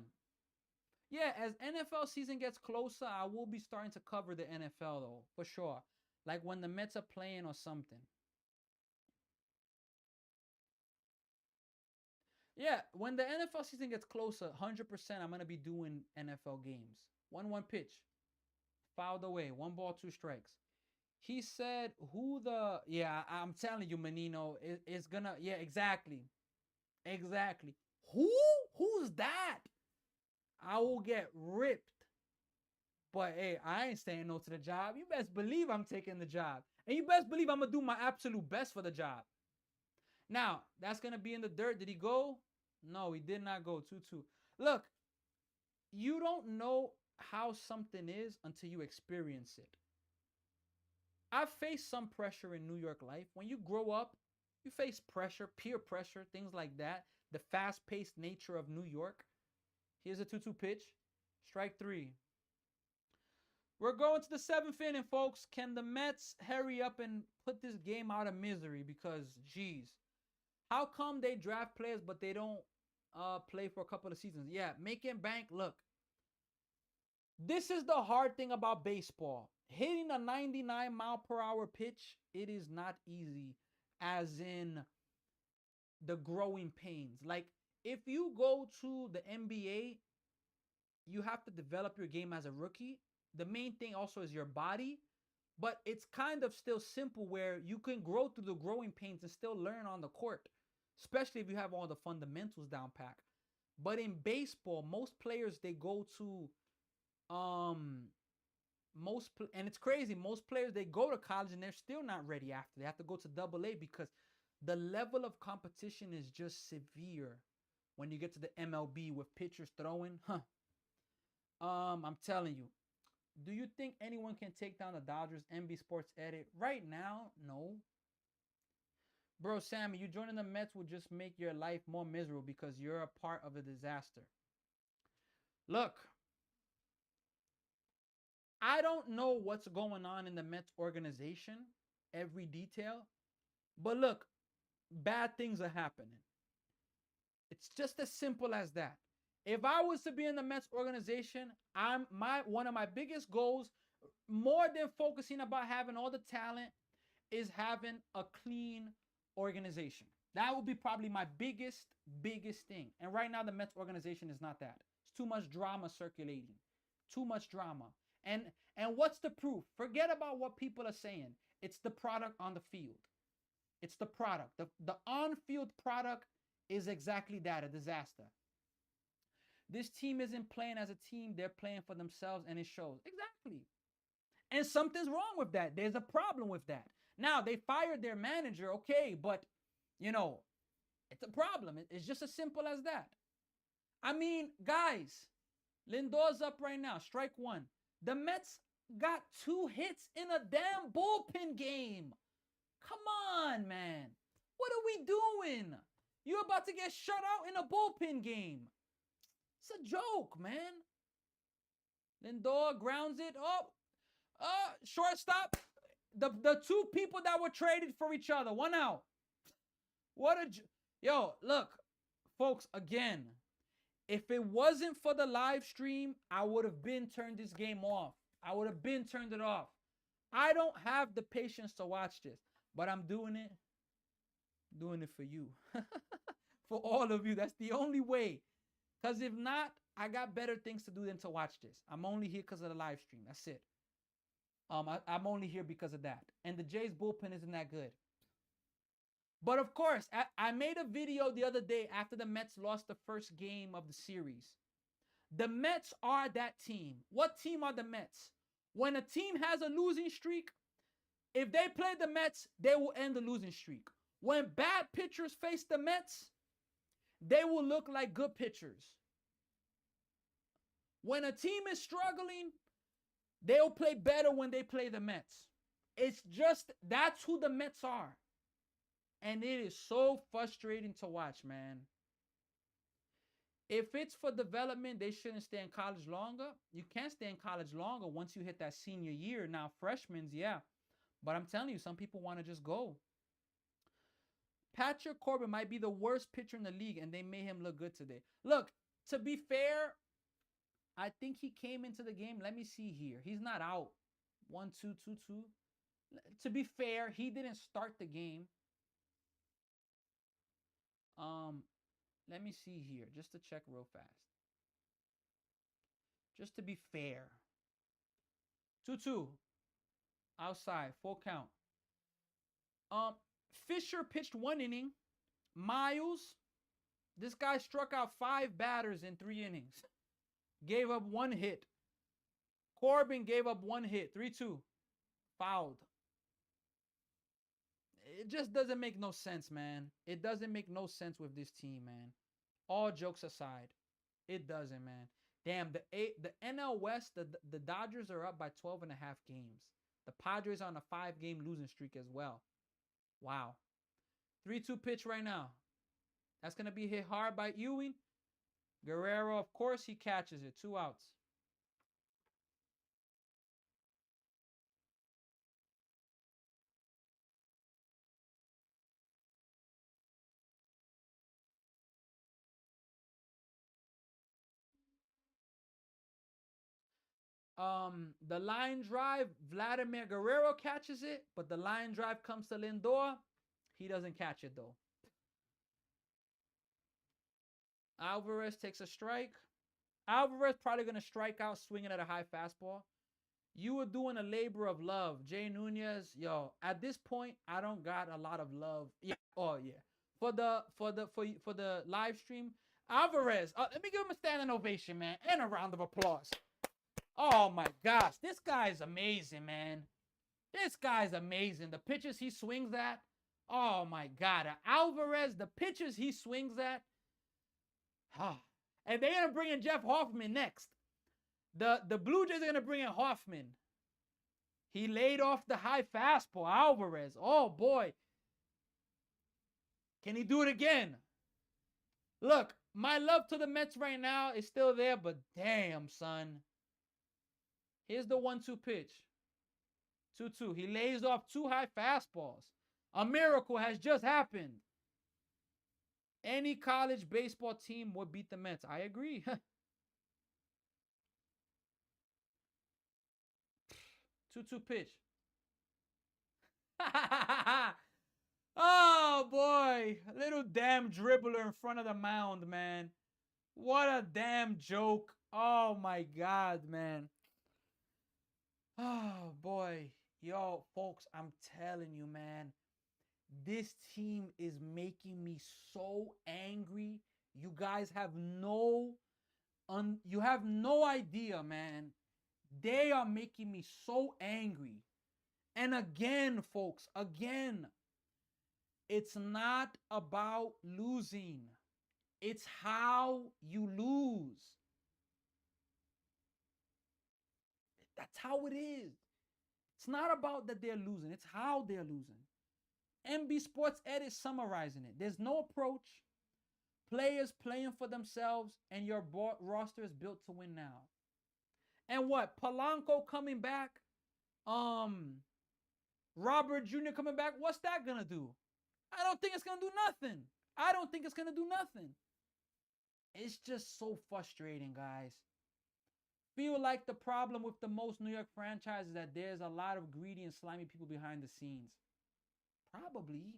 Yeah, as NFL season gets closer, I will be starting to cover the NFL, though, for sure. Like when the Mets are playing or something. Yeah, when the NFL season gets closer, 100% I'm going to be doing NFL games. 1-1 pitch. Fouled away. 1 ball, 2 strikes. He said, who the... Yeah, I'm telling you, Menino, it's going to... Yeah, exactly. Exactly. Who? Who's that? I will get ripped. But, hey, I ain't saying no to the job. You best believe I'm taking the job. And you best believe I'm going to do my absolute best for the job. Now, that's going to be in the dirt. Did he go? No, he did not go. 2-2. Look, you don't know how something is until you experience it. I've faced some pressure in New York life. When you grow up, you face pressure, peer pressure, things like that. The fast-paced nature of New York. Here's a 2-2 pitch. Strike three. We're going to the 7th inning, folks. Can the Mets hurry up and put this game out of misery? Because, geez, how come they draft players but they don't play for a couple of seasons? Yeah, making bank. Look, this is the hard thing about baseball. Hitting a 99-mile-per-hour pitch, it is not easy, as in the growing pains. Like, if you go to the NBA, you have to develop your game as a rookie. The main thing also is your body, but it's kind of still simple where you can grow through the growing pains and still learn on the court, especially if you have all the fundamentals down pat. But in baseball, most players, they go to and it's crazy, most players, they go to college and they're still not ready after. They have to go to AA because the level of competition is just severe when you get to the MLB with pitchers throwing. I'm telling you. Do you think anyone can take down the Dodgers? NB Sports Edit. Right now, no. Bro, Sammy, you joining the Mets will just make your life more miserable because you're a part of a disaster. Look, I don't know what's going on in the Mets organization, every detail. But look, bad things are happening. It's just as simple as that. If I was to be in the Mets organization, one of my biggest goals, more than focusing about having all the talent, is having a clean organization. That would be probably my biggest thing. And right now, the Mets organization is not that. too much drama circulating. Too much drama. And what's the proof? Forget about what people are saying. It's the product on the field. It's the product. The on-field product is exactly that, a disaster. This team isn't playing as a team. They're playing for themselves, and it shows. Exactly. And something's wrong with that. There's a problem with that. Now, they fired their manager, okay, but, you know, it's a problem. It's just as simple as that. I mean, guys, Lindor's up right now, strike one. The Mets got 2 hits in a damn bullpen game. Come on, man. What are we doing? You're about to get shut out in a bullpen game. It's a joke, man. Lindor grounds it up. Shortstop. The 2 people that were traded for each other. 1 out. Yo, look, folks, again, if it wasn't for the live stream, I would have been turned this game off. I would have been turned it off. I don't have the patience to watch this, but I'm doing it. Doing it for you. For all of you. That's the only way. Because if not, I got better things to do than to watch this. I'm only here because of the live stream. That's it. I'm only here because of that. And the Jays bullpen isn't that good. But of course, I made a video the other day after the Mets lost the first game of the series. The Mets are that team. What team are the Mets? When a team has a losing streak, if they play the Mets, they will end the losing streak. When bad pitchers face the Mets, they will look like good pitchers. When a team is struggling, they'll play better when they play the Mets. It's just, that's who the Mets are. And it is so frustrating to watch, man. If it's for development, they shouldn't stay in college longer. You can't stay in college longer once you hit that senior year. Now, freshmen, yeah. But I'm telling you, some people want to just go. Patrick Corbin might be the worst pitcher in the league, and they made him look good today. Look, to be fair, I think he came into the game. Let me see here. He's not out. 1-2, 2-2. To be fair, he didn't start the game. Let me see here, just to check real fast. Just to be fair. 2-2. Outside, full count. Fisher pitched 1 inning. Miles, this guy struck out 5 batters in 3 innings. Gave up 1 hit. Corbin gave up 1 hit. 3-2. Fouled. It just doesn't make no sense, man. It doesn't make no sense with this team, man. All jokes aside, it doesn't, man. Damn, the NL West, the Dodgers are up by 12.5 games. The Padres are on a 5-game losing streak as well. Wow. 3-2 pitch right now. That's going to be hit hard by Ewing. Guerrero, of course, he catches it. 2 outs. The line drive, Vladimir Guerrero catches it, but the line drive comes to Lindor. He doesn't catch it, though. Alvarez takes a strike. Alvarez probably going to strike out swinging at a high fastball. You were doing a labor of love. Jay Nunez, yo, at this point, I don't got a lot of love. Yeah. Oh, yeah. For the live stream, Alvarez, let me give him a standing ovation, man, and a round of applause. Oh, my gosh. This guy's amazing, man. This guy's amazing. The pitches he swings at. Oh, my God. Alvarez, the pitches he swings at. And they're going to bring in Jeff Hoffman next. The Blue Jays are going to bring in Hoffman. He laid off the high fastball. Alvarez. Oh, boy. Can he do it again? Look, my love to the Mets right now is still there, but damn, son. Here's the 1-2 pitch. 2-2. He lays off 2 high fastballs. A miracle has just happened. Any college baseball team would beat the Mets. I agree. 2-2 pitch. Oh, boy. A little damn dribbler in front of the mound, man. What a damn joke. Oh my God, man. Oh boy. Yo, folks, I'm telling you, man. This team is making me so angry. You guys have you have no idea, man. They are making me so angry. And again, folks, again, it's not about losing. It's how you lose. That's how it is. It's not about that they're losing, it's how they're losing. MB Sports Ed is summarizing it. There's no approach. Players playing for themselves, and your roster is built to win now. And what? Polanco coming back? Robert Jr. coming back? What's that gonna do? I don't think it's gonna do nothing. I don't think it's gonna do nothing. It's just so frustrating, guys. Feel like the problem with the most New York franchises is that there's a lot of greedy and slimy people behind the scenes. Probably.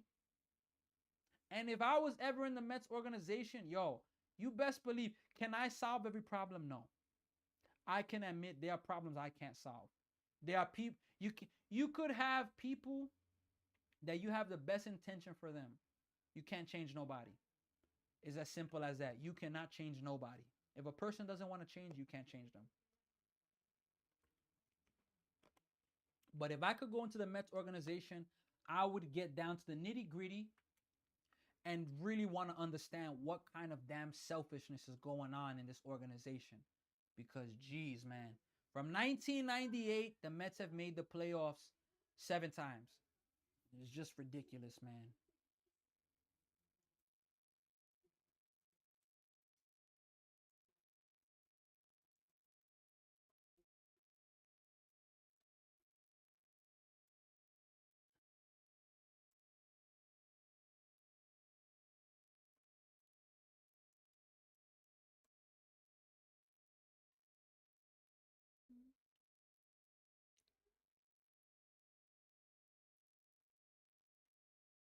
And if I was ever in the Mets organization, yo, you best believe, can I solve every problem? No. I can admit there are problems I can't solve. There are people you could have people that you have the best intention for them. You can't change nobody. It's as simple as that. You cannot change nobody. If a person doesn't want to change, you can't change them. But if I could go into the Mets organization, I would get down to the nitty-gritty and really want to understand what kind of damn selfishness is going on in this organization. Because, geez, man, from 1998, the Mets have made the playoffs 7 times. It's just ridiculous, man.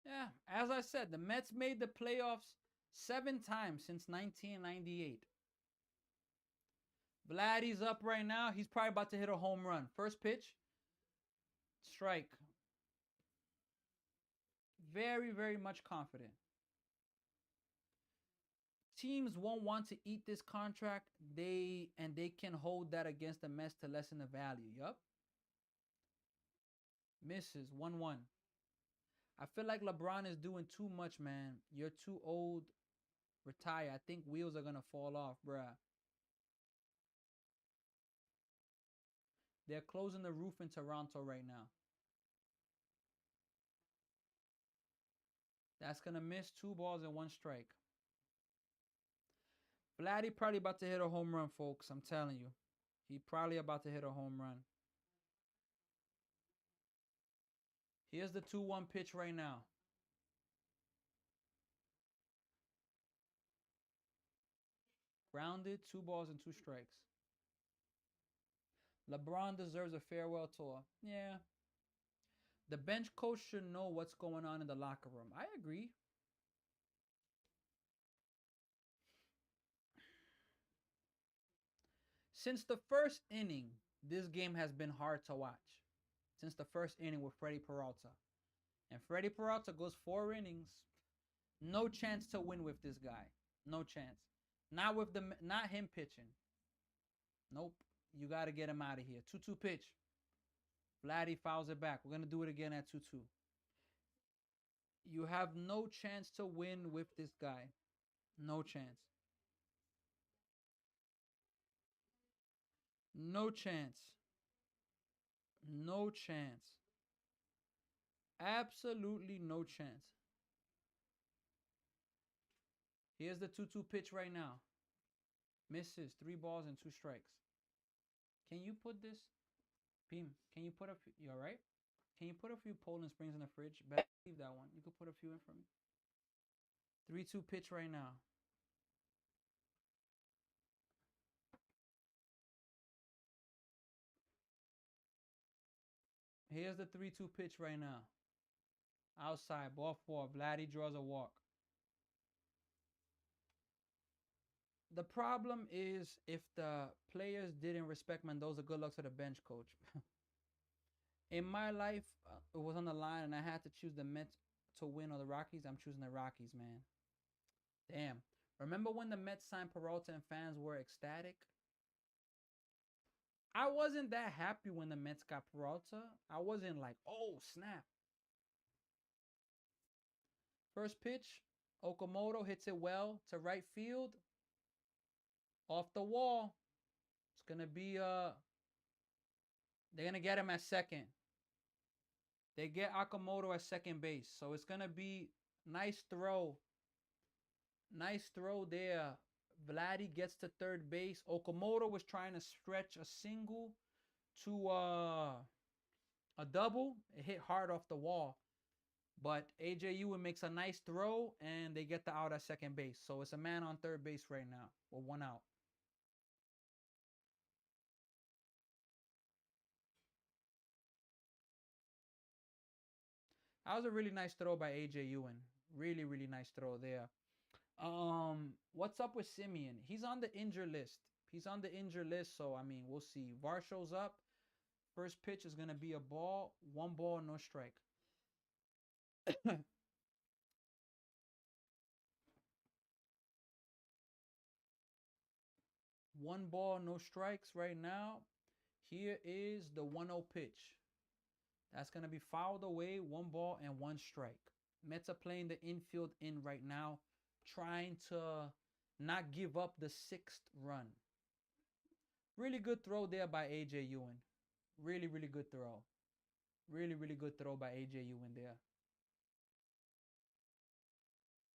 Yeah, as I said, the Mets made the playoffs 7 times since 1998. Vladdy's up right now. He's probably about to hit a home run. First pitch, strike. Very, very much confident. Teams won't want to eat this contract. They can hold that against the Mets to lessen the value. Yup. Misses 1-1. I feel like LeBron is doing too much, man. You're too old. Retire. I think wheels are gonna fall off, bruh. They're closing the roof in Toronto right now. That's gonna miss 2 balls and 1 strike. Vladdy probably about to hit a home run, folks. I'm telling you. He probably about to hit a home run. Here's the 2-1 pitch right now. Grounded, 2 balls and 2 strikes. LeBron deserves a farewell tour. Yeah. The bench coach should know what's going on in the locker room. I agree. Since the first inning, this game has been hard to watch. Since the first inning with Freddie Peralta. And Freddie Peralta goes 4 innings. No chance to win with this guy. No chance. Not him pitching. Nope. You got to get him out of here. 2-2 pitch. Vladdy fouls it back. We're going to do it again at 2-2. You have no chance to win with this guy. No chance. No chance. No chance. Absolutely no chance. Here's the 2-2 pitch right now. Misses. 3 balls and 2 strikes. Can you put this? Beam, can you put a few? You alright? Can you put a few Poland Springs in the fridge? Better leave that one. You could put a few in for me. 3-2 pitch right now. Here's the 3-2 pitch right now. Outside, ball 4. Vladdy draws a walk. The problem is if the players didn't respect Mendoza, good luck to the bench coach. In my life, it was on the line and I had to choose the Mets to win or the Rockies. I'm choosing the Rockies, man. Damn. Remember when the Mets signed Peralta and fans were ecstatic? I wasn't that happy when the Mets got Peralta. I wasn't like, oh, snap. First pitch, Okamoto hits it well to right field. Off the wall. It's going to be, they're going to get him at second. They get Okamoto at second base. So it's going to be nice throw. Nice throw there. Vladdy gets to third base. Okamoto was trying to stretch a single to a double. It hit hard off the wall. But AJ Ewan makes a nice throw, and they get the out at second base. So it's a man on third base right now with one out. That was a really nice throw by AJ Ewan. Really, really nice throw there. What's up with Simeon? He's on the injured list. He's on the injured list, so I mean, we'll see. VAR shows up. First pitch is gonna be a ball. 1 ball, no strike. One ball, no strikes right now. Here is the 1-0 pitch. That's gonna be fouled away. 1 ball and 1 strike. Mets are playing the infield in right now, trying to not give up the 6th run. Really good throw there by AJ Ewan. Really, really good throw. Really, really good throw by AJ Ewan there.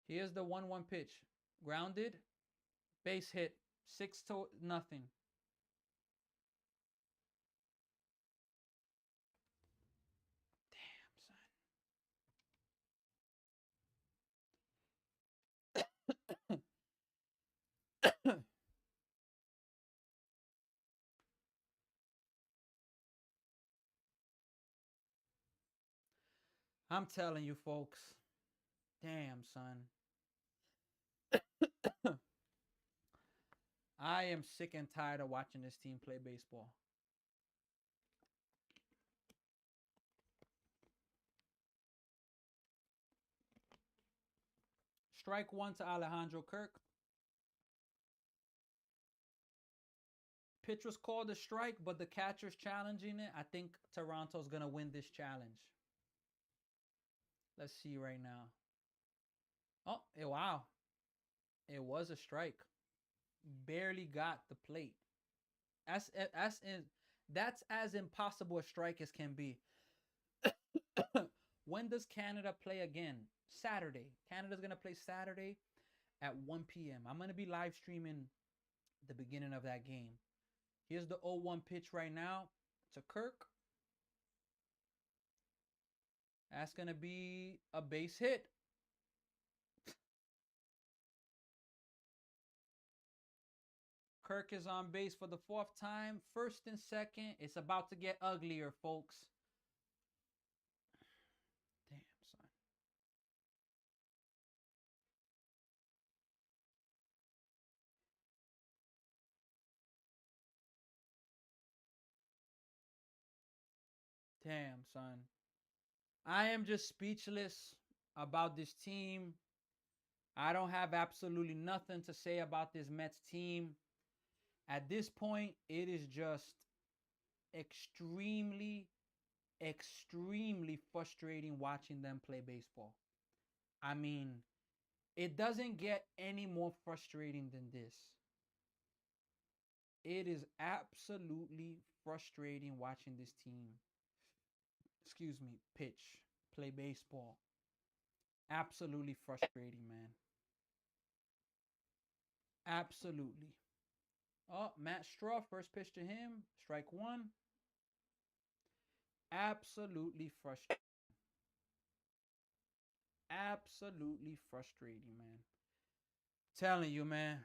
Here's the 1-1 pitch. Grounded. Base hit. 6-0. Damn, son. I'm telling you, folks. Damn, son. I am sick and tired of watching this team play baseball. Strike 1 to Alejandro Kirk. Pitch was called a strike, but the catcher's challenging it. I think Toronto's going to win this challenge. Let's see right now. Oh, wow. It was a strike. Barely got the plate. That's as impossible a strike as can be. When does Canada play again? Saturday. Canada's going to play Saturday at 1 p.m. I'm going to be live streaming the beginning of that game. Here's the 0-1 pitch right now to Kirk. That's going to be a base hit. Kirk is on base for the 4th time. 1st and 2nd. It's about to get uglier, folks. Damn, son. Damn, son. I am just speechless about this team. I don't have absolutely nothing to say about this Mets team. At this point, it is just extremely, extremely frustrating watching them play baseball. I mean, it doesn't get any more frustrating than this. It is absolutely frustrating watching this team, pitch, play baseball. Absolutely frustrating, man. Absolutely. Oh, Matt Straw, first pitch to him. Strike 1. Absolutely frustrating. Absolutely frustrating, man. Telling you, man.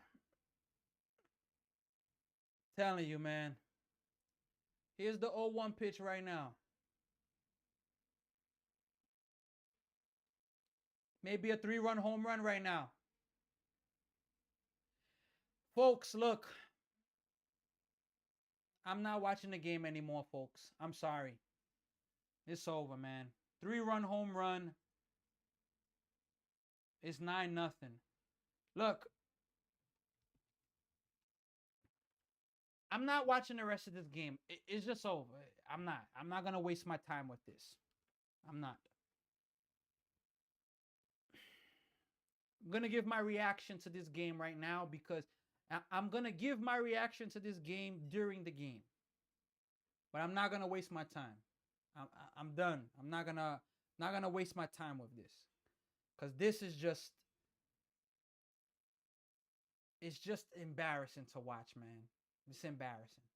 Telling you, man. Here's the 0-1 pitch right now. Maybe a 3-run home run right now. Folks, look, I'm not watching the game anymore, folks. I'm sorry. It's over, man. 3-run home run. It's 9-0. Look, I'm not watching the rest of this game. It's just over. I'm not going to waste my time with this. I'm not. I'm going to give my reaction to this game right now because I'm going to give my reaction to this game during the game. But I'm not going to waste my time. I'm done. I'm not going to waste my time with this. Cuz this is just it's just embarrassing to watch, man. It's embarrassing.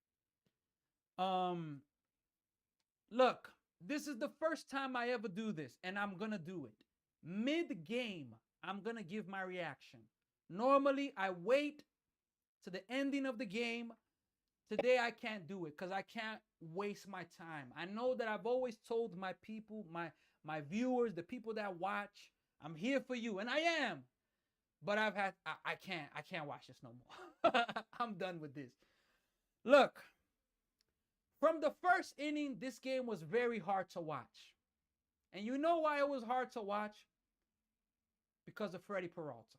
Look, this is the first time I ever do this and I'm going to do it. Mid-game, I'm going to give my reaction. Normally, I wait to the ending of the game. Today, I can't do it because I can't waste my time. I know that I've always told my people, my viewers, the people that watch, I'm here for you, and I am. But I can't watch this no more. I'm done with this. Look, from the first inning, this game was very hard to watch. And you know why it was hard to watch? Because of Freddie Peralta.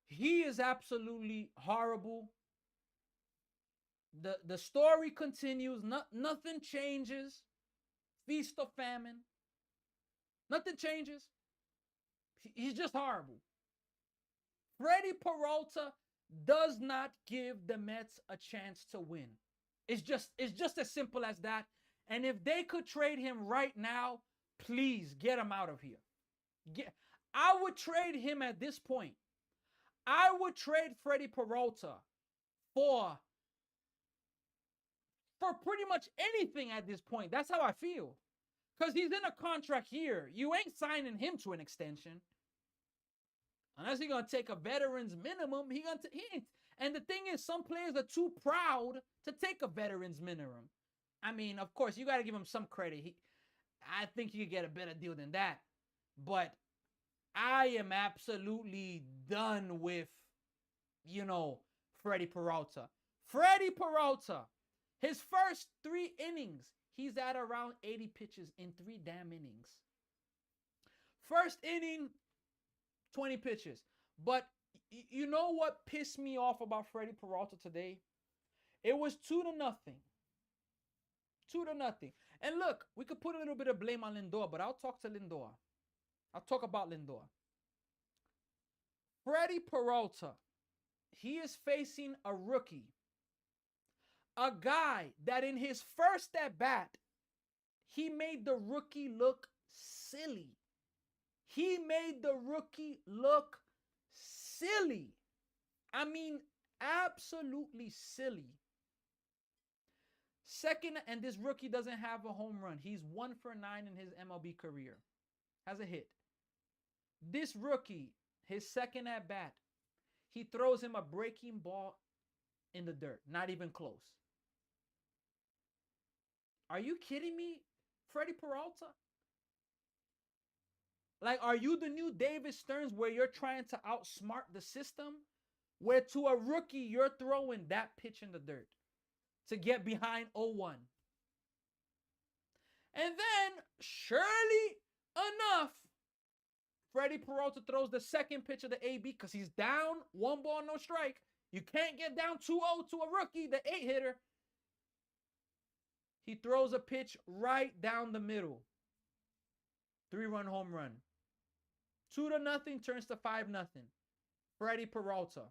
He is absolutely horrible. The story continues. Nothing changes. Feast or famine. Nothing changes. He's just horrible. Freddie Peralta does not give the Mets a chance to win. It's just as simple as that. And if they could trade him right now, please get him out of here. I would trade him at this point. I would trade Freddie Peralta for pretty much anything at this point. That's how I feel. Because he's in a contract here. You ain't signing him to an extension. Unless he's going to take a veteran's minimum, he ain't. And the thing is, some players are too proud to take a veteran's minimum. I mean, of course, you got to give him some credit. I think he could get a better deal than that. But I am absolutely done with, Freddie Peralta. Freddie Peralta, his first 3 innings, he's at around 80 pitches in 3 damn innings. First inning, 20 pitches. But you know what pissed me off about Freddie Peralta today? It was 2-0. 2-0. And look, we could put a little bit of blame on Lindor, but I'll talk to Lindor. I'll talk about Lindor. Freddie Peralta, he is facing a rookie. A guy that in his first at bat, he made the rookie look silly. He made the rookie look silly. I mean, absolutely silly. Second, and this rookie doesn't have a home run. He's 1 for 9 in his MLB career. Has a hit. This rookie, his second at bat, he throws him a breaking ball in the dirt. Not even close. Are you kidding me, Freddie Peralta? Like, are you the new David Stearns where you're trying to outsmart the system? Where to a rookie, you're throwing that pitch in the dirt to get behind 0-1. And then, surely enough, Freddie Peralta throws the second pitch of the AB because he's down 1 ball, no strike. You can't get down 2-0 to a rookie, the 8-hitter. He throws a pitch right down the middle. 3-run home run. 2-0 turns to 5-0. Freddie Peralta.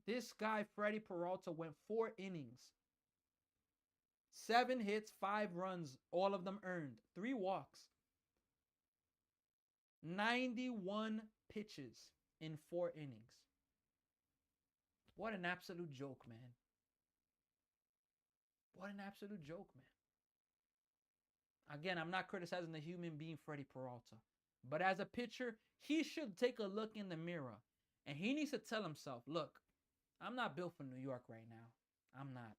This guy, Freddie Peralta, went 4 innings. 7 hits, 5 runs, all of them earned. 3 walks. 91 pitches in 4 innings. What an absolute joke, man. What an absolute joke, man. Again, I'm not criticizing the human being Freddie Peralta. But as a pitcher, he should take a look in the mirror. And he needs to tell himself, look, I'm not built for New York right now. I'm not.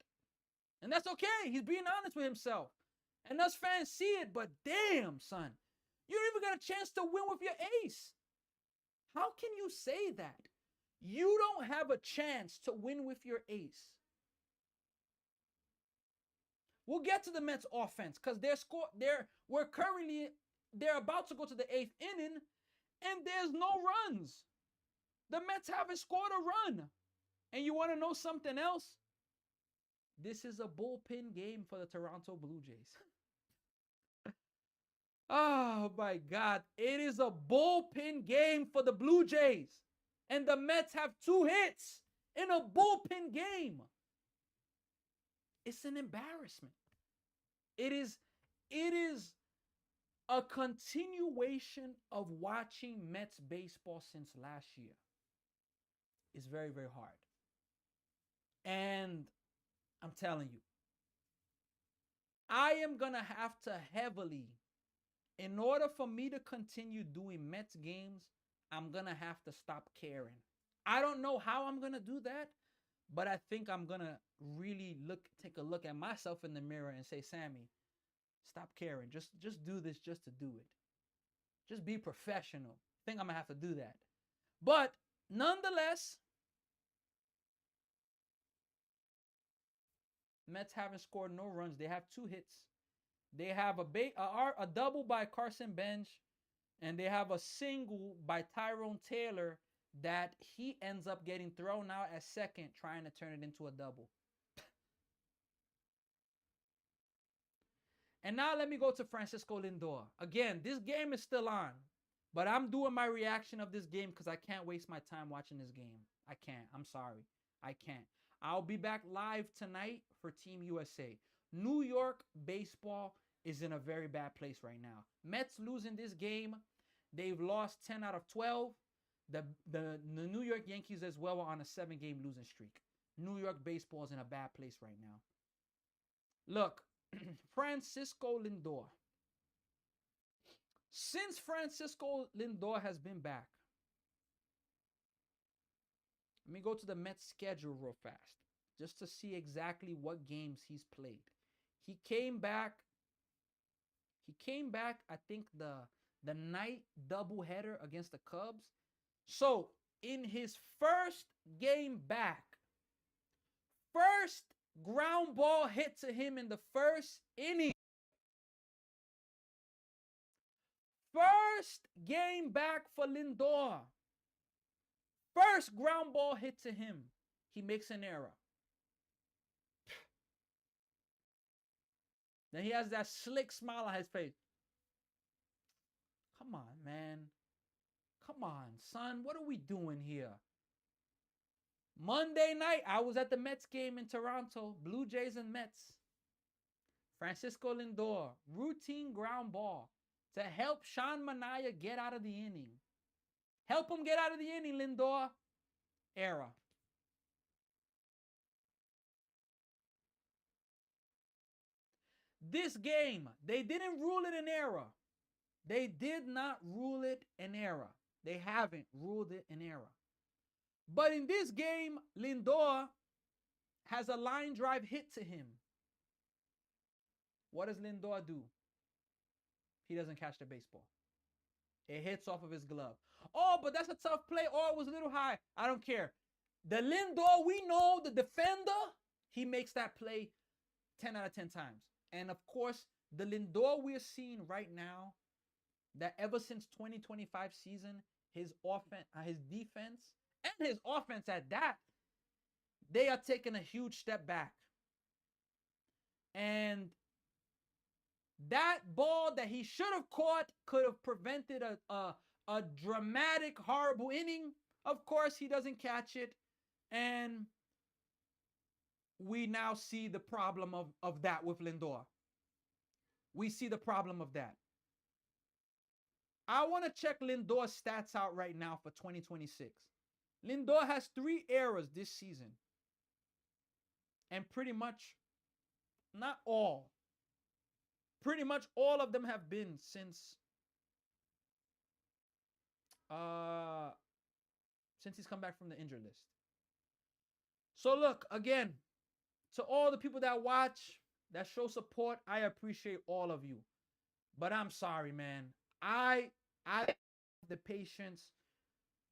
And that's okay. He's being honest with himself. And us fans see it, but damn, son. You don't even got a chance to win with your ace. How can you say that? You don't have a chance to win with your ace. We'll get to the Mets offense because they're about to go to the 8th inning and there's no runs. The Mets haven't scored a run. And you want to know something else? This is a bullpen game for the Toronto Blue Jays. Oh my God. It is a bullpen game for the Blue Jays. And the Mets have 2 hits in a bullpen game. It's an embarrassment. It is a continuation of watching Mets baseball since last year. It's very, very hard. And I'm telling you, I am going to have to heavily, in order for me to continue doing Mets games, I'm going to have to stop caring. I don't know how I'm going to do that, but I think I'm going to really take a look at myself in the mirror and say, Sammy, stop caring. Just do this just to do it. Just be professional. I think I'm going to have to do that. But nonetheless, Mets haven't scored no runs. They have 2 hits. They have a double by Carson Bench, and they have a single by Tyrone Taylor that he ends up getting thrown out at second, trying to turn it into a double. And now let me go to Francisco Lindor. Again, this game is still on, but I'm doing my reaction of this game because I can't waste my time watching this game. I can't. I'm sorry. I can't. I'll be back live tonight for Team USA. New York baseball is in a very bad place right now. Mets losing this game. They've lost 10 out of 12. The New York Yankees as well are on a 7-game losing streak. New York baseball is in a bad place right now. Look, Francisco Lindor. Since Francisco Lindor has been back, let me go to the Mets schedule real fast just to see exactly what games he's played. He came back, I think, the night doubleheader against the Cubs. So, in his first game back, first ground ball hit to him in the first inning. First game back for Lindor. First ground ball hit to him. He makes an error. Then he has that slick smile on his face. Come on, man. Come on, son. What are we doing here? Monday night, I was at the Mets game in Toronto. Blue Jays and Mets. Francisco Lindor, routine ground ball to help Sean Manaea get out of the inning. Help him get out of the inning, Lindor. Error. This game, they didn't rule it an error. They did not rule it an error. They haven't ruled it an error. But in this game, Lindor has a line drive hit to him. What does Lindor do? He doesn't catch the baseball. It hits off of his glove. Oh, but that's a tough play. Oh, it was a little high. I don't care. The Lindor we know, the defender, he makes that play 10 out of 10 times. And of course, the Lindor we're seeing right now, that ever since 2025 season, his offense, his defense, and his offense at that, they are taking a huge step back. And that ball that he should have caught could have prevented a dramatic, horrible inning. Of course, he doesn't catch it. And we now see the problem of that with Lindor. We see the problem of that. I want to check Lindor's stats out right now for 2026. Lindor has 3 errors this season. And pretty much, not all. Pretty much all of them have been since he's come back from the injured list. So look, again, to all the people that watch, that show support, I appreciate all of you. But I'm sorry, man. I have the patience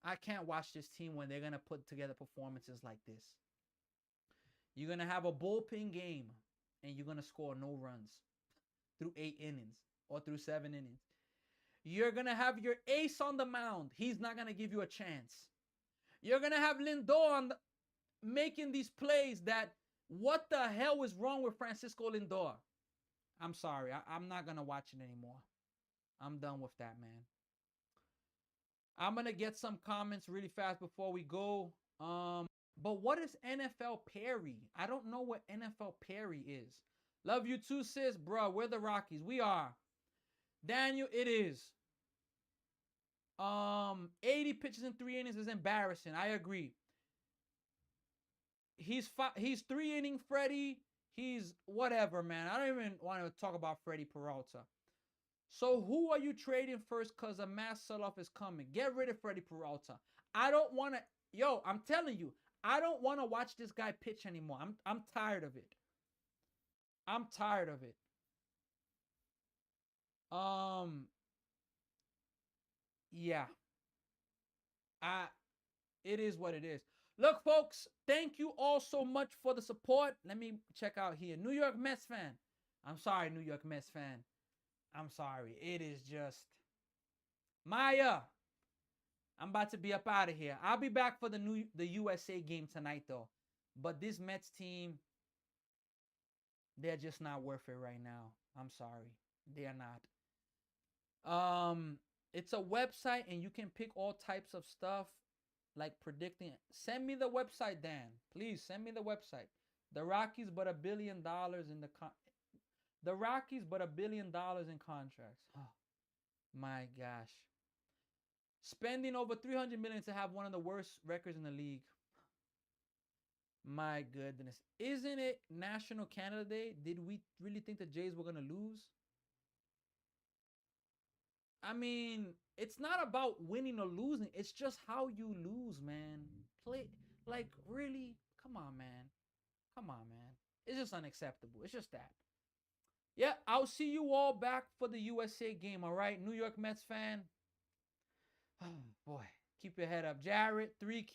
I can't watch this team when they're going to put together performances like this. You're going to have a bullpen game, and you're going to score no runs through 8 innings or through 7 innings. You're going to have your ace on the mound. He's not going to give you a chance. You're going to have Lindor making these plays that, what the hell is wrong with Francisco Lindor? I'm sorry. I'm not going to watch it anymore. I'm done with that, man. I'm going to get some comments really fast before we go. But what is NFL Perry? I don't know what NFL Perry is. Love you too, sis. Bro, we're the Rockies. We are. Daniel, it is. 80 pitches in 3 innings is embarrassing. I agree. He's 3 inning Freddie. He's whatever, man. I don't even want to talk about Freddie Peralta. So who are you trading first? Because a mass sell-off is coming. Get rid of Freddie Peralta. I don't want to. Yo, I'm telling you, I don't want to watch this guy pitch anymore. I'm tired of it. I'm tired of it. Yeah. It is what it is. Look, folks, thank you all so much for the support. Let me check out here. New York Mets fan. I'm sorry, New York Mets fan. I'm sorry. It is just Maya. I'm about to be up out of here. I'll be back for the USA game tonight, though. But this Mets team, they're just not worth it right now. I'm sorry. They are not. It's a website, and you can pick all types of stuff, like predicting. Send me the website, Dan. Please send me the website. The Rockies, but $1 billion in the Rockies, but $1 billion in contracts. Oh, my gosh. Spending over $300 million to have one of the worst records in the league. My goodness. Isn't it National Canada Day? Did we really think the Jays were going to lose? I mean, it's not about winning or losing. It's just how you lose, man. Play, like, really? Come on, man. Come on, man. It's just unacceptable. It's just that. Yeah, I'll see you all back for the USA game, all right? New York Mets fan. Oh, boy. Keep your head up. Jared, 3Q.